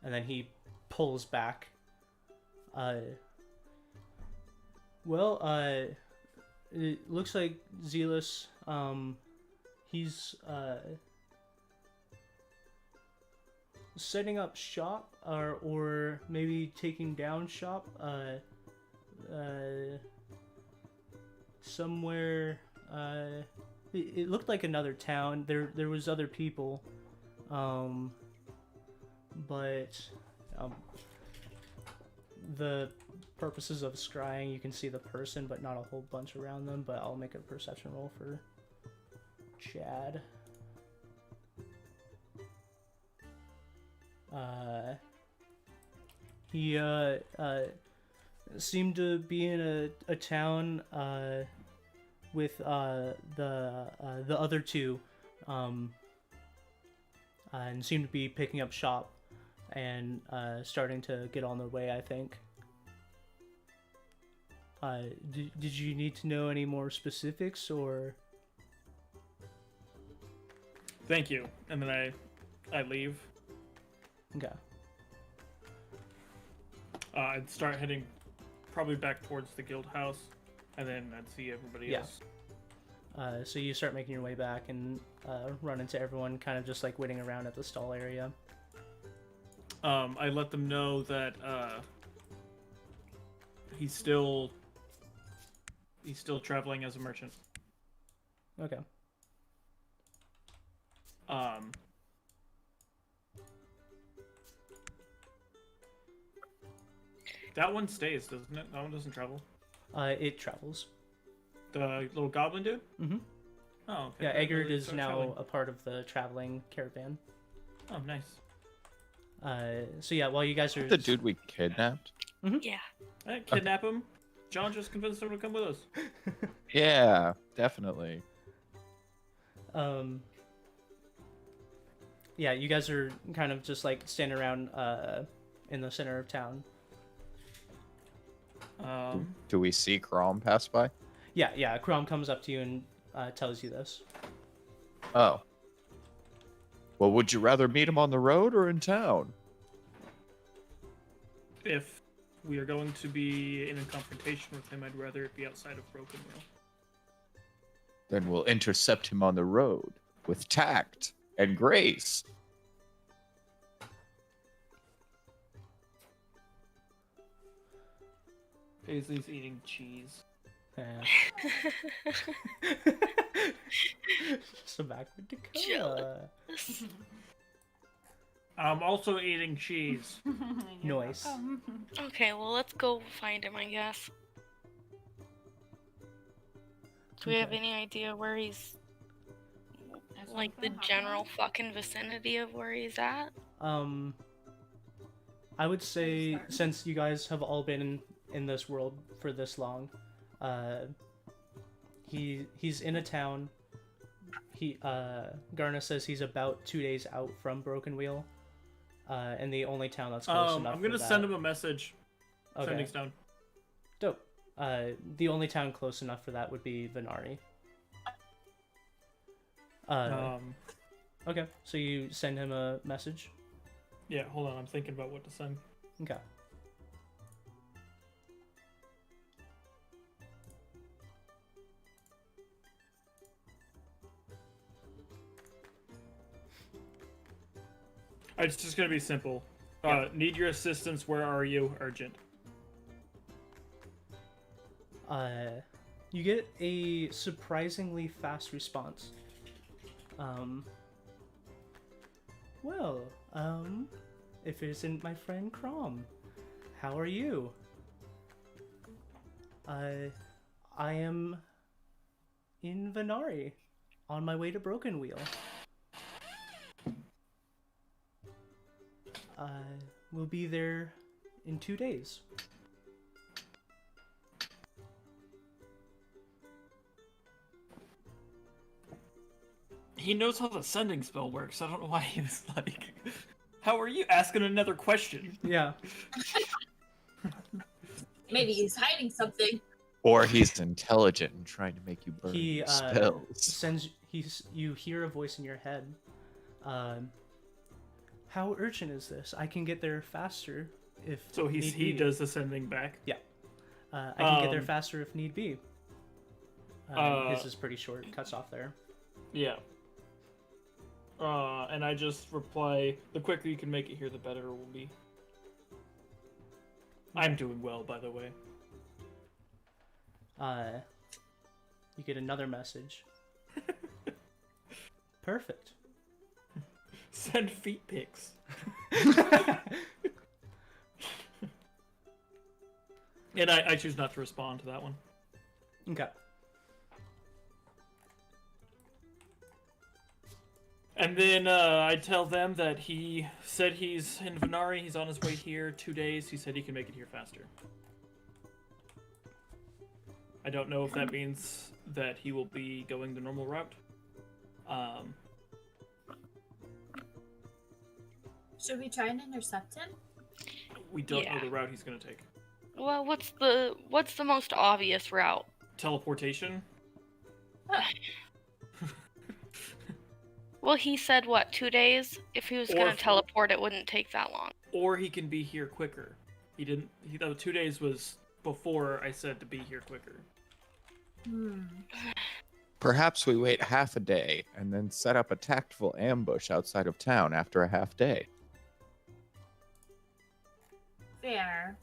then he pulls back. It looks like Zealous, he's setting up shop, or maybe taking down shop somewhere. It looked like another town. There was other people, but the purposes of scrying, you can see the person but not a whole bunch around them. But I'll make a perception roll for Chad. He seemed to be in a town with the other two, and seemed to be picking up shop and starting to get on their way, I think. Did you need to know any more specifics, or? Thank you. And then I leave. Okay. I'd start heading probably back towards the guild house, and then I'd see everybody else. So you start making your way back and run into everyone kind of just like waiting around at the stall area. I let them know that he's still traveling as a merchant. Okay. That one stays, doesn't it? That one doesn't travel. It travels. The little goblin dude? Mm-hmm. Oh, okay. Yeah, Eggert is Start now traveling. a part of the traveling caravan. Oh, nice. So yeah, while you guys are... The dude we kidnapped? Yeah. Hey, kidnap him. John just convinced him to come with us. Yeah, definitely. Yeah, you guys are kind of just like standing around in the center of town. Do we see Crom pass by? Yeah, Crom comes up to you and tells you this. Oh. Well, would you rather meet him on the road or in town? If we are going to be in a confrontation with him, I'd rather it be outside of Broken Wheel. Then we'll intercept him on the road with tact and grace. Paisley's eating cheese. Yeah. So backward Dakota. I'm also eating cheese. Noise. Okay, well, let's go find him, I guess. Do we have any idea where he's... like, the general fucking vicinity of where he's at? I would say, since you guys have all been in this world for this long, he's in a town. Garna says he's about 2 days out from Broken Wheel, and the only town that's close enough. I'm gonna for send that... him a message. Okay. Sending's down. Dope. The only town close enough for that would be Venari. Okay, so you send him a message? Yeah, hold on. I'm thinking about what to send. Okay. It's just gonna be simple. Need your assistance. Where are you? Urgent. You get a surprisingly fast response. Well, if it isn't my friend Crom, how are you? I am in Venari, on my way to Broken Wheel. We'll be there in 2 days. He knows how the sending spell works. I don't know why he was like... How are you asking another question? Yeah. Maybe he's hiding something. Or he's intelligent and trying to make you burn He your spells. you hear a voice in your head. How urgent is this? I can get there faster if So he need be. does the sending back. Yeah. I can get there Um, faster if need be. His is pretty short. Cuts off there. Yeah. And I just reply, the quicker you can make it here, the better it will be. I'm doing well, by the way. You get another message. Perfect. Send feet pics. And I choose not to respond to that one. Okay. And then I tell them that he said he's in Venari, he's on his way here 2 days. He said he can make it here faster. I don't know if that means that he will be going the normal route. Should we try and intercept him? We don't know Yeah. the route he's going to take. Well, what's the most obvious route? Teleportation? Well, he said what, 2 days? If he was Or gonna if- teleport, it wouldn't take that long. Or he can be here quicker. He didn't. The 2 days was before I said to be here quicker. Perhaps we wait half a day and then set up a tactful ambush outside of town after a half day. Fair.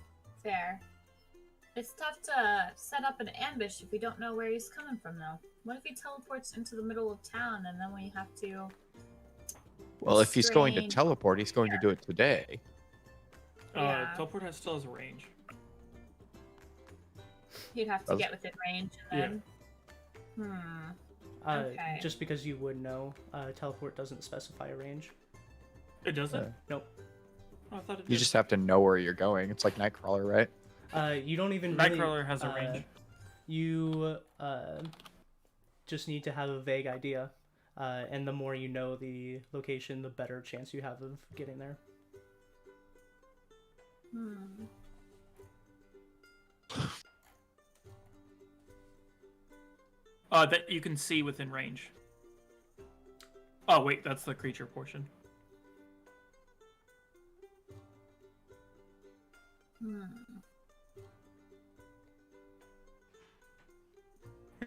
It's tough to set up an ambush if we don't know where he's coming from, though. What if he teleports into the middle of town and then we have to... Well, if he's going to Strange. teleport, he's going to do it today. Yeah. Teleport still has a range. He'd have to Does- get within range and then... Okay. Just because you would know, teleport doesn't specify a range. It doesn't? Nope. Oh, I thought it You did. just have to know where you're going. It's like Nightcrawler, right? You don't even really... Nightcrawler has a range. You just need to have a vague idea. And the more you know the location, the better chance you have of getting there. That you can see within range. Oh, wait, that's the creature portion.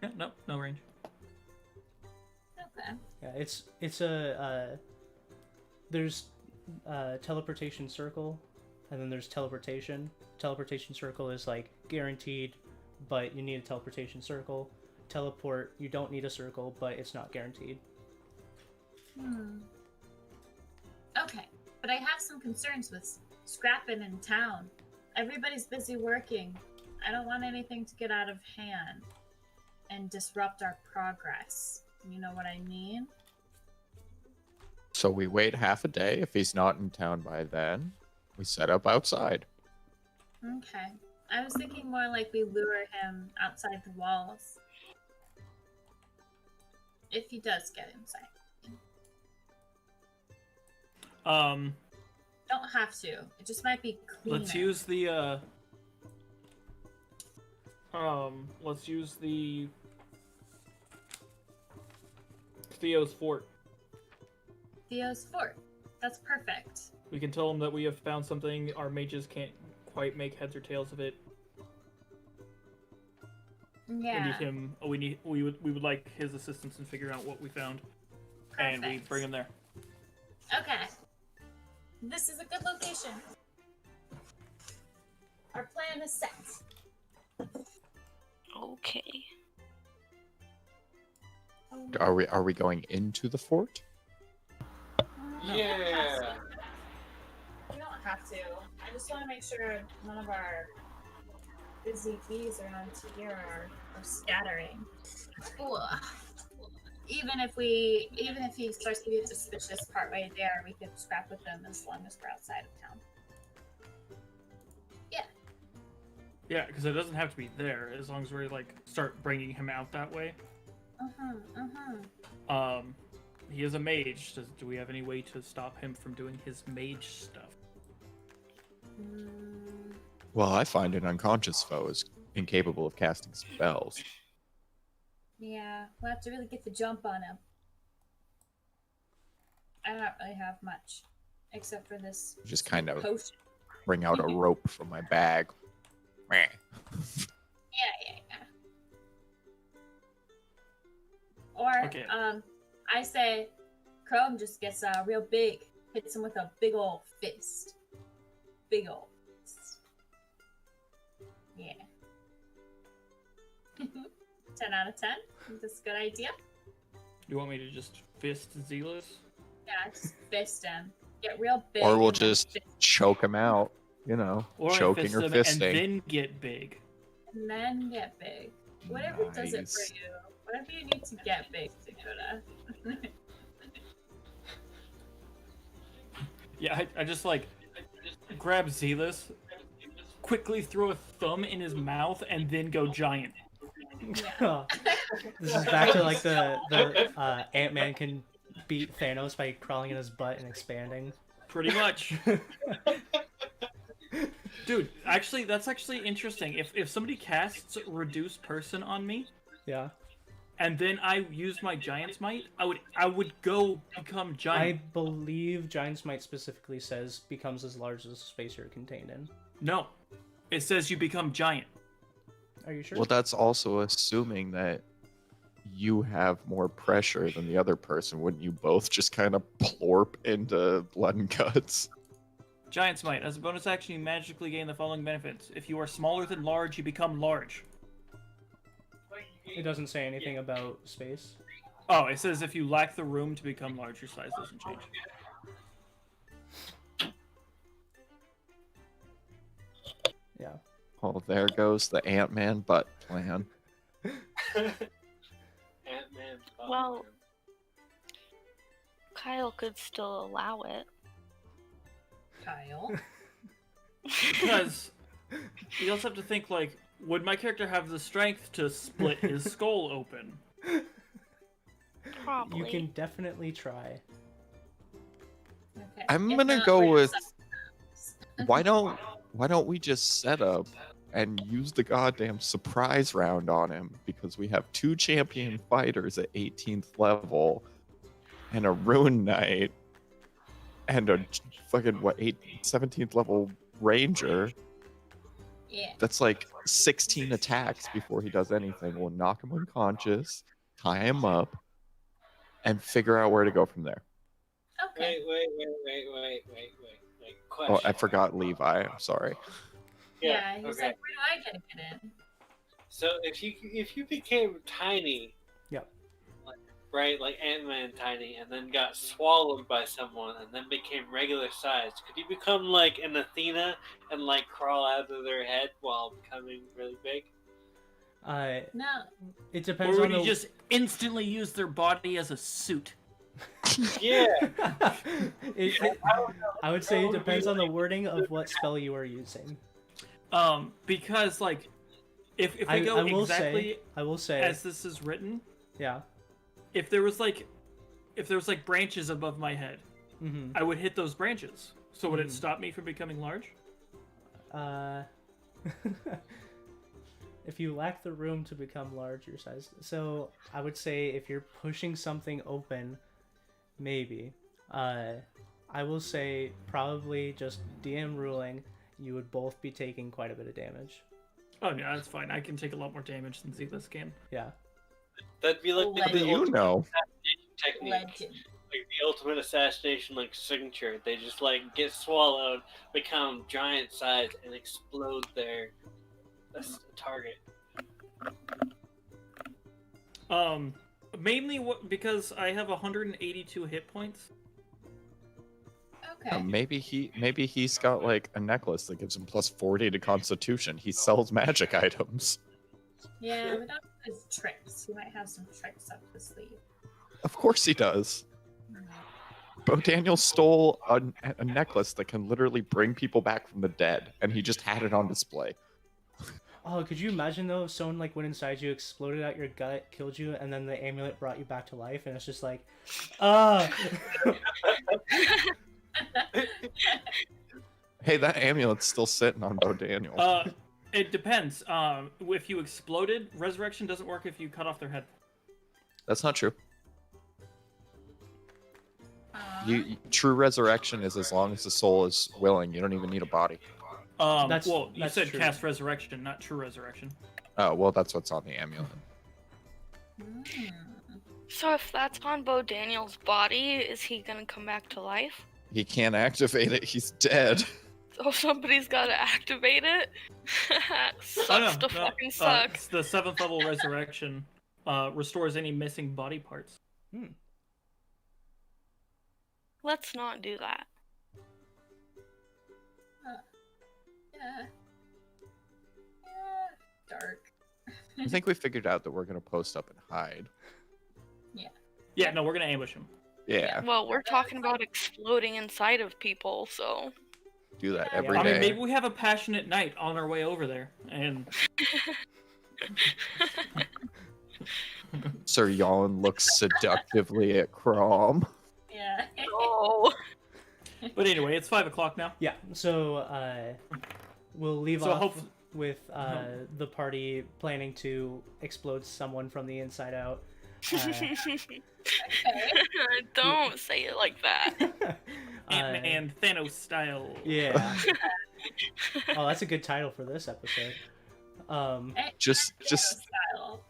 Yeah, no range. Okay. Yeah, it's a there's teleportation circle, and then there's teleportation. Teleportation circle is like guaranteed, but you need a teleportation circle. Teleport, you don't need a circle, but it's not guaranteed. Okay, but I have some concerns with scrapping in town. Everybody's busy working. I don't want anything to get out of hand and disrupt our progress. You know what I mean? So we wait half a day. If he's not in town by then, we set up outside. Okay. I was thinking more like we lure him outside the walls. If he does get inside. Don't have to. It just might be cleaner. Let's use the let's use the Theo's fort. Theo's fort. That's perfect. We can tell him that we have found something. Our mages can't quite make heads or tails of it. Yeah. We need him. We would like his assistance in figuring out what we found, and we Perfect. bring him there. Okay. This is a good location. Our plan is set. Okay. Are we going into the fort? Yeah. We don't have to. I just want to make sure none of our busy bees around here are scattering. Ugh. Even if he starts to get suspicious partway there, we could scrap with them as long as we're outside of town. Yeah. Yeah, because it doesn't have to be there as long as we like start bringing him out that way. he is a mage. Do we have any way to stop him from doing his mage stuff? Well, I find an unconscious foe is incapable of casting spells. Yeah, we'll have to really get the jump on him. I don't really have much, except for this Just kind of potion. bring out a rope from my bag. Meh. Yeah. Or, Okay. I say Chrome just gets real big, hits him with a big old fist. Big old fist. Yeah. 10 out of 10. That's a good idea. You want me to just fist Zealous? Yeah, just fist him. Get real big. Or we'll and then just fist choke him out, you know, Or I choking fist or him fisting. and then get big. and then get big. Whatever does it for Nice. you. Whatever you need to get big, Dakota. Yeah, I just like grab Zealous, quickly throw a thumb in his mouth, and then go giant. This is back to like the Ant-Man can beat Thanos by crawling in his butt and expanding. Pretty much. Dude, actually, that's actually interesting. If somebody casts Reduce Person on me, Yeah. and then I use my Giant's Might, I would go become I giant. believe Giant's Might specifically says becomes as large as the space you're contained in. No, it says you become giant. Are you sure? Well, that's also assuming that you have more pressure than the other person. Wouldn't you both just kind of plorp into blood and guts? Giant's Might. As a bonus action, you magically gain the following benefits. If you are smaller than large, you become large. It doesn't say anything about space. Oh, it says if you lack the room to become large, your size doesn't change. Yeah. Well, there goes the Ant-Man butt plan. Ant-Man. Well, Kyle could still allow it. Kyle. Because you also have to think, like, would my character have the strength to split his skull open? Probably. You can definitely try. Okay. I'm If gonna not, go we're with suspects. why don't we just set up and use the goddamn surprise round on him, because we have 2 champion fighters at 18th level and a rune knight and a fucking 17th level ranger. Yeah. That's like 16 attacks before he does anything. We'll knock him unconscious, tie him up, and figure out where to go from there. Okay. Wait. Oh, Question. I forgot Levi. I'm sorry. Yeah, he's okay. like, where do I get in? So if you became tiny, Yep. right, like Ant-Man tiny, and then got swallowed by someone, and then became regular sized, could you become like an Athena and like crawl out of their head while becoming really big? No. It depends Or on would the. you just instantly use their body as a suit? Yeah. I would say it depends on the wording of what spell you are using. Because like, if we go exactly I will say, as this is written, yeah. if there was like branches above my head, Mm-hmm. I would hit those branches. So would it stop me from becoming large? If you lack the room to become large, your size. So I would say if you're pushing something open, maybe. I will say probably just DM ruling. You would both be taking quite a bit of damage. Oh yeah, that's fine. I can take a lot more damage than Zealous can. Yeah. That'd be like How the do you ultimate know? technique. Legend. Like the ultimate assassination like signature. They just like get swallowed, become giant size, and explode their target. Mainly because I have 182 hit points. Okay. Maybe he's got like a necklace that gives him plus 40 to Constitution. He sells magic items. Yeah, we don't have his tricks. He might have some tricks up his sleeve. Of course he does. Bo Daniel stole a necklace that can literally bring people back from the dead, and he just had it on display. Oh, could you imagine though if someone like went inside you, exploded out your gut, killed you, and then the amulet brought you back to life, and it's just like, Hey, that amulet's still sitting on Bo Daniel. It depends. If you exploded, resurrection doesn't work if you cut off their head. That's not true. True resurrection is as long as the soul is willing. You don't even need a body. That's Well, you said true. cast resurrection, not true resurrection. Oh, well, that's what's on the amulet. So if that's on Bo Daniel's body, is he gonna come back to life? He can't activate it. He's dead. So somebody's gotta activate it? Sucks to fucking suck. It's the 7th level resurrection. Restores any missing body parts. Let's not do that. Yeah. Dark. I think we figured out that we're gonna post up and hide. Yeah, no, we're gonna ambush him. Yeah, Well, we're talking about exploding inside of people, so. do that Yeah. every I mean, day. maybe we have a passionate knight on our way over there, and Sir Yawn looks seductively at Crom. Yeah. Oh. but anyway, it's 5 o'clock now. Yeah, so we'll leave So off with the party planning to explode someone from the inside out. Don't say it like that. Ant-Man Thanos style. Yeah. Oh, that's a good title for this episode. Just Style.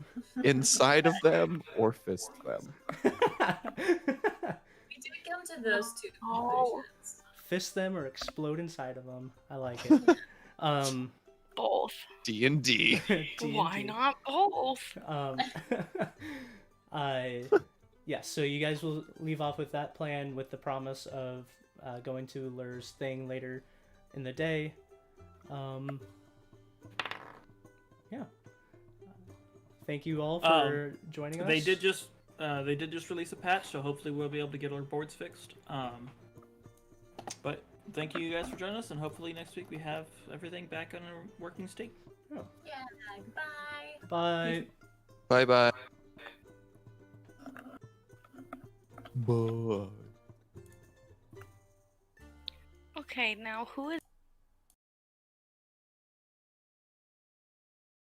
inside of them or fist them. We did come to those two Oh. conclusions. Fist them or explode inside of them. I like it. Both. D&D. Why D&D. not both? Yeah, so you guys will leave off with that plan with the promise of going to Lur's thing later in the day. Yeah. Thank you all for joining us. They did just release a patch, so hopefully we'll be able to get our boards fixed. But thank you guys for joining us, and hopefully next week we have everything back on a working state. Oh. Yeah, goodbye. Bye. Bye-bye. Bye. Okay, now who is